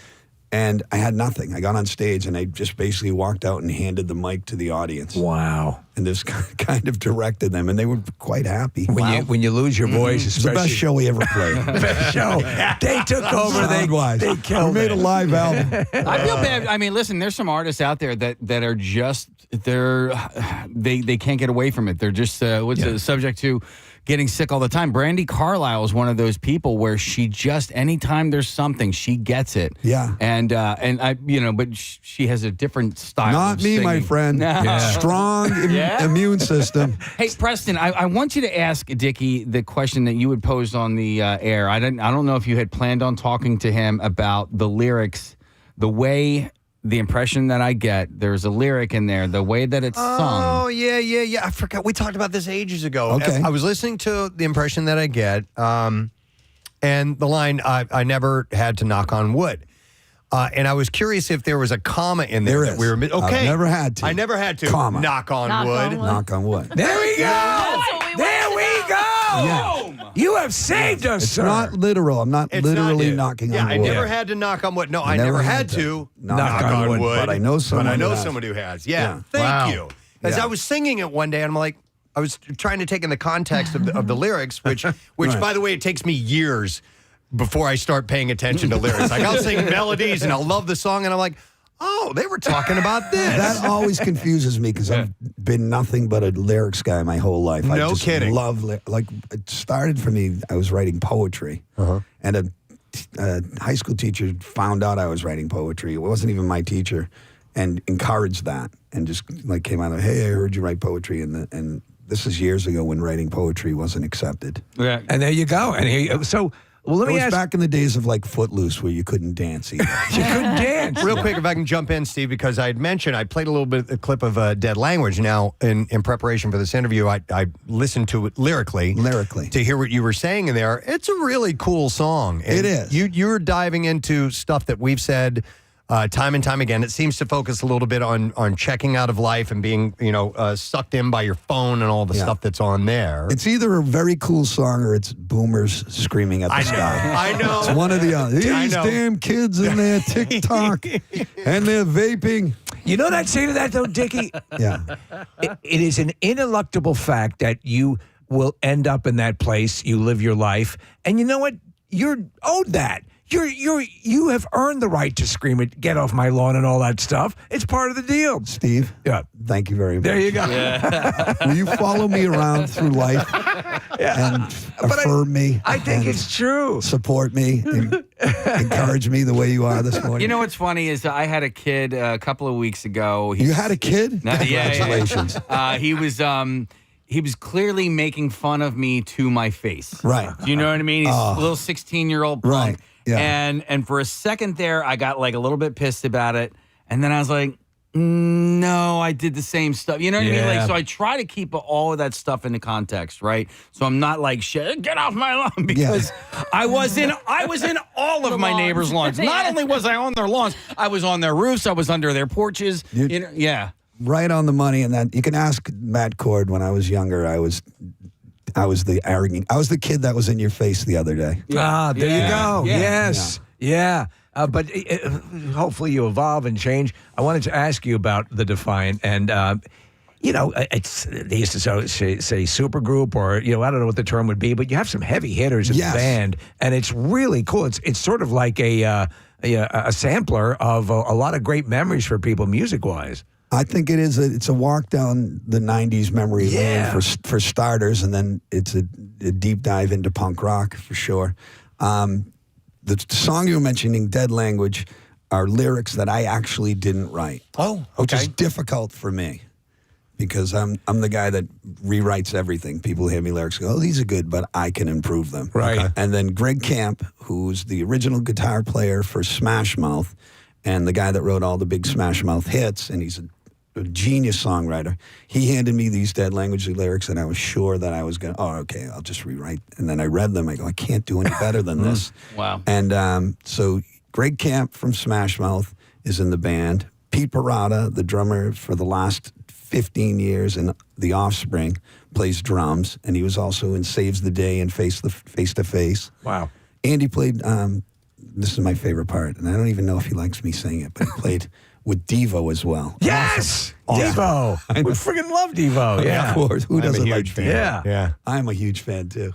And I had nothing. I got on stage and I just basically walked out and handed the mic to the audience. Wow. And just kind of directed them. And they were quite happy. When you lose your voice, It's the especially. best show we ever played. Best show. They took over. They killed We made a live album. I feel bad. I mean, listen, there's some artists out there that are just they can't get away from it. They're just subject to getting sick all the time. Brandi Carlile is one of those people where she just anytime there's something, she gets it. Yeah. And I but she has a different style. Not of me, singing. my friend. No. Strong immune system. Hey, Preston, I want you to ask Dicky the question that you had posed on the air. I don't know if you had planned on talking to him about the lyrics, the way. The impression that I get, there's a lyric in there, the way that it's sung. Oh, yeah. I forgot. We talked about this ages ago. Okay. I was listening to the impression that I get, and the line, I never had to knock on wood. And I was curious if there was a comma in there. There that we were is. okay. I've never had to. I never had to Comma. knock on wood. Knock on wood. There we go. There we go. Yeah. You have saved us, It's sir. not literal. I'm not It's literally not, knocking yeah, on I wood. never had to knock on wood. No, I never had to knock on wood. But I know someone. But I know who has. someone who has. Yeah. Yeah. Thank Wow. you. As Yeah. I was singing it one day, and I'm like, I was trying to take in the context of the lyrics, which Right. by the way, it takes me years before I start paying attention to lyrics. Like I'll sing melodies and I'll love the song, and I'm like, oh, they were talking about this. That always confuses me because I've been nothing but a lyrics guy my whole life. I No just kidding. love like it started for me. I was writing poetry, and a high school teacher found out I was writing poetry. It wasn't even my teacher, and encouraged that, and just like came out of, hey, I heard you write poetry, and this is years ago when writing poetry wasn't accepted. Yeah. And there you go. And here, so. Well, let It me was ask. back in the days of like Footloose where you couldn't dance either. You couldn't dance. Real quick, if I can jump in, Steve, because I had mentioned I played a little bit a clip of Dead Language. Now, in preparation for this interview, I listened to it lyrically to hear what you were saying in there. It's a really cool song. And It is. You're diving into stuff that we've said time and time again. It seems to focus a little bit on checking out of life and being sucked in by your phone and all the stuff that's on there. It's either a very cool song or it's boomers screaming at the sky. I know. It's one or the other. I These know. damn kids and their TikTok and their vaping. You know what I'd say to that, though, Dicky? Yeah. It is an ineluctable fact that you will end up in that place. You live your life. And you know what? You're owed that. You have earned the right to scream it, get off my lawn and all that stuff. It's part of the deal. Steve, thank you very much. There you go. Will you follow me around through life and affirm me? I think and it's true. Support me and encourage me the way you are this morning. You know what's funny is I had a kid a couple of weeks ago. You had a kid? No, Congratulations. He was clearly making fun of me to my face. Right. Do you know what I mean? He's a little 16-year-old punk. Right. Yeah. And for a second there, I got like a little bit pissed about it. And then I was like, no, I did the same stuff. You know what I mean? Like, so I try to keep all of that stuff into context, right? So I'm not like, shit, get off my lawn, because I was in all of my neighbors' lawns. Not only was I on their lawns, I was on their roofs, I was under their porches. Right on the money, and that you can ask Matt Cord. When I was younger, I was the arrogant. I was the kid that was in your face the other day. Ah, there you go. Yeah. Yes. Yeah. But hopefully you evolve and change. I wanted to ask you about the Defiant. And, they used to say supergroup, or I don't know what the term would be, but you have some heavy hitters in the band, and it's really cool. It's sort of like a sampler of a lot of great memories for people music wise. I think it's a walk down the 90s memory lane for starters, and then it's a deep dive into punk rock for sure. The song you were mentioning, Dead Language, are lyrics that I actually didn't write. Oh, okay. Which is difficult for me because I'm the guy that rewrites everything. People hear me lyrics, go, oh, these are good, but I can improve them. Right. Okay. And then Greg Camp, who's the original guitar player for Smash Mouth and the guy that wrote all the big Smash Mouth hits, and he's a genius songwriter. He handed me these Dead Language lyrics, and I was sure that I was going to, okay, I'll just rewrite. And then I read them. I go, I can't do any better than this. Wow. And so Greg Camp from Smash Mouth is in the band. Pete Parada, the drummer for the last 15 years in The Offspring, plays drums, and he was also in Saves the Day and Face to Face. Wow. Andy played, this is my favorite part, and I don't even know if he likes me saying it, but he played with Devo as well. Yes! Awesome. Devo! We freaking love Devo. Yeah. Of course. Who doesn't like fan. Devo? Yeah. I'm a huge fan, too.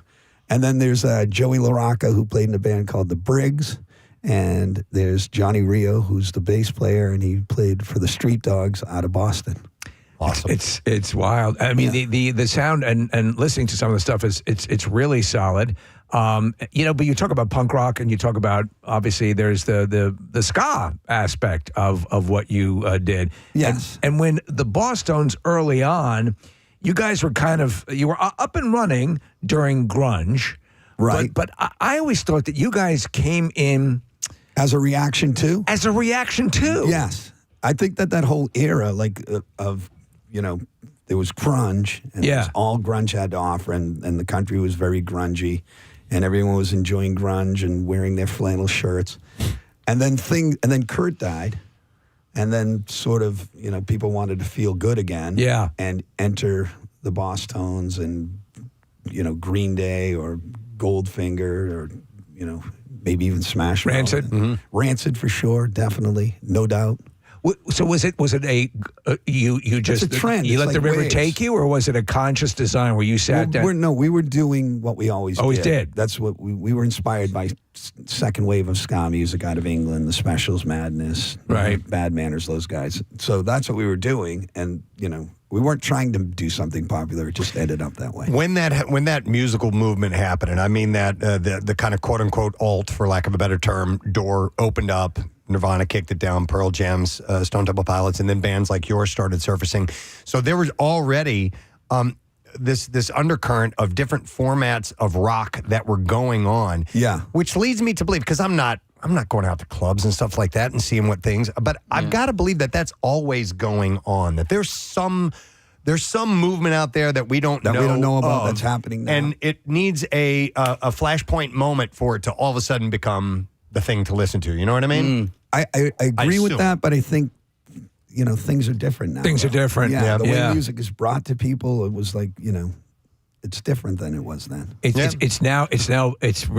And then there's Joey LaRocca, who played in a band called The Briggs. And there's Johnny Rio, who's the bass player, and he played for the Street Dogs out of Boston. Awesome. It's wild. I mean, the sound and listening to some of the stuff it's really solid. But you talk about punk rock, and you talk about, obviously there's the ska aspect of what you did. Yes. And when the Bosstones early on, you guys were you were up and running during grunge. Right. But I always thought that you guys came in as a reaction to? As a reaction to. Yes. I think that whole era, there was grunge, and it was all grunge had to offer, and the country was very grungy, and everyone was enjoying grunge and wearing their flannel shirts. And then Kurt died, and then sort of, people wanted to feel good again. Yeah. And enter the Bosstones and, Green Day or Goldfinger or, maybe even Smash Mouth. Rancid. Mm-hmm. Rancid for sure, definitely, no doubt. So was it you just it's a trend. You it's let like the river waves. take you, or was it a conscious design where you sat down? We were doing what we always did. That's what we were inspired by. Second wave of ska music out of England, the Specials, Madness, right, Bad Manners, those guys. So that's what we were doing, and we weren't trying to do something popular. It just ended up that way. When that musical movement happened, and I mean that the kind of quote unquote alt, for lack of a better term, door opened up. Nirvana kicked it down, Pearl Jam's, Stone Temple Pilots, and then bands like yours started surfacing. So there was already this undercurrent of different formats of rock that were going on. Yeah, which leads me to believe, because I'm not going out to clubs and stuff like that and seeing what things, but I've got to believe that that's always going on. That there's some movement out there that we don't know about of, that's happening now, and it needs a flashpoint moment for it to all of a sudden become the thing to listen to. You know what I mean? I agree with that, but I think things are different now. Things are different. Yeah, the way music is brought to people, it was like it's different than it was then. It's now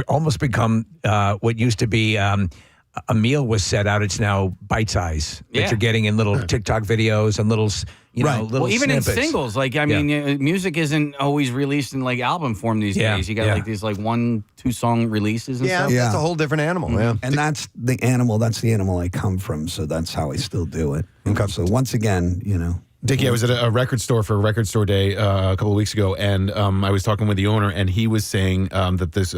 almost become what used to be a meal was set out. It's now bite size that you're getting in little TikTok videos and little little even snippets. in singles. Like music isn't always released in like album form these days. You got like these like 1-2 song releases and stuff. That's a whole different animal. Yeah, and that's the animal I come from. So that's how I still do it. Okay. So once again, Dicky, I was at a record store for a record store day a couple of weeks ago, and I was talking with the owner, and he was saying that this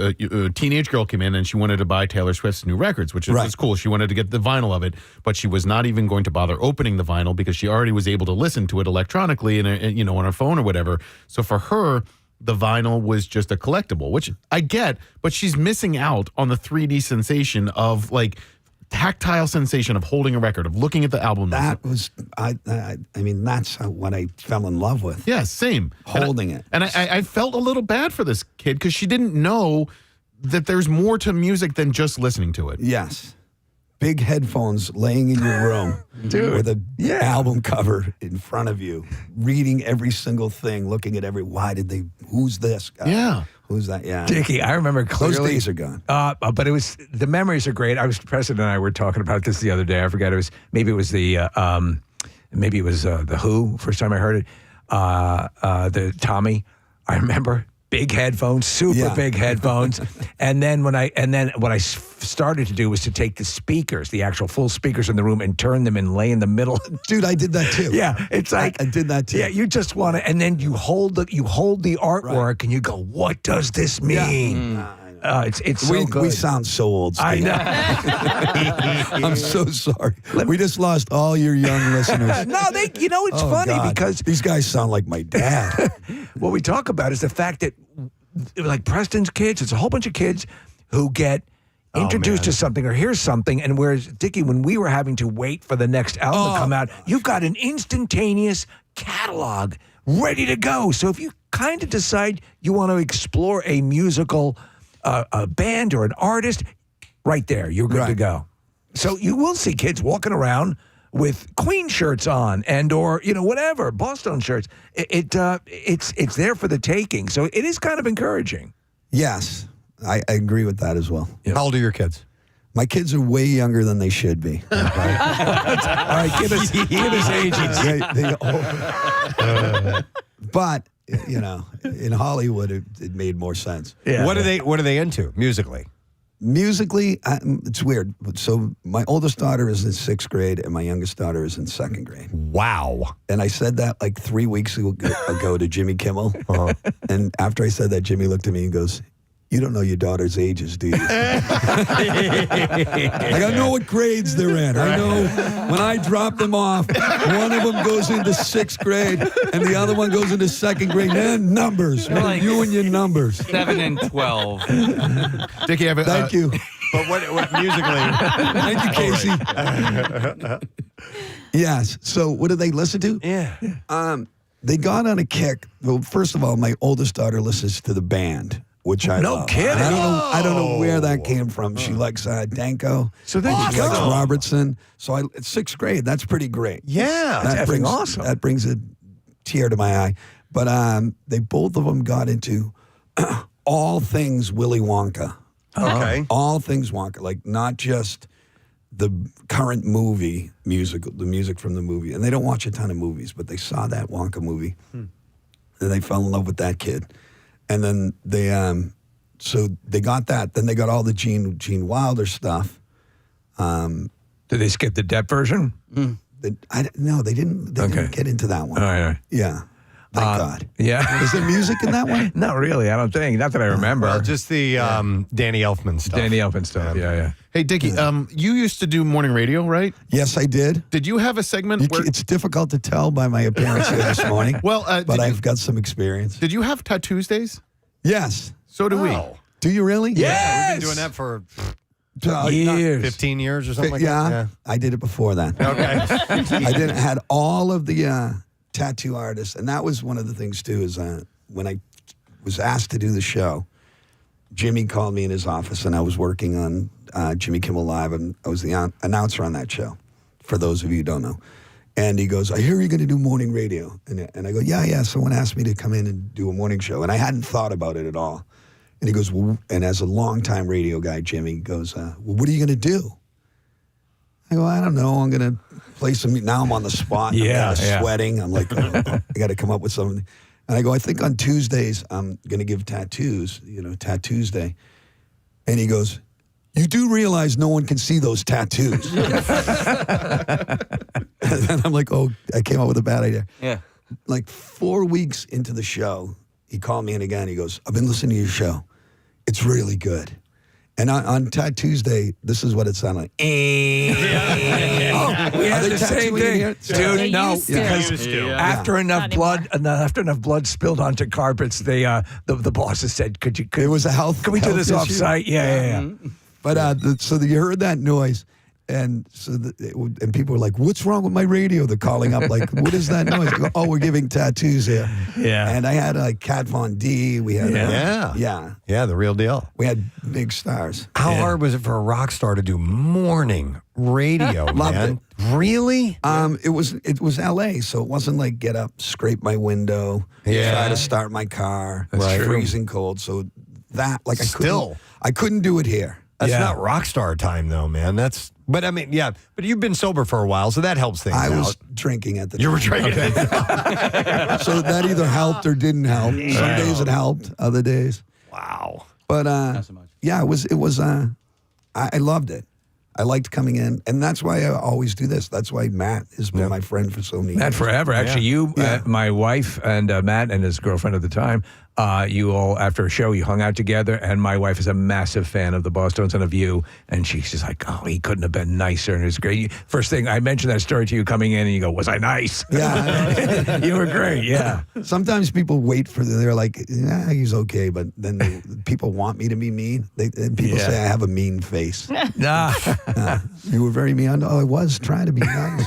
teenage girl came in and she wanted to buy Taylor Swift's new records, which is cool. She wanted to get the vinyl of it, but she was not even going to bother opening the vinyl because she already was able to listen to it electronically and on her phone or whatever. So for her, the vinyl was just a collectible, which I get, but she's missing out on the 3D sensation of like tactile sensation of holding a record, of looking at the album. That was, I mean, that's what I fell in love with. Yeah, same. Holding it. And I felt a little bad for this kid because she didn't know that there's more to music than just listening to it. Yes. Big headphones laying in your room with an album cover in front of you, reading every single thing, looking at who's this guy? Yeah. Who's that? Yeah. Dicky, I remember clearly. Those days are gone. But the memories are great. Preston and I were talking about this the other day. I forgot maybe it was the Who, first time I heard it. the Tommy. I remember big headphones, super big headphones, and then what I started to do was to take the speakers, the actual full speakers in the room, and turn them and lay in the middle. Dude, I did that too. Yeah, it's like I did that too. Yeah, you just want to, and then you hold the artwork, and you go, "What does this mean?" It's so good. We sound so old, Steve. I know. I'm so sorry. We just lost all your young listeners. No, it's funny because these guys sound like my dad. What we talk about is the fact that, like Preston's kids, it's a whole bunch of kids who get introduced to something or hear something, and whereas Dicky, when we were having to wait for the next album to come out, you've got an instantaneous catalog ready to go. So if you kind of decide you want to explore a musical a band or an artist, right there, you're good to go. So you will see kids walking around with Queen shirts on and or whatever, Boston shirts. It's there for the taking. So it is kind of encouraging. Yes, I agree with that as well. How old are your kids? My kids are way younger than they should be. All right, give us ages. But in Hollywood, it made more sense. Yeah. What are they into musically? Musically, it's weird. So my oldest daughter is in 6th grade, and my youngest daughter is in 2nd grade. Wow! And I said that like 3 weeks ago to Jimmy Kimmel. And after I said that, Jimmy looked at me and goes, "You don't know your daughter's ages, do you?" I know what grades they're in. I know when I drop them off, one of them goes into 6th grade and the other one goes into 2nd grade. Man, numbers. Like you and your numbers. 7 and 12. Dickie, Thank you. But what musically? Thank you, Casey. Yes. So what do they listen to? Yeah. They got on a kick. Well, first of all, my oldest daughter listens to the band, which I love. kidding. I don't know where that came from. She likes Danko. So there she you likes go. Robertson. So it's 6th grade. That's pretty great. Yeah, That that's brings awesome. That brings a tear to my eye. But they both of them got into all things Willy Wonka. Okay. All things Wonka, like not just the current movie musical, the music from the movie. And they don't watch a ton of movies, but they saw that Wonka movie, and they fell in love with that kid. And then they, so they got that. Then they got all the Gene Wilder stuff. Did they skip the Depp version? No, they didn't. They didn't get into that one. All right. Yeah. Thank God. Yeah. Is there music in that one? Not really. I don't think. Not that I remember. Well, just the Danny Elfman stuff. Danny Elfman stuff. Yeah. Hey, Dickie, you used to do morning radio, right? Yes, I did. Did you have a segment where... It's difficult to tell by my appearance here this morning. Well, but I've got some experience. Did you have Tattoos Days? Yes. So do we. Do you really? Yeah, we've been doing that for Years. 15 years or something like yeah, that. I did it before that. Okay. I had all of the tattoo artists, and that was one of the things too. Is when I was asked to do the show, Jimmy called me in his office, and I was working on Jimmy Kimmel Live, and I was the announcer on that show. For those of you who don't know, and he goes, "I hear you're going to do morning radio," and I go, "Yeah." Someone asked me to come in and do a morning show, and I hadn't thought about it at all. And he goes, well, and as a longtime radio guy, Jimmy goes, well, what are you going to do? I go, I don't know. I'm going to play some. Now I'm on the spot. I'm sweating. I'm like, I got to come up with something. And I go, I think on Tuesdays I'm going to give tattoos, Tattoos Day. And he goes, you do realize no one can see those tattoos. And I'm like, oh, I came up with a bad idea. Yeah. Like 4 weeks into the show, he called me in again. He goes, I've been listening to your show. It's really good. And on Tattoos Day, this is what it sounded like. We had the same thing, dude. No, because after enough blood spilled onto carpets, the bosses said, "It was a health. Can we do this issue? off-site?" Yeah. But so you heard that noise, and and people were like, "What's wrong with my radio?" They're calling up like, "What is that noise?" I go, "Oh, we're giving tattoos here." Yeah. And I had Kat Von D. We had Yeah, the real deal. We had big stars. How hard was it for a rock star to do morning radio? Loved man? it. Really? It was L.A., so it wasn't like get up, scrape my window, try to start my car, That's true. freezing cold. So that I couldn't do it here. That's not rock star time, though, man. But I mean, yeah. But you've been sober for a while, so that helps things out. I was drinking at the time. You were drinking. So that either helped or didn't help. Some days it helped, other days. Wow. But yeah, it was. I loved it. I liked coming in, and that's why I always do this. That's why Matt has been my friend for so many years. Matt forever. Actually, my wife and Matt and his girlfriend at the time, you all, after a show, you hung out together, and my wife is a massive fan of the Bosstones and of you, and she's just like, oh, he couldn't have been nicer, and it was great. First thing, I mentioned that story to you coming in, and you go, was I nice? Yeah. You were great, yeah. Sometimes people wait they're like, yeah, he's okay, but then people want me to be mean. People say I have a mean face. You wwere very mean. I was trying to be nice.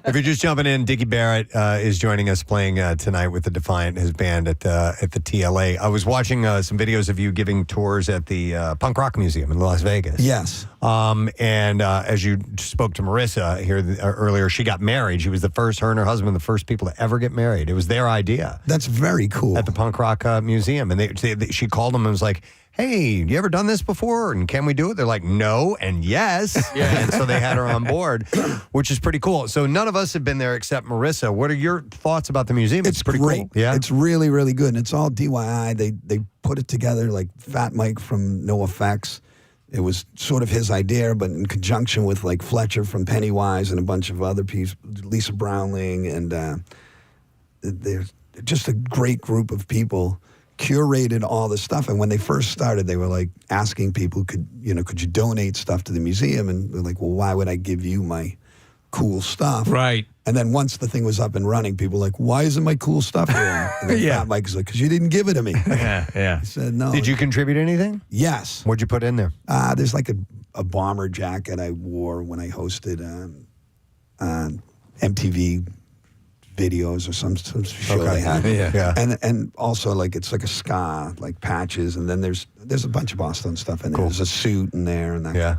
If you're just jumping in, Dicky Barrett is joining us playing tonight with the Defiant, his band at the TLA. I was watching some videos of you giving tours at the Punk Rock Museum in Las Vegas. Yes. And as you spoke to Marissa here earlier, she got married. She was her and her husband, the first people to ever get married. It was their idea. That's very cool. At the Punk Rock Museum. And she called them and was like, hey, you ever done this before? And can we do it? They're like, no and yes. And so they had her on board, which is pretty cool. So none of us have been there except Marissa. What are your thoughts about the museum? It's pretty great. Cool. Yeah, it's really, really good. And it's all DIY. They put it together like Fat Mike from No Effects. It was sort of his idea, but in conjunction with like Fletcher from Pennywise and a bunch of other people, Lisa Brownling, and they're just a great group of people. Curated all the stuff, and when they first started, they were like asking people, could you donate stuff to the museum? And they're like, well, why would I give you my cool stuff? Right. And then once the thing was up and running, people were like, why isn't my cool stuff here? And then Fat Mike's like, because you didn't give it to me. Yeah. He said, no. Did you contribute anything? Yes. What'd you put in there? There's like a bomber jacket I wore when I hosted MTV videos or some show they had. Yeah. And also like it's like a ska, like patches, and then there's a bunch of Boston stuff in there. Cool. There's a suit in there and that. Yeah.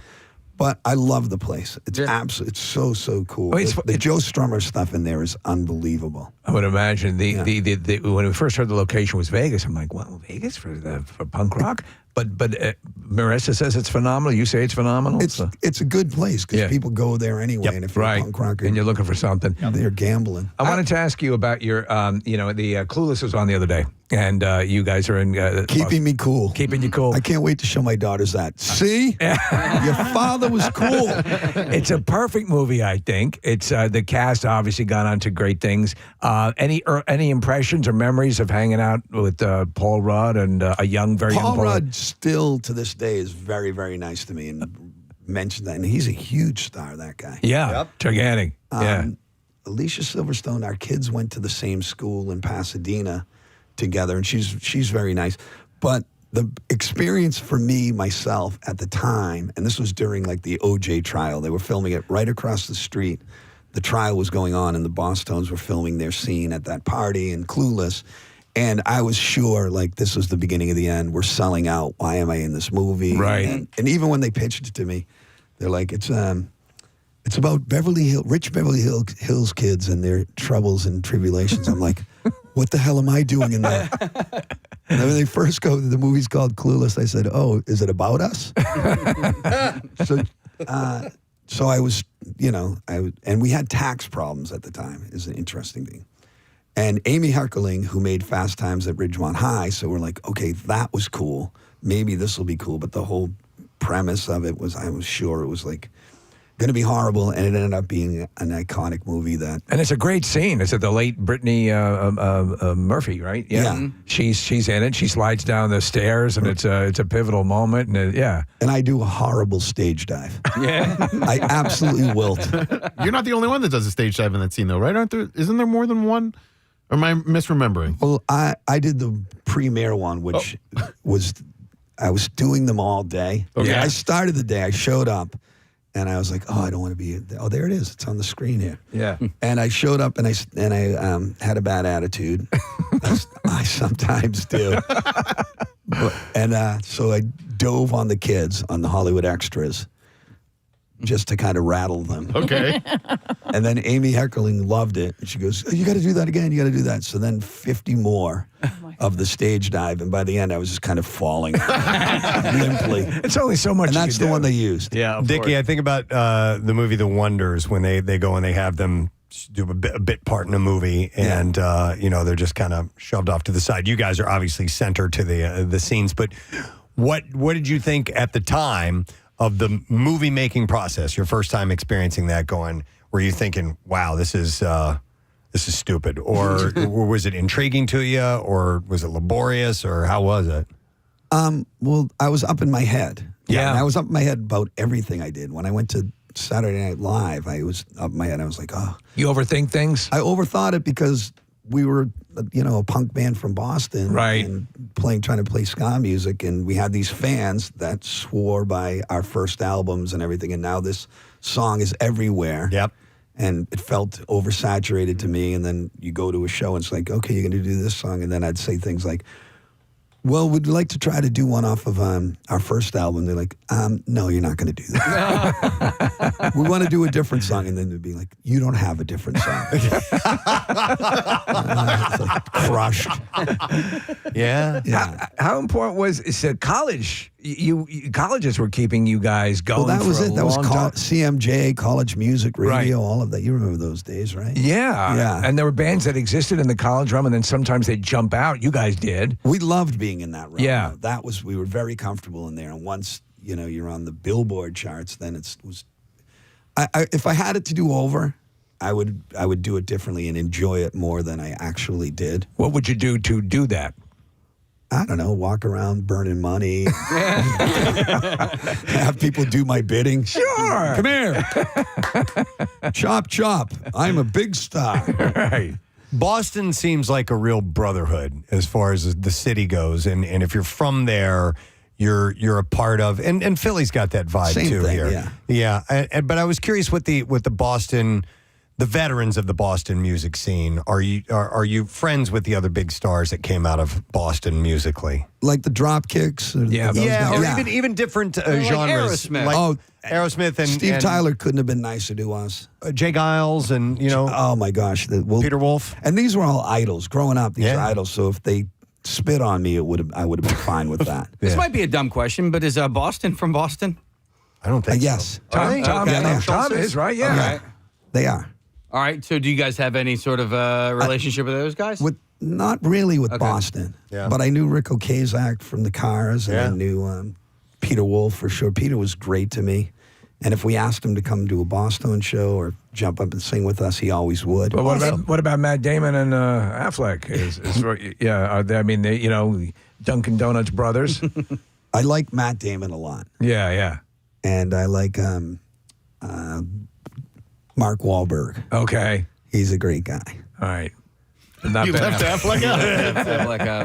But I love the place. It's absolutely, it's so cool. Well, the Joe Strummer stuff in there is unbelievable. I would imagine the when we first heard the location was Vegas, I'm like, well, Vegas for punk rock? But Marissa says it's phenomenal. You say it's phenomenal. It's a good place because people go there anyway. And if you're a punk rocker, and you're looking for something, they're gambling. I wanted to ask you about your, the Clueless was on the other day, and you guys are in keeping me cool. Keeping you cool. I can't wait to show my daughters that. See, your father was cool. It's a perfect movie, I think. It's the cast obviously gone on to great things. Any impressions or memories of hanging out with Paul Rudd and a young, very young Paul Rudd? Still to this day is very, very nice to me and mentioned that. And he's a huge star, that guy. Yeah, gigantic. Alicia Silverstone, our kids went to the same school in Pasadena together, and she's very nice. But the experience for me, myself, at the time, and this was during like the OJ trial, they were filming it right across the street. The trial was going on, and the Bosstones were filming their scene at that party in Clueless. And I was sure, like, this was the beginning of the end. We're selling out. Why am I in this movie? Right. And even when they pitched it to me, they're like, it's about rich Beverly Hills kids and their troubles and tribulations. I'm like, what the hell am I doing in that? And when they first go, the movie's called Clueless. I said, oh, is it about us? So I was, and we had tax problems at the time. Is an interesting thing. And Amy Heckerling, who made Fast Times at Ridgemont High, so we're like, okay, that was cool. Maybe this will be cool. But the whole premise of it was, I was sure it was like going to be horrible, and it ended up being an iconic movie that. And it's a great scene. It's the late Brittany Murphy, right? Yeah. She's in it. She slides down the stairs, and it's a pivotal moment. And And I do a horrible stage dive. Yeah. I absolutely wilt. You're not the only one that does a stage dive in that scene, though, right? Isn't there more than one? Or am I misremembering? Well, I did the premiere one, which I was doing them all day. Okay. I started the day. I showed up, and I was like, oh, I don't want to be. Oh, there it is. It's on the screen here. Yeah. And I showed up, and I had a bad attitude. I sometimes do. So I dove on the kids on the Hollywood Extras, just to kind of rattle them. Okay. And then Amy Heckerling loved it. And she goes, oh, you got to do that again. You got to do that. So then 50 more. of the stage dive, and by the end, I was just kind of falling limply. It's only so much. And that's the one they used. Yeah, Dicky, I think about the movie The Wonders when they go and they have them do a bit part in a movie, and they're just kind of shoved off to the side. You guys are obviously center to the scenes, but what did you think at the time of the movie making process? Your first time experiencing that, were you thinking, "Wow, this is stupid," or was it intriguing to you, or was it laborious, or how was it? Well, I was up in my head. Yeah. And I was up in my head about everything I did. When I went to Saturday Night Live, I was up in my head. I was like, oh. You overthink things? I overthought it because we were, a punk band from Boston. Right. And trying to play ska music. And we had these fans that swore by our first albums and everything. And now this song is everywhere. Yep. And it felt oversaturated to me. And then you go to a show and it's like, okay, you're going to do this song. And then I'd say things like, well, we'd like to try to do one off of our first album. They're like, no, you're not going to do that. We want to do a different song. And then they'd be like, you don't have a different song. Like, crushed. Yeah. How important was college? Colleges were keeping you guys going. Well, that was for a it. That was long time. CMJ, college music, radio, Right. all of that. You remember those days, right? Yeah. And there were bands that existed in the college realm, and then sometimes they'd jump out. You guys did. We loved being in that realm. Yeah. We were very comfortable in there. And once, you're on the Billboard charts, then if I had it to do over, I would do it differently and enjoy it more than I actually did. What would you do to do that? I don't know, walk around burning money. Have people do my bidding. Sure. Come here. Chop, chop. I'm a big star. Right. Boston seems like a real brotherhood as far as the city goes, and if you're from there, you're a part of, and Philly's got that vibe Same too thing, here. Yeah. But I was curious with the Boston, the veterans of the Boston music scene. Are you friends with the other big stars that came out of Boston musically? Like the Dropkicks? Or even different genres. Aerosmith. Aerosmith and Steve Tyler couldn't have been nicer to us. Jay Giles and Oh my gosh, Peter Wolf. And these were all idols. Growing up, these are idols. So if they spit on me, I would have been fine with that. This might be a dumb question, but is Boston from Boston? I don't think yes. so. Tom is, right? Yeah. All right. They are. All right. So do you guys have any sort of relationship with those guys? Not really with Boston. Yeah. But I knew Rick Ocasek from the Cars, and I knew Peter Wolf for sure. Peter was great to me. And if we asked him to come to a Boston show or jump up and sing with us, he always would. But what about Matt Damon and Affleck? Are they, Dunkin' Donuts brothers? I like Matt Damon a lot. Yeah. And I like Mark Wahlberg. Okay. He's a great guy. All right. Not You bad. left Affleck out.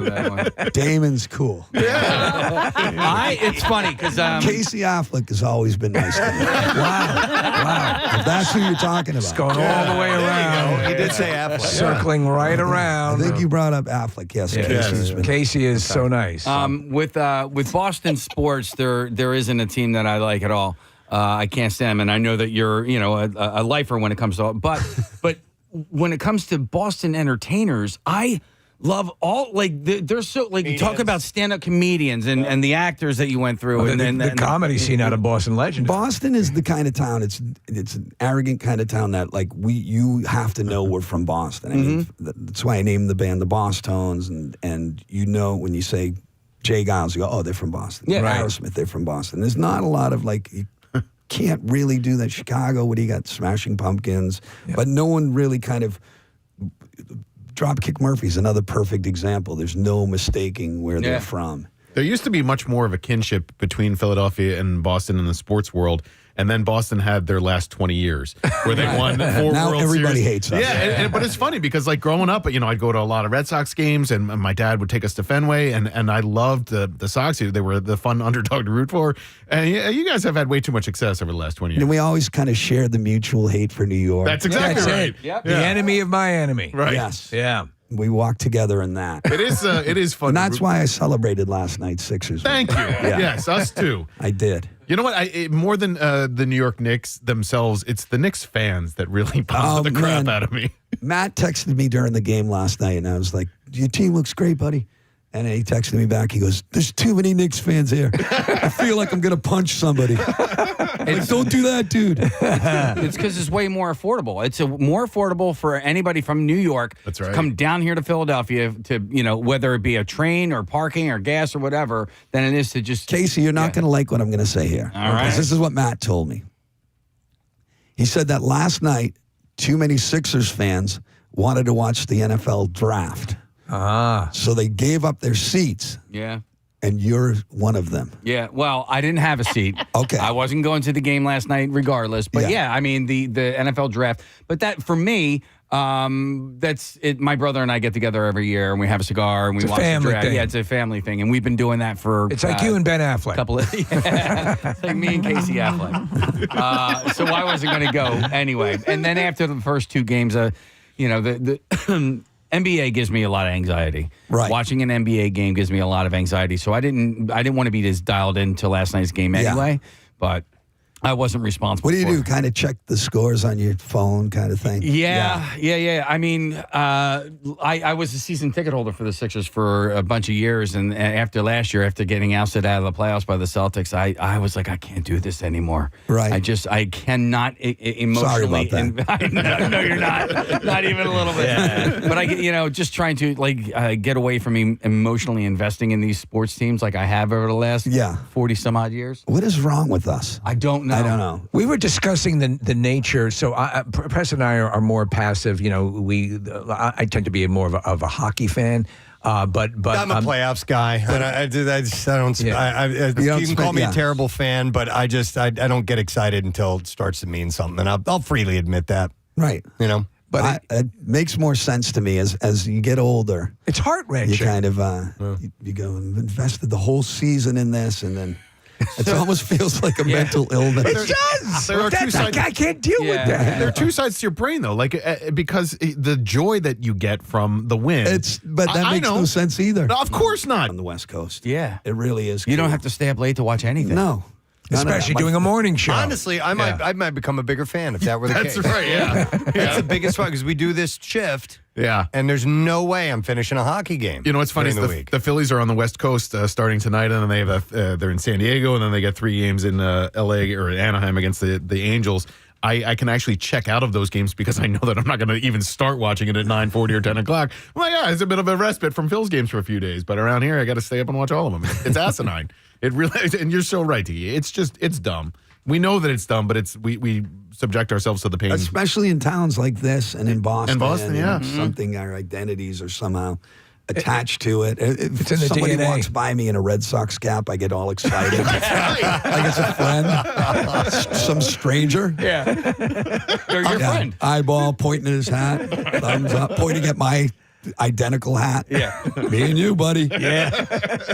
that one. Damon's cool. It's funny because Casey Affleck has always been nice to me. Wow. If that's who you're talking about. It's going all the way around. He did say Affleck. Circling right around. I think you brought up Affleck. Yes, Casey's been. Casey is so nice. with Boston sports, there isn't a team that I like at all. I can't stand them, and I know that you're a lifer when it comes to but when it comes to Boston entertainers, I love all they're so talk about stand-up comedians and the actors that you went through, and then the comedy scene out of Boston legend. Boston is the kind of town. It's an arrogant kind of town that you have to know we're from Boston. I mean, that's why I named the band the Boss Tones, and when you say Jay Giles, you go, oh, they're from Boston. Yeah, right. Aerosmith, they're from Boston. There's not a lot of you can't really do that. Chicago, what do you got? Smashing Pumpkins, but no one really kind of. Dropkick Murphys, another perfect example. There's no mistaking where they're from. There used to be much more of a kinship between Philadelphia and Boston in the sports world, and then Boston had their last 20 years where they won 4 now World everybody Series. hates us. Yeah, but it's funny because growing up, I'd go to a lot of Red Sox games, and my dad would take us to Fenway, and I loved the Sox. They were the fun underdog to root for. And you guys have had way too much success over the last 20 years. And we always kind of shared the mutual hate for New York. That's exactly right. Yep. The enemy of my enemy. Right. Yes. Yeah. We walk together in that. It is fun. And that's why I celebrated last night's Sixers. Thank you. Yeah. Yes, us too. I did. You know what? More than the New York Knicks themselves, it's the Knicks fans that really bump the crap out of me. Matt texted me during the game last night, and I was like, your team looks great, buddy. And he texted me back. He goes, "There's too many Knicks fans here. I feel like I'm going to punch somebody." Like, don't do that, dude. It's because it's way more affordable. It's more affordable for anybody from New York to come down here to Philadelphia to, whether it be a train or parking or gas or whatever, than it is to just... Casey, you're not going to like what I'm going to say here. All right. This is what Matt told me. He said that last night, too many Sixers fans wanted to watch the NFL draft. So they gave up their seats. Yeah. And you're one of them. Yeah, well, I didn't have a seat. Okay. I wasn't going to the game last night regardless. But yeah, I mean, the NFL draft. But that, for me, that's it. My brother and I get together every year, and we have a cigar, and we watch the draft. Thing. Yeah, it's a family thing. And we've been doing that for... It's like you and Ben Affleck. It's like me and Casey Affleck. So I wasn't going to go anyway. And then after the first two games, the NBA gives me a lot of anxiety. Right. Watching an NBA game gives me a lot of anxiety. So I didn't want to be as dialed into last night's game anyway. But I wasn't responsible. What do you for do? it. Kind of check the scores on your phone, kind of thing? Yeah. I mean, I was a season ticket holder for the Sixers for a bunch of years, and after last year, after getting ousted out of the playoffs by the Celtics, I was like, I can't do this anymore. Right. I cannot emotionally. Sorry about that. No, you're not even a little bit. Yeah. But I, just trying to get away from emotionally investing in these sports teams like I have over the last 40 some odd years. What is wrong with us? I don't know. I don't know. We were discussing the nature. So Preston and I are more passive. I tend to be more of a hockey fan. But I'm a playoffs guy. And I don't. You can call me a terrible fan, but I don't get excited until it starts to mean something, and I'll freely admit that. Right. But it makes more sense to me as you get older. It's heart-wrenching. You kind of you go and invested the whole season in this, and then it almost feels like a mental illness. It does. There are two sides. I can't deal with that. There are two sides to your brain, though. Because the joy that you get from the win. But that makes no sense either. No, of course not. On the West Coast. Yeah. It really is. You don't have to stay up late to watch anything. No. Especially doing a morning show. Honestly, I might become a bigger fan if that were the case. That's right, yeah. That's the biggest one because we do this shift. Yeah. And there's no way I'm finishing a hockey game. You know what's funny is the Phillies are on the West Coast starting tonight, and then they have they're in San Diego, and then they get 3 games in L.A. or Anaheim against the Angels. I can actually check out of those games because I know that I'm not going to even start watching it at 9:40 or 10 o'clock. I'm like, it's a bit of a respite from Phil's games for a few days, but around here I got to stay up and watch all of them. It's asinine. It really, and you're so right, Dicky. It's dumb. We know that it's dumb, but we subject ourselves to the pain. Especially in towns like this and in Boston. In Boston, yeah. Something, our identities are somehow attached to it. If in the somebody DNA. walks by me in a Red Sox cap, I get all excited. Like it's a friend. Some stranger. Yeah. They're your friend. Eyeball pointing at his hat. Thumbs up, pointing at my identical hat. Yeah. Me and you, buddy. Yeah.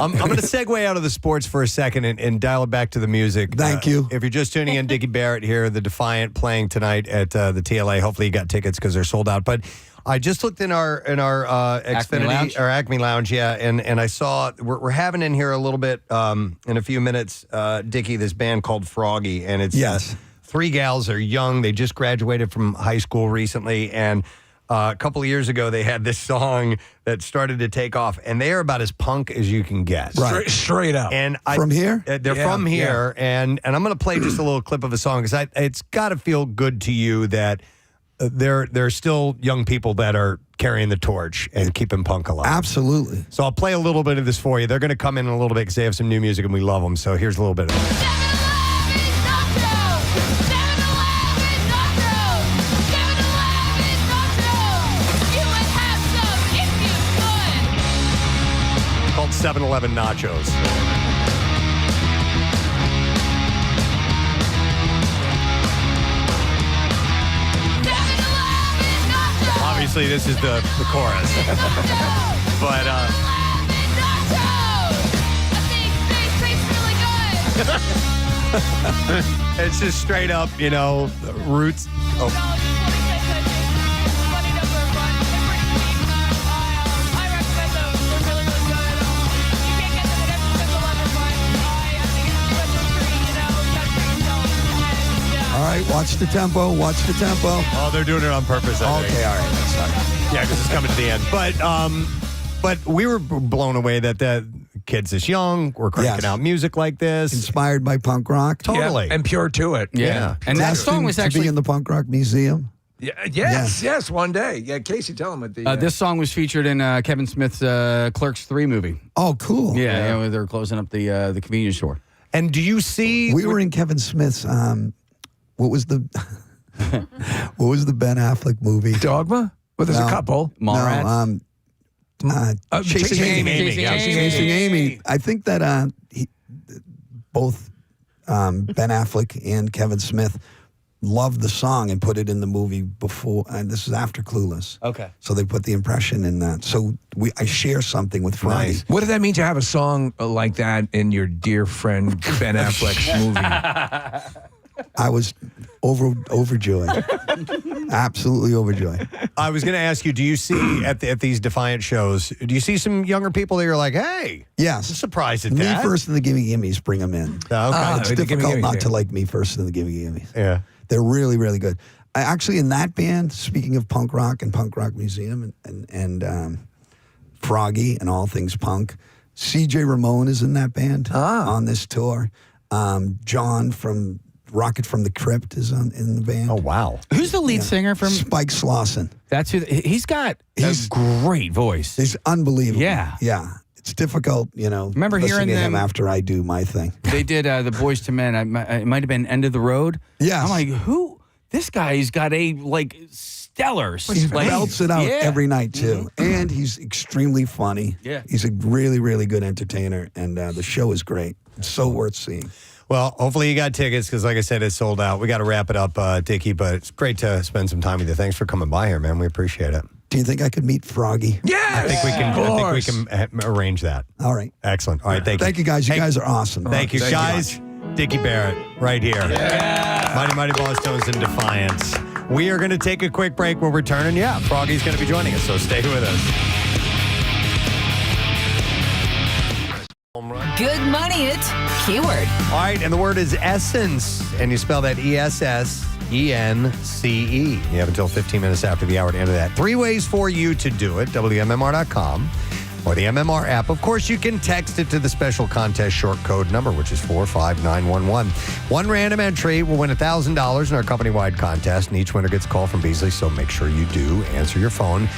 I'm going to segue out of the sports for a second and dial it back to the music. Thank you. If you're just tuning in, Dicky Barrett here, the Defiant playing tonight at the TLA. Hopefully you got tickets because they're sold out. But I just looked in our Xfinity Lounge? or Acme Lounge, and I saw we're having in here a little bit in a few minutes, Dicky, this band called Froggy, and it's 3 gals. They're young. They just graduated from high school recently, and a couple of years ago, they had this song that started to take off, and they are about as punk as you can get. Right. Straight up. And From here? They're from here, and I'm going to play just a little clip of a song because it's got to feel good to you that there are still young people that are carrying the torch and keeping punk alive. Absolutely. So I'll play a little bit of this for you. They're going to come in a little bit because they have some new music, and we love them. So here's a little bit of it. Called 7-Eleven Nachos. Obviously, this is the chorus. But, it's just straight up, roots. Oh. All right, watch the tempo. Watch the tempo. Oh, they're doing it on purpose. I think. Okay, all right. That's all right. Yeah, because it's coming to the end. But But we were blown away that the kids this young were cranking out music like this. Inspired by punk rock. Totally. Yeah, and pure to it. Yeah. And that song was to be actually in the Punk Rock Museum. Yeah, yes, one day. Yeah, Casey, tell him at the. this song was featured in Kevin Smith's Clerks 3 movie. Oh, cool. Yeah, they were closing up the convenience store. And do you see? We were in Kevin Smith's. What was the Ben Affleck movie? Dogma? Well, there's a couple. Mallrats. Chasing Amy. Chasing Amy. I think that both Ben Affleck and Kevin Smith loved the song and put it in the movie before. And this is after Clueless. Okay. So they put the impression in that. So I share something with Froggy. Nice. What did that mean to have a song like that in your dear friend Ben Affleck's movie? I was overjoyed. Absolutely overjoyed. I was going to ask you, do you see at these Defiant shows, do you see some younger people that you're like, hey, yes, I'm surprised at Me that? First and the Gimme Gimmes, bring them in. Okay. It's difficult not to like Me First and the Gimme Gimmes. Yeah. They're really, really good. I actually, in that band, speaking of punk rock and Punk Rock Museum and Froggy and all things punk, CJ Ramone is in that band on this tour. John from Rocket from the Crypt is in the band. Oh, wow. Who's the lead singer from? Spike Slauson. That's who. He's got a great voice. He's unbelievable. Yeah. Yeah. It's difficult, Remember listening hearing to them him after I do my thing. They did the Boys to Men. It might have been End of the Road. Yes. I'm like, who? This guy's got a stellar. He belts it out every night too, and he's extremely funny. Yeah. He's a really, really good entertainer, and the show is great. It's so worth seeing. Well, hopefully you got tickets because, like I said, it's sold out. We got to wrap it up, Dicky, but it's great to spend some time with you. Thanks for coming by here, man. We appreciate it. Do you think I could meet Froggy? Yeah, I think we can arrange that. All right. Excellent. All right, thank you. Thank you, guys. You guys are awesome. Thank you, guys. Dicky Barrett, right here. Yeah. Mighty Mighty Boss Tones in Defiance. We are going to take a quick break. We'll return, and Froggy's going to be joining us, so stay with us. Good money at Keyword. All right, and the word is essence, and you spell that ESSENCE. You have until 15 minutes after the hour to enter that. 3 ways for you to do it, WMMR.com or the MMR app. Of course, you can text it to the special contest short code number, which is 45911. One random entry will win $1,000 in our company-wide contest, and each winner gets a call from Beasley, so make sure you do answer your phone.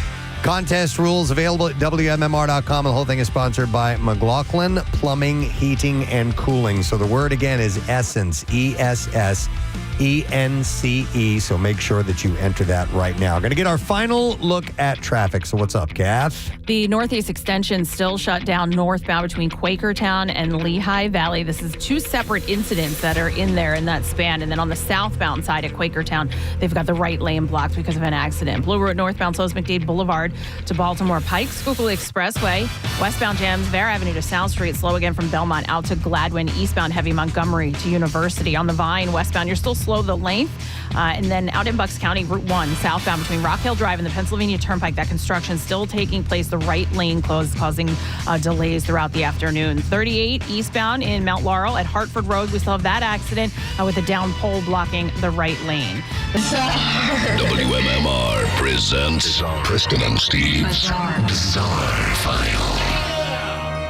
Contest rules available at WMMR.com. The whole thing is sponsored by McLaughlin Plumbing, Heating, and Cooling. So the word again is essence, ESSENCE. So make sure that you enter that right now. Going to get our final look at traffic. So what's up, Kath? The Northeast Extension still shut down northbound between Quakertown and Lehigh Valley. This is 2 separate incidents that are in there in that span. And then on the southbound side at Quakertown, they've got the right lane blocked because of an accident. Blue Road northbound slows McDade Boulevard to Baltimore Pike. Schuylkill Expressway, westbound jams Bear Avenue to South Street. Slow again from Belmont out to Gladwin. Eastbound heavy Montgomery to University. On the Vine, westbound, you're still slow the length. And then out in Bucks County, Route 1, southbound between Rock Hill Drive and the Pennsylvania Turnpike, that construction still taking place. The right lane closed, causing delays throughout the afternoon. 38 eastbound in Mount Laurel at Hartford Road. We still have that accident with a down pole blocking the right lane. WMMR presents Preston and Steve's Bizarre File.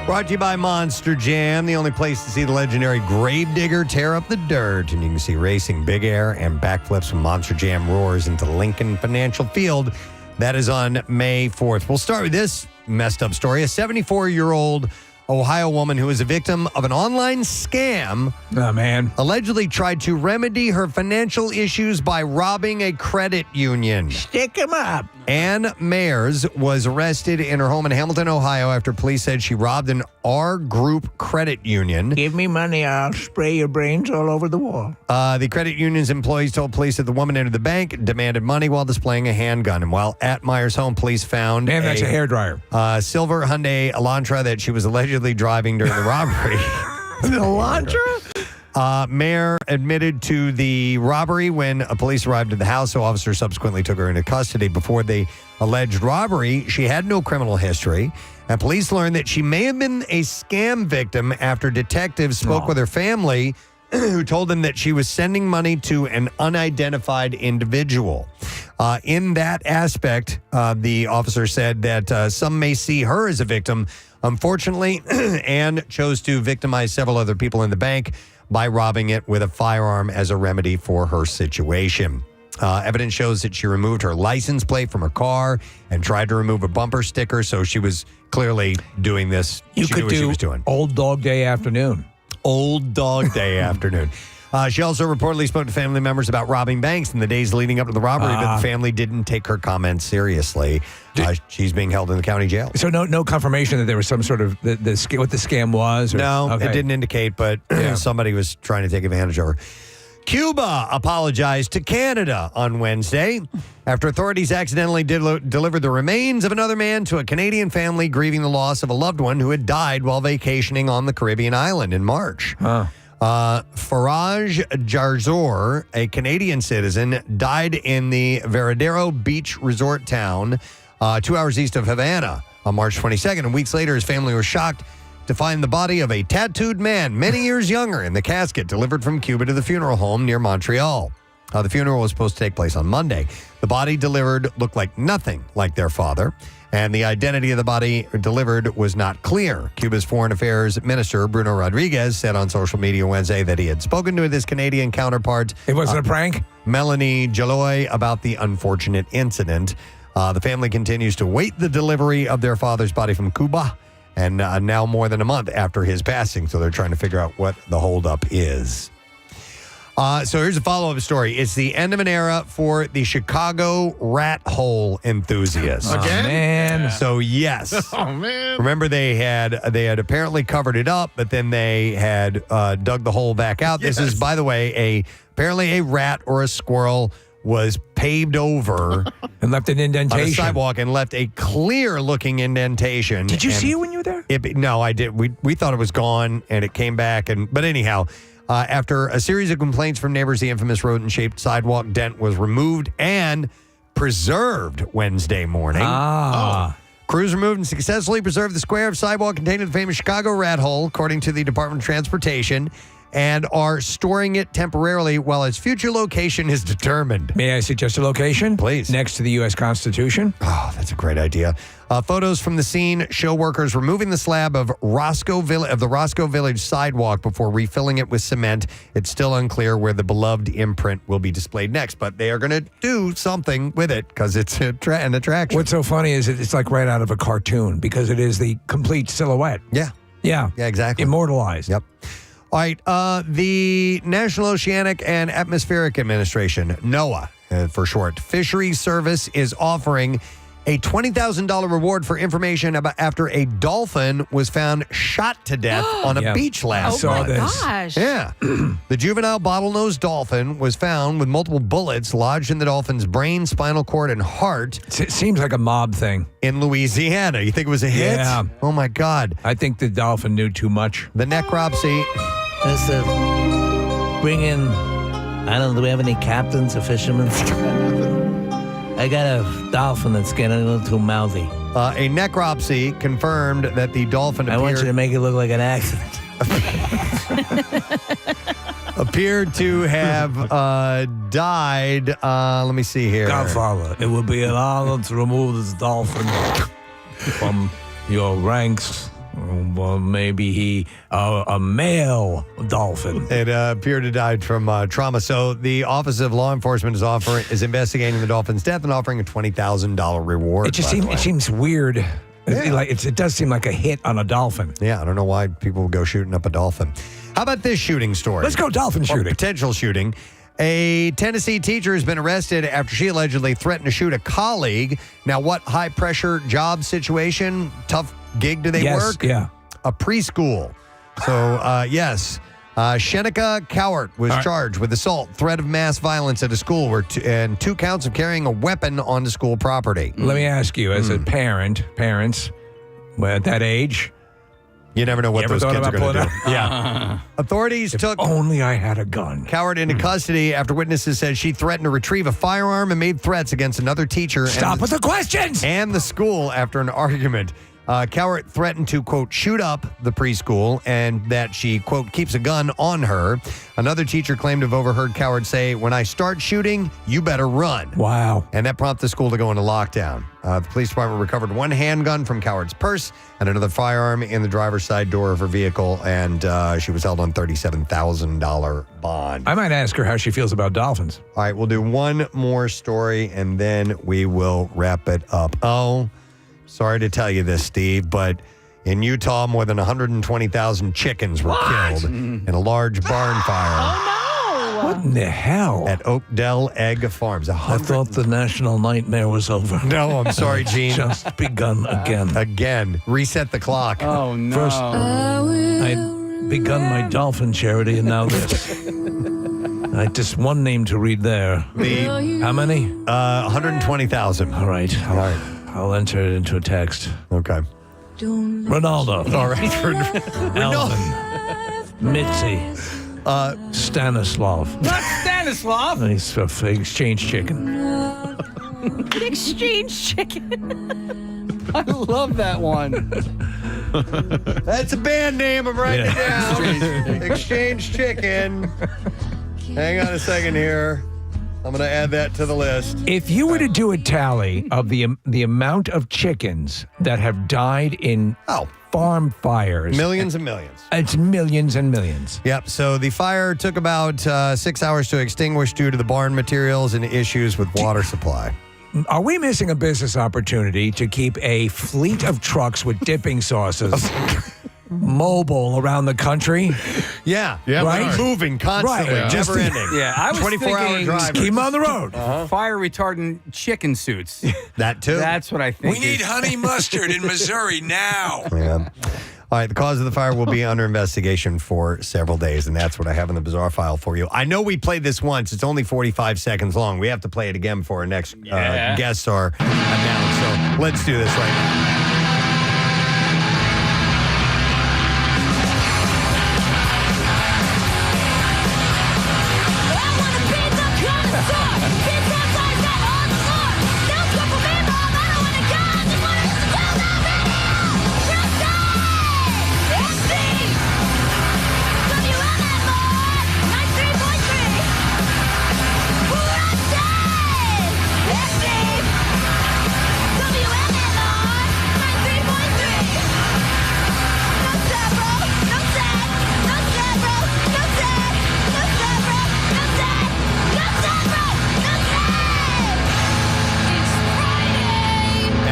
Brought to you by Monster Jam, the only place to see the legendary Gravedigger tear up the dirt. And you can see racing big air and backflips when Monster Jam roars into Lincoln Financial Field. That is on May 4th. We'll start with this messed up story. A 74-year-old Ohio woman who was a victim of an online scam. Oh, man. Allegedly tried to remedy her financial issues by robbing a credit union. Stick him up. Ann Mayers was arrested in her home in Hamilton, Ohio after police said she robbed an R Group credit union. Give me money, I'll spray your brains all over the wall. The credit union's employees told police that the woman entered the bank, demanded money while displaying a handgun. And while at Myers' home, police found Man, that's a hairdryer. Silver Hyundai Elantra that she was allegedly driving during the robbery. An Elantra? Mayer admitted to the robbery when police arrived at the house, so officers subsequently took her into custody. Before the alleged robbery, she had no criminal history, and police learned that she may have been a scam victim after detectives spoke with her family who told them that she was sending money to an unidentified individual. In that aspect, the officer said that some may see her as a victim. Unfortunately, Anne chose to victimize several other people in the bank by robbing it with a firearm as a remedy for her situation. Evidence shows that she removed her license plate from her car and tried to remove a bumper sticker, so she was clearly doing this. You she could knew what do she was doing. Old Dog Day afternoon. Old Dog Day afternoon. She also reportedly spoke to family members about robbing banks in the days leading up to the robbery, but the family didn't take her comments seriously. She's being held in the county jail. So no confirmation that there was some sort of what the scam was? Or, No, okay. it didn't indicate, but somebody was trying to take advantage of her. Cuba apologized to Canada on Wednesday after authorities accidentally delivered the remains of another man to a Canadian family grieving the loss of a loved one who had died while vacationing on the Caribbean island in March. Faraj Jarzor, a Canadian citizen, died in the Veradero Beach resort town 2 hours east of Havana on March 22nd. And weeks later, his family was shocked to find the body of a tattooed man many years younger in the casket delivered from Cuba to the funeral home near Montreal. The funeral was supposed to take place on Monday. The body delivered looked like nothing like their father, and the identity of the body delivered was not clear. Cuba's Foreign Affairs Minister, Bruno Rodriguez, said on social media Wednesday that he had spoken to his Canadian counterpart. It wasn't a prank? Melanie Jaloy, about the unfortunate incident. The family continues to wait the delivery of their father's body from Cuba, and now more than a month after his passing, so they're trying to figure out what the holdup is. So here's a follow-up story. It's the end of an era for the Chicago rat hole enthusiasts. Again? Man. So yes. Oh man. Remember they had apparently covered it up, but then they had dug the hole back out. Yes. This is, by the way, apparently a rat or a squirrel was paved over and left an indentation on a sidewalk and left a clear-looking indentation. Did you And see it when you were there? No, I did. We thought it was gone, and it came back. But anyhow, after a series of complaints from neighbors, the infamous rodent-shaped sidewalk dent was removed and preserved Wednesday morning. Crews removed and successfully preserved the square of sidewalk containing the famous Chicago rat hole, according to the Department of Transportation, and are storing it temporarily while its future location is determined. May I suggest a location? Please. Next to the U.S. Constitution. Oh, that's a great idea. Photos from the scene show workers removing the slab of the Roscoe Village sidewalk before refilling it with cement. It's still unclear where the beloved imprint will be displayed next, but they are going to do something with it because it's an attraction. What's so funny is it's like right out of a cartoon because it is the complete silhouette. Yeah. Yeah. Yeah, exactly. Immortalized. Yep. All right. The National Oceanic and Atmospheric Administration, NOAA for short, Fisheries Service is offering a $20,000 reward for information about after a dolphin was found shot to death on a beach last Oh, my month. gosh. Yeah. The juvenile bottlenose dolphin was found with multiple bullets lodged in the dolphin's brain, spinal cord, and heart. It seems like a mob thing. In Louisiana. You think it was a hit? Yeah. Oh, my God. I think the dolphin knew too much. The necropsy. Bring in, I don't know, do we have any captains or fishermen? I got a dolphin that's getting a little too mouthy. A necropsy confirmed that the dolphin I want you to make it look like an accident. appeared to have died. Let me see here. Godfather, it would be an honor to remove this dolphin from your ranks. Well, maybe he, a male dolphin. It appeared to die from trauma. So the Office of Law Enforcement is investigating the dolphin's death and offering a $20,000 reward. It just seems weird. Yeah. It does seem like a hit on a dolphin. Yeah, I don't know why people would go shooting up a dolphin. How about this shooting story? Let's go dolphin shooting. Or potential shooting. A Tennessee teacher has been arrested after she allegedly threatened to shoot a colleague. Now, what high-pressure job situation, tough gig do they work? Yeah. A preschool. So, yes. Shenika Cowart was charged with assault, threat of mass violence at a school, and 2 counts of carrying a weapon onto school property. Let me ask you, as a parents, at that age, you never know what those kids are going to do. Yeah. Authorities took only I had a gun. Cowart into custody after witnesses said she threatened to retrieve a firearm and made threats against another teacher. Stop with the questions! And the school after an argument. Cowart threatened to, quote, shoot up the preschool and that she, quote, keeps a gun on her. Another teacher claimed to have overheard Cowart say, when I start shooting, you better run. Wow. And that prompted the school to go into lockdown. The police department recovered one handgun from Cowart's purse and another firearm in the driver's side door of her vehicle, and she was held on $37,000 bond. I might ask her how she feels about dolphins. All right, we'll do one more story, and then we will wrap it up. Oh, sorry to tell you this, Steve, but in Utah, more than 120,000 chickens were killed in a large barn fire. What in the hell? At Oakdale Egg Farms. I thought the national nightmare was over. No, I'm sorry, Gene. Just begun again. Again. Reset the clock. Oh, no. First, I'd begun my dolphin charity, and now this. I just one name to read there. How many? 120,000. All right. I'll enter it into a text. Okay. Ronaldo. All right. Alvin. Mitzi. Stanislav. Not Stanislav. He's a exchange chicken. Exchange chicken. I love that one. That's a band name. I'm writing it down. Exchange chicken. Hang on a second here. I'm going to add that to the list. If you were to do a tally of the amount of chickens that have died in farm fires. Millions and millions. It's millions and millions. Yep. So the fire took about 6 hours to extinguish due to the barn materials and issues with water supply. Are we missing a business opportunity to keep a fleet of trucks with dipping sauces mobile around the country? Yeah. Right? Moving constantly. Right. Never Just- ending. Yeah, I was 24-hour thinking drivers. Keep them on the road. Fire retardant chicken suits. That too. That's what I think. We need honey mustard in Missouri now. Yeah. All right, the cause of the fire will be under investigation for several days, and that's what I have in the bizarre file for you. I know we played this once. It's only 45 seconds long. We have to play it again before our next guests are announced. So let's do this right now.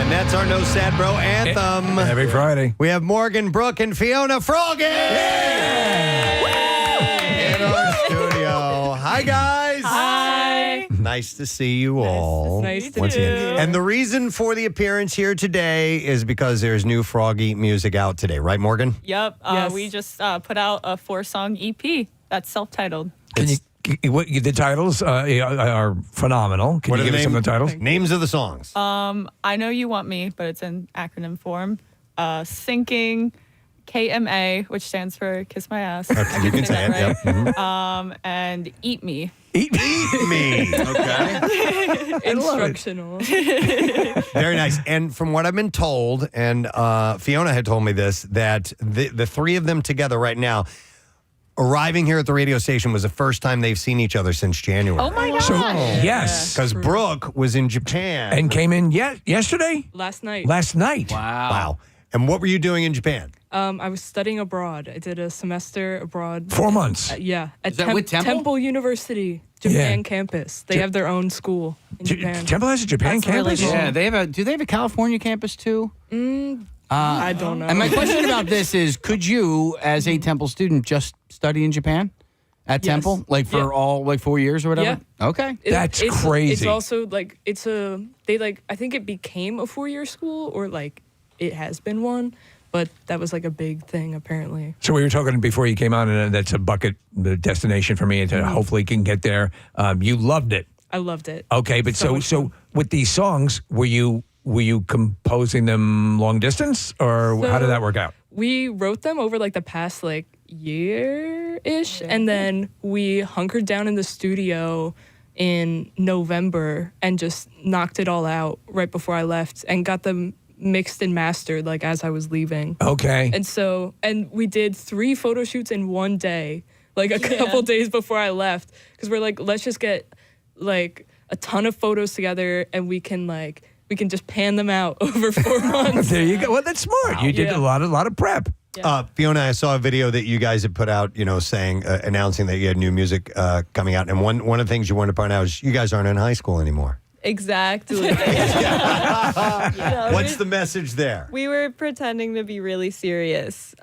That's our No Sad Bro anthem. Every Friday. We have Morgan, Brooke, and Fiona Froggy in our studio. Hi, guys. Hi. Nice to see you all. Nice to once meet again. you. And the reason for the appearance here today is because there's new Froggy music out today, right, Morgan? Yep. We just put out a 4-song EP that's self-titled. Can you? The titles are phenomenal. Can What you are give us some of the titles? Names of the songs. I Know You Want Me, but it's in acronym form. Sinking, KMA, which stands for Kiss My Ass. Okay, you can say it. Right? Yep. Mhm. And Eat Me. Eat me. Okay. Instructional. Very nice. And from what I've been told, and Fiona had told me this, that the three of them together right now, arriving here at the radio station was the first time they've seen each other since January. Oh my gosh. So, yes. Because Brooke was in Japan. And came in yesterday? Last night. Last night. Wow. And what were you doing in Japan? I was studying abroad. I did a semester abroad. 4 months. Yeah. At Is that with Temple? University, Japan Yeah. campus. They have their own school in Japan. Temple has a Japan That's really campus? cool. Yeah, they have do they have a California campus too? I don't know. And my question about this is, could you, as a Temple student, just study in Japan at Yes. Temple, like for all 4 years or whatever? Yeah. Okay. That's It's crazy. also like I think it became a 4-year school, or like it has been one, but that was like a big thing apparently. So we were talking before you came on, and that's a bucket destination for me, and hopefully can get there. You loved it. I loved it. Okay, but So much so with these songs, were you composing them long distance, or how did that work out? We wrote them over like the past like year-ish, and then we hunkered down in the studio in November and just knocked it all out right before I left and got them mixed and mastered like as I was leaving. Okay. And we did 3 photo shoots in one day, like a couple days before I left, because we're like, let's just get like a ton of photos together, and we can just pan them out over 4 months. There you go. Well, that's smart. You did a lot of prep. Fiona, I saw a video that you guys had put out, saying, announcing that you had new music coming out. And one of the things you wanted to point out is you guys aren't in high school anymore. Exactly. What's the message there? We were pretending to be really serious,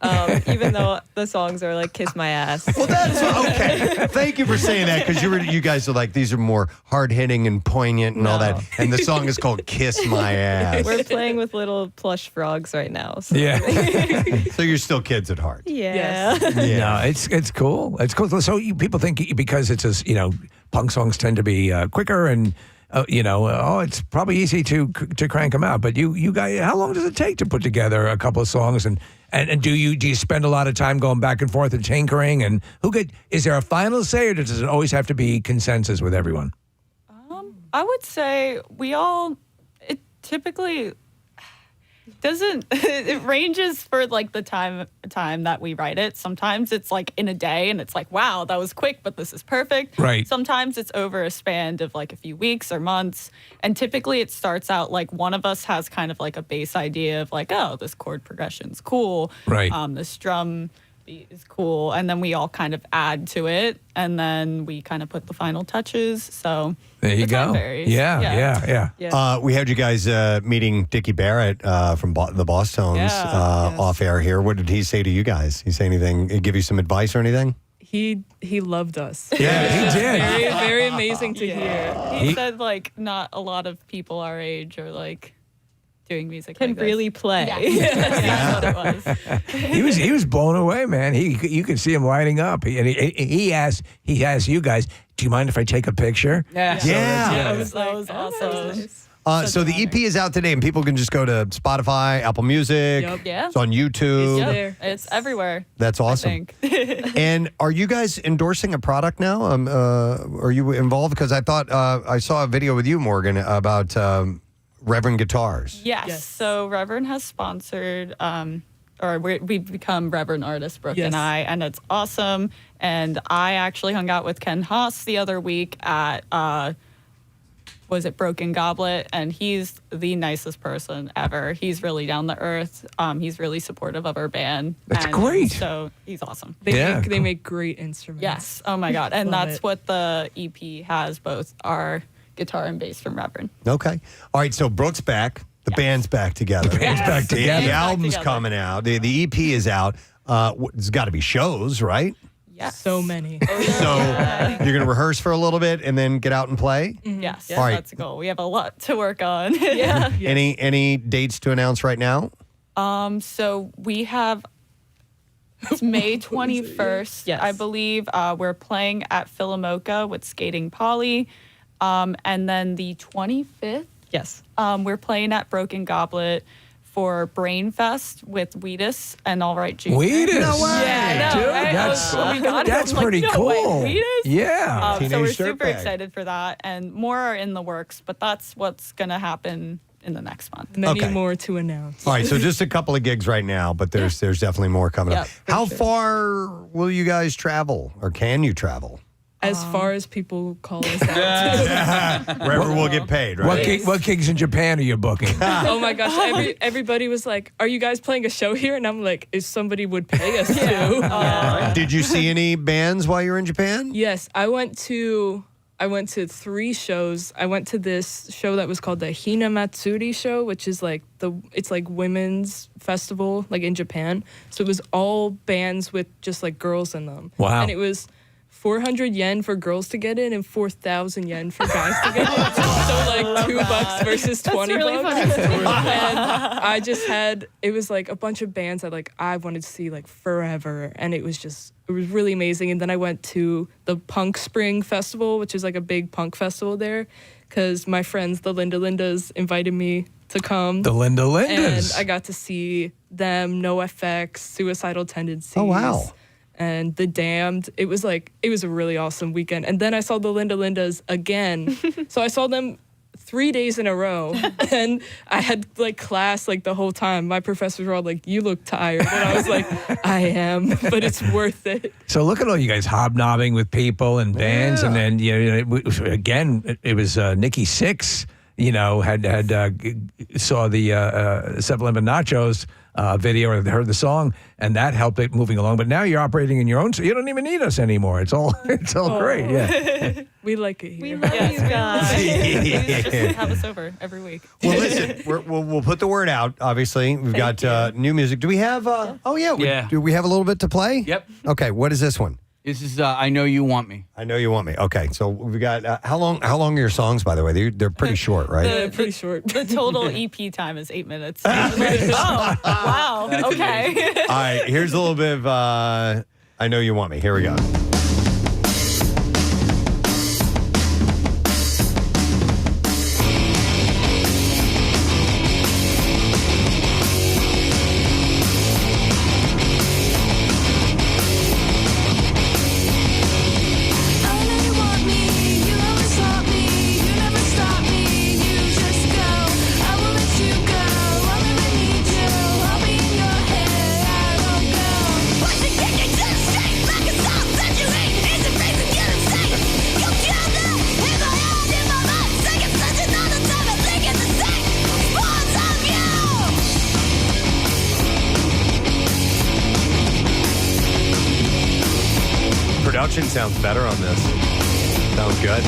even though the songs are like "Kiss My Ass." Well, that's okay. Thank you for saying that, because you guys are like, these are more hard hitting and poignant and all that. And the song is called "Kiss My Ass." We're playing with little plush frogs right now. So. Yeah. So you're still kids at heart. Yeah. No, it's cool. It's cool. So people think because it's punk songs tend to be quicker and. It's probably easy to crank them out. But you guys, how long does it take to put together a couple of songs? And do you spend a lot of time going back and forth and tinkering? And is there a final say, or does it always have to be consensus with everyone? I would say it typically doesn't, it ranges for like the time that we write it. Sometimes it's like in a day and it's like, wow, that was quick, but this is perfect. Right. Sometimes it's over a span of like a few weeks or months. And typically it starts out like one of us has kind of like a base idea of like, oh, this chord progression's cool. Right. This drum beat is cool. And then we all kind of add to it. And then we kind of put the final touches. So there you the time go. varies. Yeah. We had you guys meeting Dicky Barrett from the Boss Tones off air here. What did he say to you guys? He say anything? Give you some advice or anything? He loved us. Yeah, he did. Very, very amazing to hear. He said like not a lot of people our age are like doing music can like this. really play. That's what it was. He was blown away, man. You could see him lighting up. He asked you guys, do you mind if I take a picture? Yeah. Yeah. That was awesome. So the EP is out today, and people can just go to Spotify, Apple Music. Yep. Yeah. It's on YouTube. It's there. It's everywhere. That's awesome. I think. And are you guys endorsing a product now? Are you involved? Because I thought I saw a video with you, Morgan, about Reverend Guitars. Yes. So Reverend has sponsored, we've become Reverend artists, Brooke and I, and it's awesome. And I actually hung out with Ken Haas the other week at, was it Broken Goblet? And he's the nicest person ever. He's really down to earth. He's really supportive of our band. That's great. So he's awesome. They make great instruments. Yes. Oh my God. And Love that's it. what the EP has, both our guitar and bass from Reverend. Okay. All right. So Brooke's back. The band's back together. The band's back together. The album's together. coming out. The EP is out. There's got to be shows, right? Yes. So many. So you're going to rehearse for a little bit and then get out and play? Yes. All right. That's the goal. We have a lot to work on. Yeah. Any dates to announce right now? So we have it's May 21st, Yes. I believe. We're playing at Philomoka with Skating Polly. And then the 25th, Yes. we're playing at Broken Goblet for Brain Fest with Wheatus and All Right Junior. Wheatus. No way. Yeah, I know, Dude, right? that's I'm like, pretty no cool. way, Wheatus? Yeah. So we're Teenage super Dirtbag. excited for that. And more are in the works, but that's what's going to happen in the next month. Many Okay. more to announce. All right, so just a couple of gigs right now, but there's definitely more coming up. Yep, for How sure. far will you guys travel, or can you travel? As far as people call us out. Wherever we'll get paid, right? What gigs in Japan are you booking? Oh my gosh. Everybody was like, are you guys playing a show here? And I'm like, if somebody would pay us to. Did you see any bands while you were in Japan? Yes, I went to 3 shows. I went to this show that was called the Hina Matsuri show, which is like it's like women's festival like in Japan. So it was all bands with just like girls in them. Wow. And it was 400 yen for girls to get in and 4,000 yen for guys to get in. So like $2 versus 20 really bucks. funny. And I just it was like a bunch of bands that like I wanted to see like forever. And it was really amazing. And then I went to the Punk Spring Festival, which is like a big punk festival there, because my friends, the Linda Lindas, invited me to come. The Linda Lindas. And I got to see them, NoFX, Suicidal Tendencies. Oh, wow. And The Damned. It was a really awesome weekend. And then I saw the Linda Lindas again. So I saw them 3 days in a row, and I had like class like the whole time. My professors were all like, "You look tired," and I was like, "I am, but it's worth it." So look at all you guys hobnobbing with people and bands, and then again, it was Nikki Sixx. Saw the Seven Lemon Nachos video or heard the song, and that helped it moving along. But now you're operating in your own, so you don't even need us anymore. It's all great. Yeah, we like it here. We love you guys. Just have us over every week. Well, listen, we'll put the word out. Obviously, we've got new music. Do we have? Do we have a little bit to play? Yep. Okay. What is this one? This is I Know You Want Me. I Know You Want Me. Okay, so we've got how long are your songs, by the way? They're pretty short, right? They're pretty short. The total EP time is 8 minutes. Oh, wow. Okay. All right, here's a little bit of I Know You Want Me. Here we go. Production sounds better on this. Sounds good.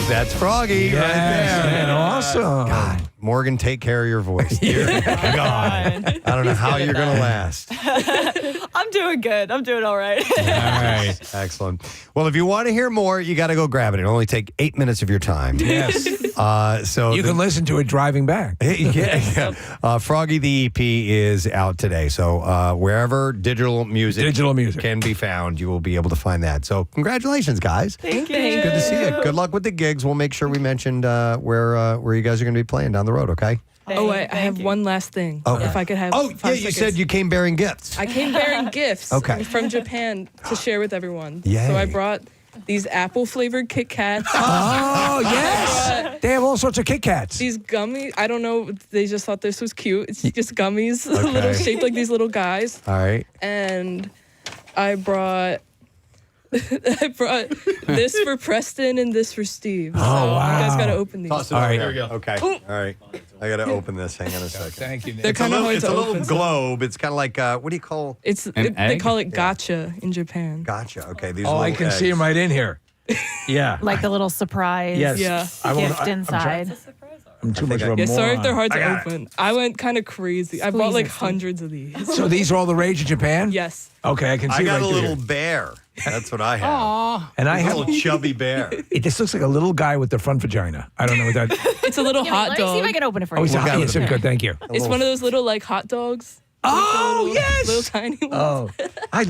That's Froggy right there. Man, awesome. God, Morgan, take care of your voice. Dear God. I don't know how you're going to last. I'm doing good. I'm doing all right. All right. Excellent. Well, if you want to hear more, you got to go grab it. It'll only take 8 minutes of your time. Yes. So you can listen to it driving back. Yeah. Froggy the EP is out today. So wherever digital music can be found, you will be able to find that. So congratulations, guys. Thank you. It's good to see you. Good luck with the gigs. We'll make sure we mentioned where you guys are going to be playing down the road, okay? I have one last thing. Oh. If I could have 5 you seconds. said you came bearing gifts. I came bearing gifts Okay. from Japan to share with everyone. Yay. So I brought these apple-flavored Kit Kats. Oh, yes. They have all sorts of Kit Kats. These gummies, I don't know, they just thought this was cute. It's just gummies, Okay. little shaped like these little guys. All right. And I brought this for Preston and this for Steve. Oh, so wow. You guys got to open these. Toss it All over right. here. Here we go. Okay. Ooh. All right. I got to open this. Hang on a second. Thank you, Nick. They're It's a kind of little, hard it's to a little open. globe. It's kind of like, what do you call? They egg? call it gotcha in Japan. Gotcha. Okay. These Oh, I little can see eggs. him right in here. Yeah. Like a little surprise Yes. Yeah. gift inside. I'm too much of a Yeah, sorry if they're moron. hard to open. I went kind of crazy. I bought like Squeeze it. hundreds of these. So these are all the rage in Japan? Yes. Okay, I can see I got right a through little here. bear. That's what I have. And I A have little chubby bear. It just looks like a little guy with the front vagina. I don't know what that. It's a little Yeah, wait, hot let me see if I dog. can open it for Oh, you. it's a Little guy hot. with Yes, a- good. Thank you. It's one of those little like hot dogs. Oh, yes. Little tiny ones. Oh,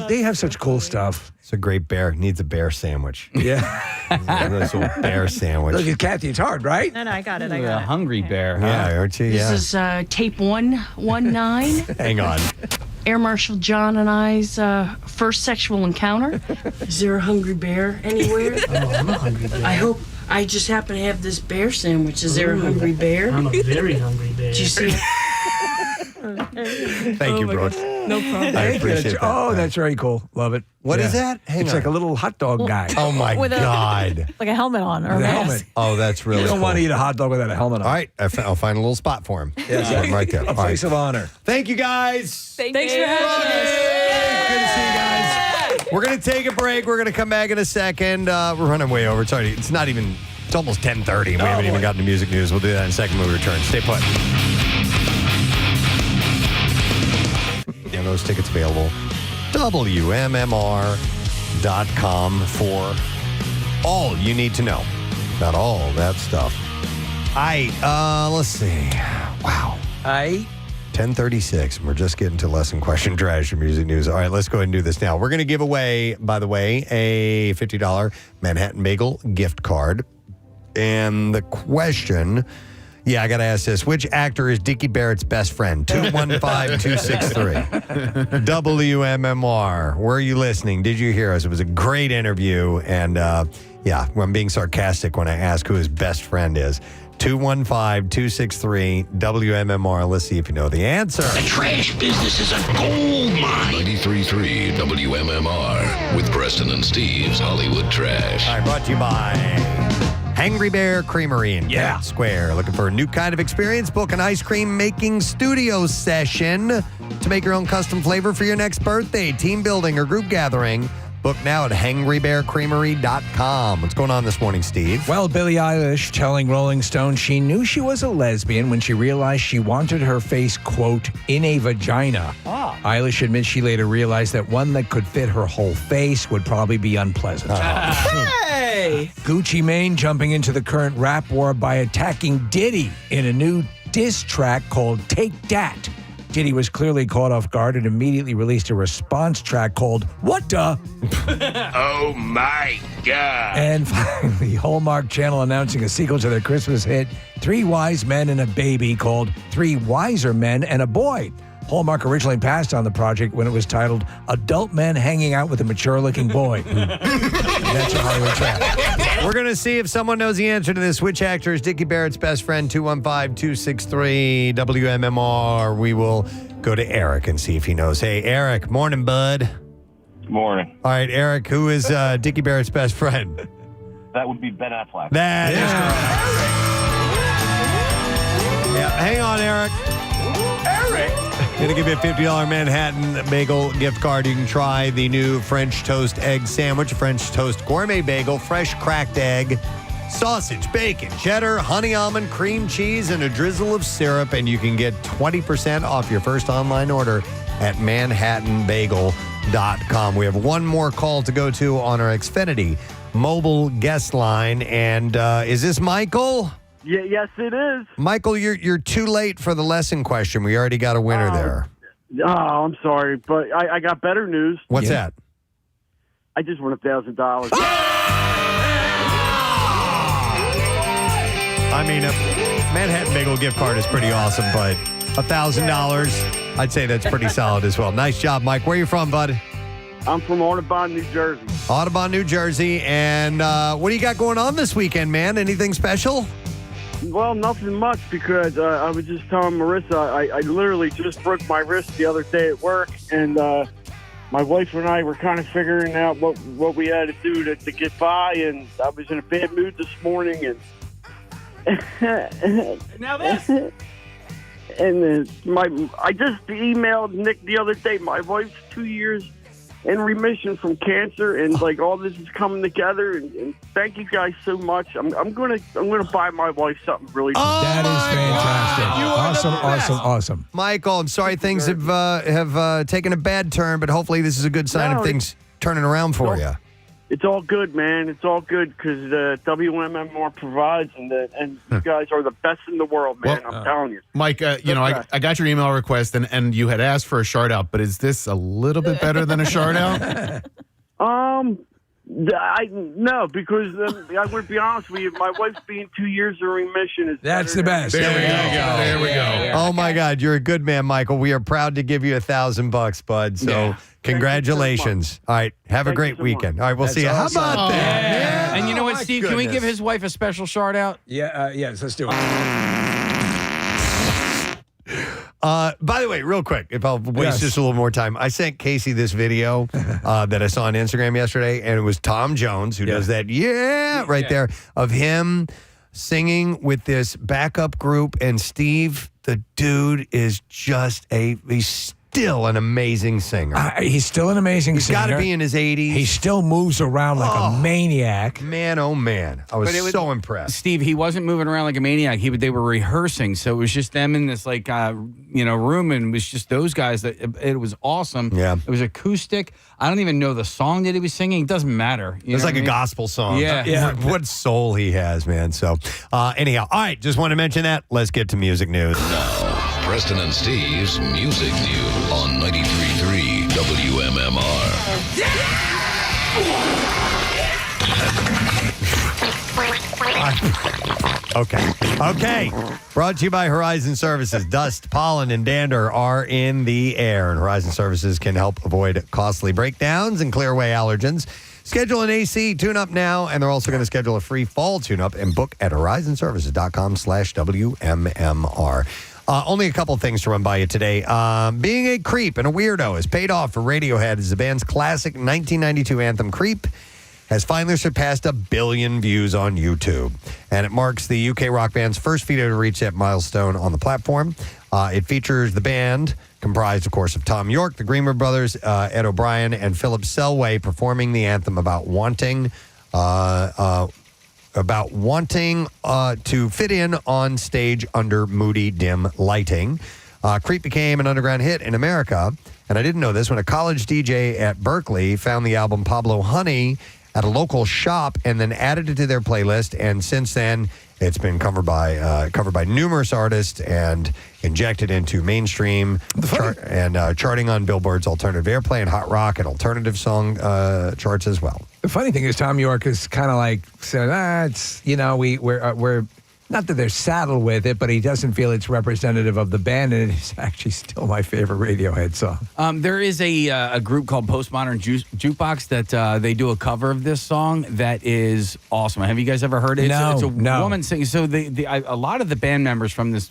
they have such cool stuff. It's a great bear. Needs a bear sandwich. Yeah. A nice little bear sandwich. Look at Kathy. It's hard, right? No, I got it. I A got it. hungry bear, huh? Yeah, aren't you? Yeah. This is tape 119. Hang on. Air Marshal John and I's first sexual encounter. Is there a hungry bear anywhere? Oh, I'm a hungry bear. I hope. I just happen to have this bear sandwich. Is there a hungry bear? I'm a very hungry bear. Did you see? Thank you, Brooke. No problem. I appreciate that. Oh, that's very cool. Love it. What Yeah. is that? Hang It's on. like a little hot dog guy. Oh my With a- God. Like a helmet on or a With a mask. helmet. Oh, that's really You don't cool. want to eat a hot dog without a helmet on. All right, I'll find a little spot for him. Yes. Right there. A All right. place of honor. Thank you, guys. Thanks for having us. Good to see you guys. We're going to take a break. We're going to come back in a second. We're running way over. It's not even, it's almost 10:30. We haven't even gotten to music news. We'll do that in a second when we return. Stay put. And those tickets available. WMMR.com for all you need to know Got all that stuff. Let's see. Wow. 10:36. We're just getting to lesson question trash and music news. All right, let's go ahead and do this now. We're going to give away, by the way, a $50 Manhattan Bagel gift card. And the question, I got to ask this. Which actor is Dicky Barrett's best friend? 215-263. WMMR. Where are you listening? Did you hear us? It was a great interview. And, I'm being sarcastic when I ask who his best friend is. 215-263 WMMR. Let's see if you know the answer. The trash business is a gold mine. 93.3 WMMR with Preston and Steve's Hollywood Trash. All right, brought to you by Hangry Bear Creamery in Kent Square. Looking for a new kind of experience? Book an ice cream making studio session to make your own custom flavor for your next birthday, team building, or group gathering. Book now at hangrybearcreamery.com. What's going on this morning, Steve? Well, Billie Eilish telling Rolling Stone she knew she was a lesbian when she realized she wanted her face, quote, in a vagina. Eilish admits she later realized that one that could fit her whole face would probably be unpleasant. Hey! Gucci Mane jumping into the current rap war by attacking Diddy in a new diss track called Take Dat. Diddy was clearly caught off guard and immediately released a response track called What Da? Oh my God. And finally, Hallmark Channel announcing a sequel to their Christmas hit, Three Wise Men and a Baby, called Three Wiser Men and a Boy. Hallmark originally passed on the project when it was titled Adult Men Hanging Out with a Mature-Looking Boy. That's your Hollywood Trash. We're going to see if someone knows the answer to this. Which actor is Dicky Barrett's best friend? 215-263 WMMR. We will go to Eric and see if he knows. Hey, Eric. Morning, bud. Morning. All right, Eric. Who is Dicky Barrett's best friend? That would be Ben Affleck. That is correct. Yeah, hang on, Eric. Going to give you a $50 Manhattan Bagel gift card. You can try the new French toast egg sandwich, French toast gourmet bagel, fresh cracked egg, sausage, bacon, cheddar, honey almond, cream cheese, and a drizzle of syrup. And you can get 20% off your first online order at manhattanbagel.com. We have one more call to go to on our Xfinity mobile guest line. And is this Michael? Yeah, yes, it is. Michael, you're too late for the lesson question. We already got a winner there. Oh, I'm sorry, but I got better news. What's that? I just won $1,000. I mean, a Manhattan Bagel gift card is pretty awesome, but $1,000, I'd say that's pretty solid as well. Nice job, Mike. Where are you from, bud? I'm from Audubon, New Jersey. Audubon, New Jersey. And what do you got going on this weekend, man? Anything special? Well, nothing much because I was just telling Marissa I literally just broke my wrist the other day at work, and my wife and I were kind of figuring out what we had to do to get by, and I was in a bad mood this morning, and Now this. and I just emailed Nick the other day. My wife's 2 years in remission from cancer, and like all this is coming together. And thank you guys so much. I'm gonna buy my wife something really. That is fantastic. Awesome. Michael, I'm sorry things have taken a bad turn, but hopefully this is a good sign of things turning around for you. It's all good, man. It's all good because WMMR provides, and you guys are the best in the world, man. I'm telling you. Mike, I got your email request, and you had asked for a shard out, but is this a little bit better than a shard out? No, because I'm going to be honest with you. My wife's being 2 years in remission is. That's the best. There we go. Oh my God, you're a good man, Michael. We are proud to give you $1,000, bud. So congratulations. All right, have a great weekend. All right, we'll see you. Awesome. How about that? Yeah. And you know what, Steve? Can we give his wife a special shout out? Yes, let's do it. By the way, real quick, if I'll waste just a little more time, I sent Casey this video that I saw on Instagram yesterday, and it was Tom Jones who does that, right there, of him singing with this backup group. And Steve, the dude, is just he's still an amazing singer. He's still an amazing singer. He's got to be in his 80s. He still moves around like a maniac. Man, oh man. I was so impressed. Steve, he wasn't moving around like a maniac. They were rehearsing, so it was just them in this room, and it was just those guys. It was awesome. Yeah. It was acoustic. I don't even know the song that he was singing. It doesn't matter. It was like a gospel song. Yeah. What soul he has, man. So anyhow, all right, just want to mention that. Let's get to music news. Now, Preston and Steve's Music News on 93.3 WMMR. Okay. Brought to you by Horizon Services. Dust, pollen, and dander are in the air, and Horizon Services can help avoid costly breakdowns and clear away allergens. Schedule an AC tune-up now, and they're also going to schedule a free fall tune-up and book at horizonservices.com/WMMR. Only a couple things to run by you today. Being a creep and a weirdo has paid off for Radiohead as the band's classic 1992 anthem, Creep, has finally surpassed 1 billion views on YouTube. And it marks the UK rock band's first video to reach that milestone on the platform. It features the band, comprised, of course, of Tom York, the Greenwood Brothers, Ed O'Brien, and Philip Selway, performing the anthem about wanting to fit in on stage under moody, dim lighting. Creep became an underground hit in America, and I didn't know this, when a college DJ at Berkeley found the album Pablo Honey at a local shop and then added it to their playlist, and since then it's been covered by numerous artists and injected into mainstream charting on Billboard's alternative airplay and hot rock and alternative song charts as well. The funny thing is, Tom York is kind of like said, it's we're not that they're saddled with it, but he doesn't feel it's representative of the band, and it's actually still my favorite Radiohead song. There is a group called Postmodern Jukebox that they do a cover of this song that is awesome. Have you guys ever heard it? No, it's a no. woman singing. So a lot of the band members from this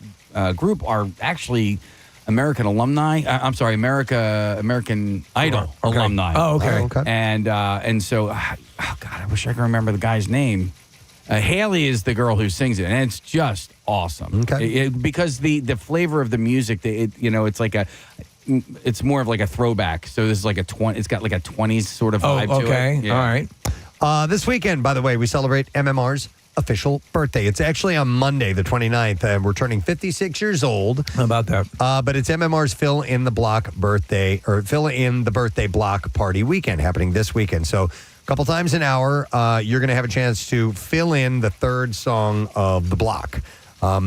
group are actually American alumni. American Idol alumni. Oh, okay. And so, God, I wish I could remember the guy's name. Haley is the girl who sings it, and it's just awesome. Okay. Because the flavor of the music, it's like it's more of like a throwback. So this is like it's got like a 20s sort of vibe to it. Okay. Yeah. All right. This weekend, by the way, we celebrate MMR's official birthday. It's actually on Monday, the 29th, and we're turning 56 years old. How about that? But it's MMR's Fill in the Birthday Block Party weekend happening this weekend. So a couple times an hour, you're going to have a chance to fill in the third song of the block.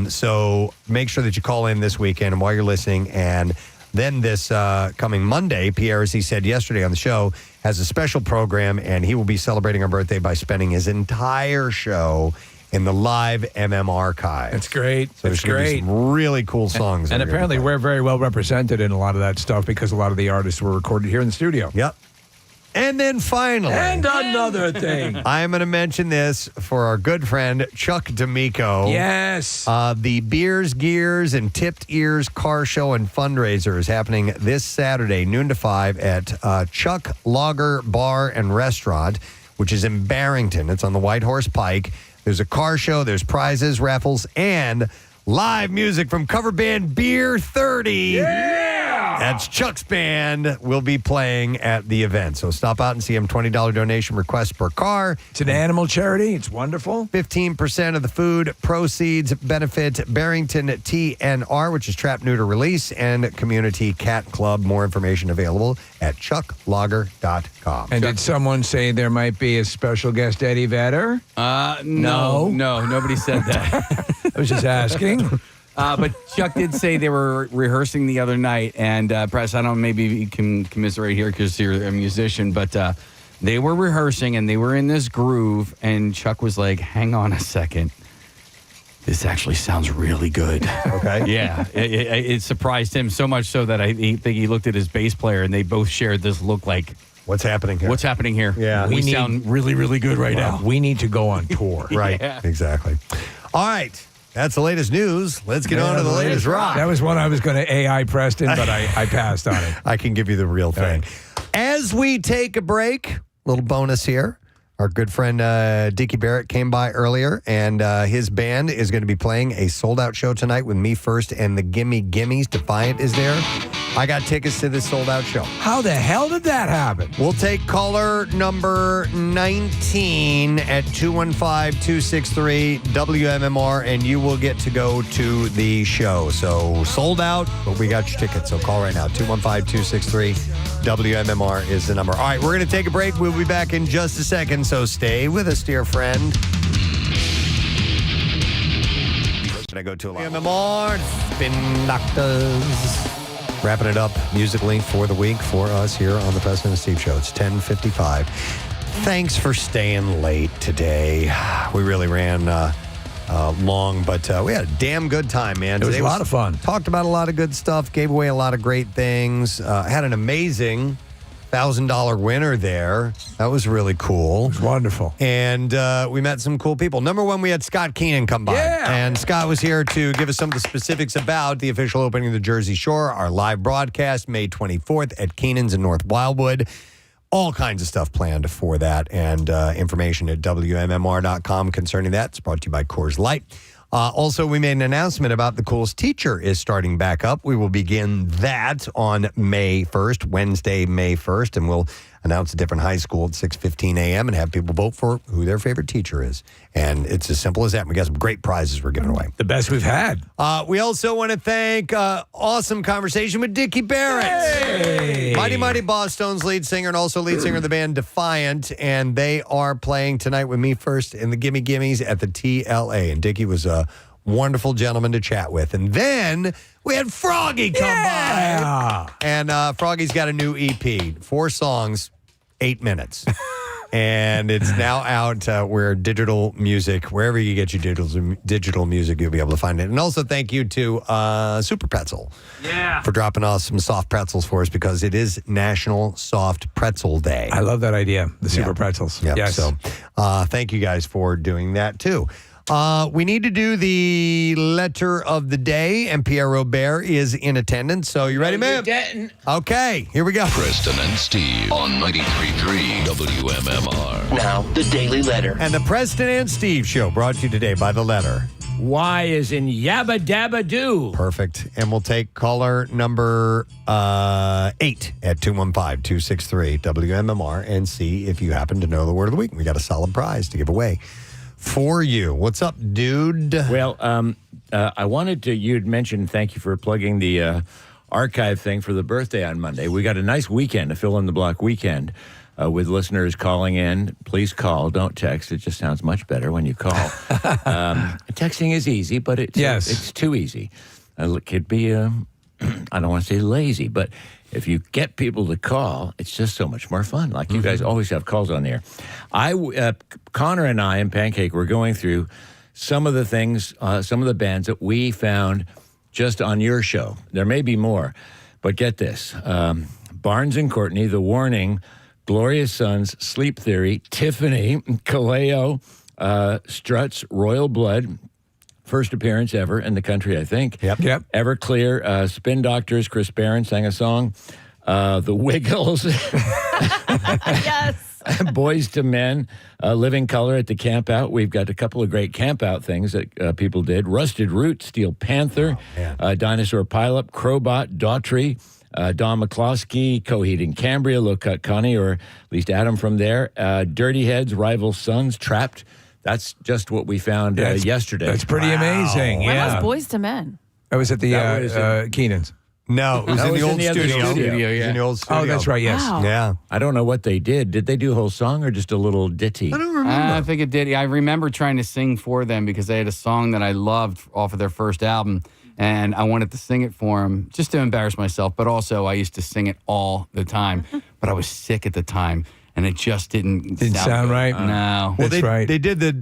So make sure that you call in this weekend and while you're listening. And then this coming Monday, Pierre, as he said yesterday on the show, has a special program, and he will be celebrating our birthday by spending his entire show in the live MM archive. That's great. So That's there's gonna be great. some really cool songs. And that are gonna apparently be we're very well represented in a lot of that stuff because a lot of the artists were recorded here in the studio. Yep. And then finally, And another thing. I'm going to mention this for our good friend Chuck D'Amico. Yes. The Beers, Gears, and Tipped Ears car show and fundraiser is happening this Saturday, noon to 5 at Chuck Lager Bar and Restaurant, which is in Barrington. It's on the White Horse Pike. There's a car show, there's prizes, raffles, and live music from cover band Beer 30. Yeah! That's Chuck's band will be playing at the event. So stop out and see him. $20 donation request per car. It's an animal charity. It's wonderful. 15% of the food proceeds benefit Barrington TNR, which is Trap, Neuter, Release, and Community Cat Club. More information available at chucklager.com. And did someone say there might be a special guest, Eddie Vedder? No, nobody said that. I was just asking. But Chuck did say they were rehearsing the other night, and Press, I don't know, maybe you can commiserate here because you're a musician, but they were rehearsing and they were in this groove, and Chuck was like, hang on a second. This actually sounds really good. Okay. Yeah. It surprised him so much so that I think he looked at his bass player, and they both shared this look like, what's happening here? What's happening here? Yeah. We sound really, really good right now. We need to go on tour. Right. Yeah. Exactly. All right. That's the latest news. Let's get on to the latest rock. That was one I was going to AI Preston, but I passed on it. I can give you the real thing. Right. As we take a break, little bonus here. Our good friend Dicky Barrett came by earlier, and his band is going to be playing a sold-out show tonight with Me First and the Gimme Gimmes. Defiant is there. I got tickets to this sold-out show. How the hell did that happen? We'll take caller number 19 at 215-263-WMMR, and you will get to go to the show. So sold out, but we got your tickets. So call right now. 215-263-WMMR is the number. All right, we're going to take a break. We'll be back in just a second, so stay with us, dear friend. Can I go to a lot? WMMR, Spin Doctors. Wrapping it up musically for the week for us here on the Preston and Steve Show. It's 10:55. Thanks for staying late today. We really ran long, but we had a damn good time, man. It was a lot of fun. Talked about a lot of good stuff, gave away a lot of great things. Had an amazing $1,000 winner there. That was really cool. It was wonderful. And we met some cool people. Number one, we had Scott Keenan come by. Yeah. And Scott was here to give us some of the specifics about the official opening of the Jersey Shore, our live broadcast, May 24th at Keenan's in North Wildwood. All kinds of stuff planned for that, and information at WMMR.com concerning that. It's brought to you by Coors Light. Also, we made an announcement about the Coolest Teacher is starting back up. We will begin that on May 1st, Wednesday, May 1st, and we'll announce a different high school at 6:15 a.m. and have people vote for who their favorite teacher is. And it's as simple as that. We got some great prizes we're giving away. The best we've had. We also want to thank awesome conversation with Dicky Barrett. Hey. Mighty Mighty Boss Stones lead singer and also lead singer of the band Defiant. And they are playing tonight with Me First in the Gimme Gimmes at the TLA. And Dicky was a wonderful gentleman to chat with. And then we had Froggy come by. And Froggy's got a new EP. 4 songs, 8 minutes. And it's now out where digital music, wherever you get your digital music, you'll be able to find it. And also thank you to Super Pretzel for dropping off some soft pretzels for us, because it is National Soft Pretzel Day. I love that idea, the Super Pretzels. Yep. Yes. So thank you guys for doing that too. We need to do the letter of the day, and Pierre Robert is in attendance. So you ready, man? Okay, here we go. Preston and Steve on 93.3 WMMR. Now, the Daily Letter. And the Preston and Steve Show brought to you today by the letter. Y is in Yabba Dabba Doo. Perfect. And we'll take caller number 8 at 215-263-WMMR and see if you happen to know the word of the week. We got a solid prize to give away for you. What's up, dude? Well, I wanted to, you'd mentioned, thank you for plugging the archive thing for the birthday on Monday. We got a nice weekend, a fill-in-the-block weekend, with listeners calling in. Please call, don't text. It just sounds much better when you call. Texting is easy, but it's too easy. It could be, I don't want to say lazy, but if you get people to call, it's just so much more fun. Like you guys always have calls on there. Connor and I and Pancake were going through some of the things, some of the bands that we found just on your show. There may be more, but get this. Barnes and Courtney, The Warning, Glorious Sons, Sleep Theory, Tiffany, Kaleo, Struts, Royal Blood, first appearance ever in the country, I think. Yep. Everclear, Spin Doctors, Chris Barron sang a song. The Wiggles. Yes. Boys to Men, Living Color at the Camp Out. We've got a couple of great camp out things that people did. Rusted Root, Steel Panther, Dinosaur Pileup, Crowbot, Daughtry, Don McCloskey, Coheed and Cambria, Low Cut Connie, or at least Adam from there. Dirty Heads, Rival Sons, Trapped. That's just what we found yesterday. That's pretty amazing. When Yeah. was Boys to Men? That was at the Keenan's. No, it was in the old studio. It was in the old studio. Oh, that's right, yes. Wow. Yeah. I don't know what they did. Did they do a whole song or just a little ditty? I don't remember. I think it did. I remember trying to sing for them because they had a song that I loved off of their first album, and I wanted to sing it for them just to embarrass myself, but also I used to sing it all the time. But I was sick at the time, and it just didn't sound good. right? No. Well, That's right. They did the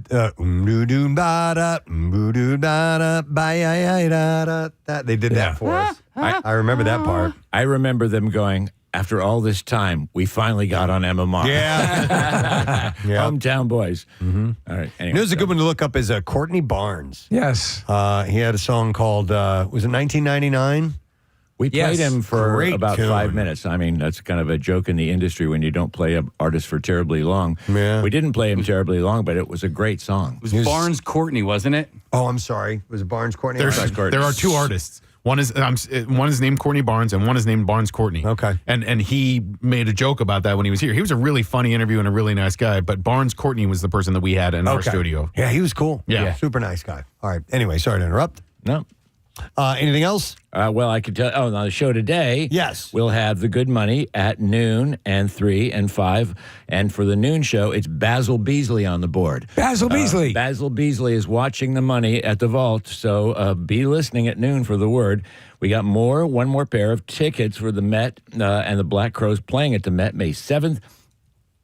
they did that for us. I remember that part. I remember them going, after all this time, we finally got on MMR. Yeah. Hometown boys. Mm-hmm. All right. Anyway, You know, who's a good one to look up is Courtney Barnes. Yes. He had a song called, was it 1999? We played him for Great about tune. 5 minutes. I mean, that's kind of a joke in the industry when you don't play an artist for terribly long. Yeah. We didn't play him terribly long, but it was a great song. It was Barnes Courtney, wasn't it? Oh, I'm sorry. Was it Barnes Courtney? There are 2 artists. One is named Courtney Barnes, and one is named Barnes Courtney. Okay. And he made a joke about that when he was here. He was a really funny interview and a really nice guy, but Barnes Courtney was the person that we had in our studio. Yeah, he was cool. Yeah. Super nice guy. All right. Anyway, sorry to interrupt. No. Anything else? Well, I could tell. Oh, on the show today, yes, we'll have the Good Money at noon and 3 and 5. And for the noon show, it's Basil Beasley on the board. Basil Beasley. Basil Beasley is watching the money at the vault, so be listening at noon for the word. We got one more pair of tickets for the Met and the Black Crows playing at the Met May 7th,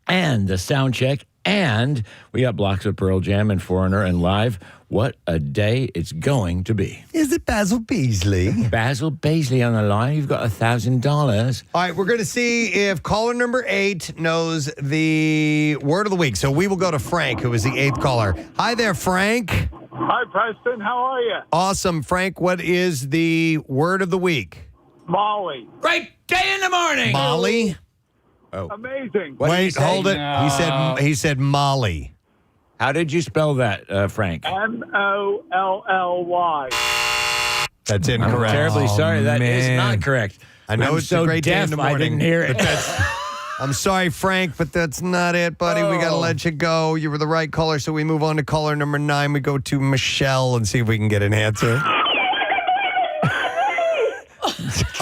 and the sound check. And we got blocks of Pearl Jam and Foreigner and Live. What a day it's going to be. Is it Basil Beasley? Basil Beasley on the line. You've got $1,000. All right, we're going to see if caller number 8 knows the word of the week. So we will go to Frank, who is the 8th caller. Hi there, Frank. Hi, Preston. How are you? Awesome. Frank, what is the word of the week? Molly. Great day in the morning. Molly? Oh. Amazing. Wait, hold it. No. He said Molly. How did you spell that, Frank? Molly. That's incorrect. I'm terribly sorry. That is not correct. I know it's so a great day in deaf, the morning. I didn't hear it. I'm sorry, Frank, but that's not it, buddy. We got to let you go. You were the right caller, so we move on to caller number 9. We go to Michelle and see if we can get an answer.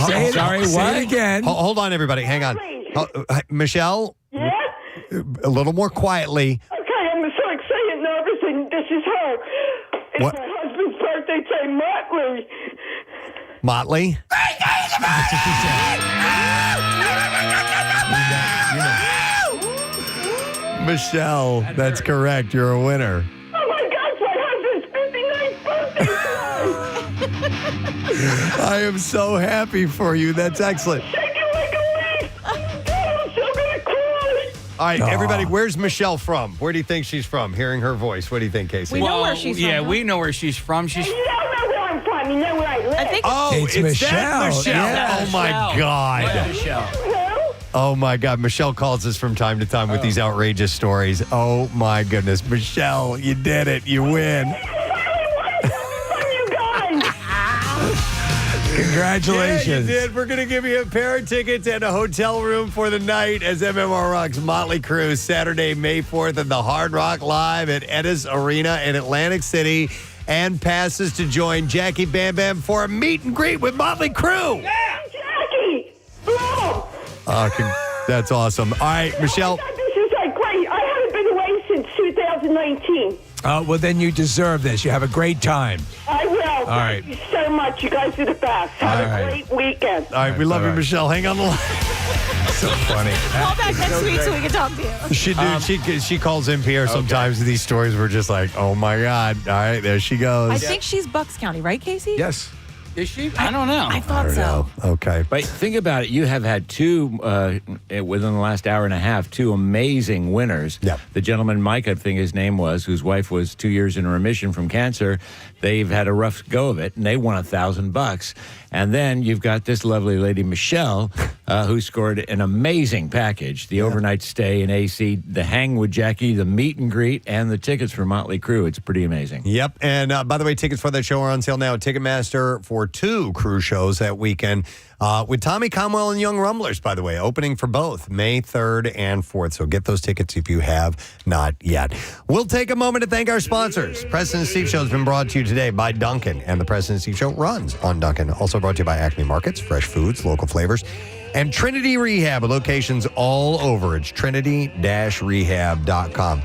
Say it again. Hold on, everybody. Hang on. Michelle? Yeah? A little more quietly. Okay, I'm so excited, nervous, and this is her. It's What? my husband's birthday today, Motley. Motley? Michelle, that's correct. You're a winner. Oh my gosh, my husband's 59th birthday today. I am so happy for you. That's excellent. Shake it like a leaf. God, I'm so gonna cry. All right, everybody, where's Michelle from? Where do you think she's from? Hearing her voice, what do you think, Casey? We know where she's from. Yeah, we know where she's from. She's You don't know where I'm from. You know where I live. I think it's Michelle. that Michelle. Yeah. Oh, my God. Yeah, Michelle. Oh, my God. Michelle calls us from time to time with these outrageous stories. Oh, my goodness. Michelle, you did it. You win. Congratulations. Yeah, you did. We're going to give you a pair of tickets and a hotel room for the night as MMR Rocks Motley Crue Saturday, May 4th at the Hard Rock Live at Edis Arena in Atlantic City, and passes to join Jackie Bam Bam for a meet and greet with Motley Crue. Yeah, Jackie. Hello. That's awesome. All right, Michelle. This is like great. I haven't been away since 2019. Well, then you deserve this. You have a great time. I will. right. Thank you so much. You guys are the best. Have a great weekend. All right, we love you, Michelle. Hang on the line. So funny. Call back next week so we can talk to you. She calls NPR sometimes with these stories. We're just like, oh my God. All right, there she goes. I think she's Bucks County, right, Casey? Yes. Is she? I don't know. I thought so. Okay. But think about it. You have had two, within the last hour and a half, two amazing winners. Yep. The gentleman, Mike, I think his name was, whose wife was 2 years in remission from cancer. They've had a rough go of it, and they won $1,000. And then you've got this lovely lady, Michelle, who scored an amazing package. The overnight stay in AC, the hang with Jackie, the meet and greet, and the tickets for Motley Crue. It's pretty amazing. Yep. And by the way, tickets for that show are on sale now at Ticketmaster for 2 Crue shows that weekend with Tommy Conwell and Young Rumblers, by the way, opening for both May 3rd and 4th. So get those tickets if you have not yet. We'll take a moment to thank our sponsors. Preston and Steve Show has been brought to you today by Dunkin', and the Preston and Steve Show runs on Dunkin'. Also brought to you by Acme Markets, fresh foods, local flavors, and Trinity Rehab, locations all over. It's trinity-rehab.com.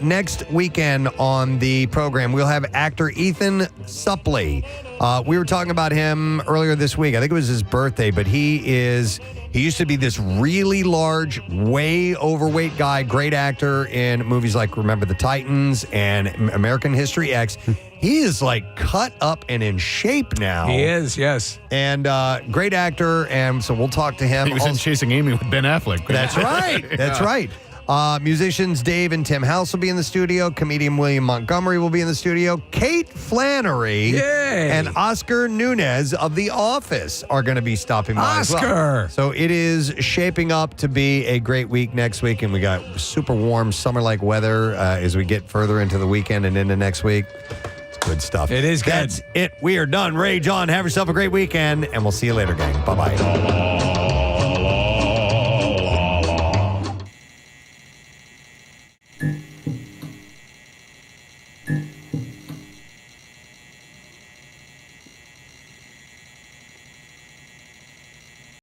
Next weekend on the program, we'll have actor Ethan Suplee. We were talking about him earlier this week. I think it was his birthday, but he used to be this really large, way overweight guy, great actor in movies like Remember the Titans and American History X. He is like cut up and in shape now. He is, yes. And great actor, and so we'll talk to him. He was in Chasing Amy with Ben Affleck. That's right. That's right. Musicians Dave and Tim House will be in the studio. Comedian William Montgomery will be in the studio. Kate Flannery and Oscar Nunez of The Office are going to be stopping by as well. Oscar! So it is shaping up to be a great week next week, and we got super warm summer-like weather as we get further into the weekend and into next week. It's good stuff. It is good. That's it. We are done. Rage on. Have yourself a great weekend, and we'll see you later, gang. Bye-bye.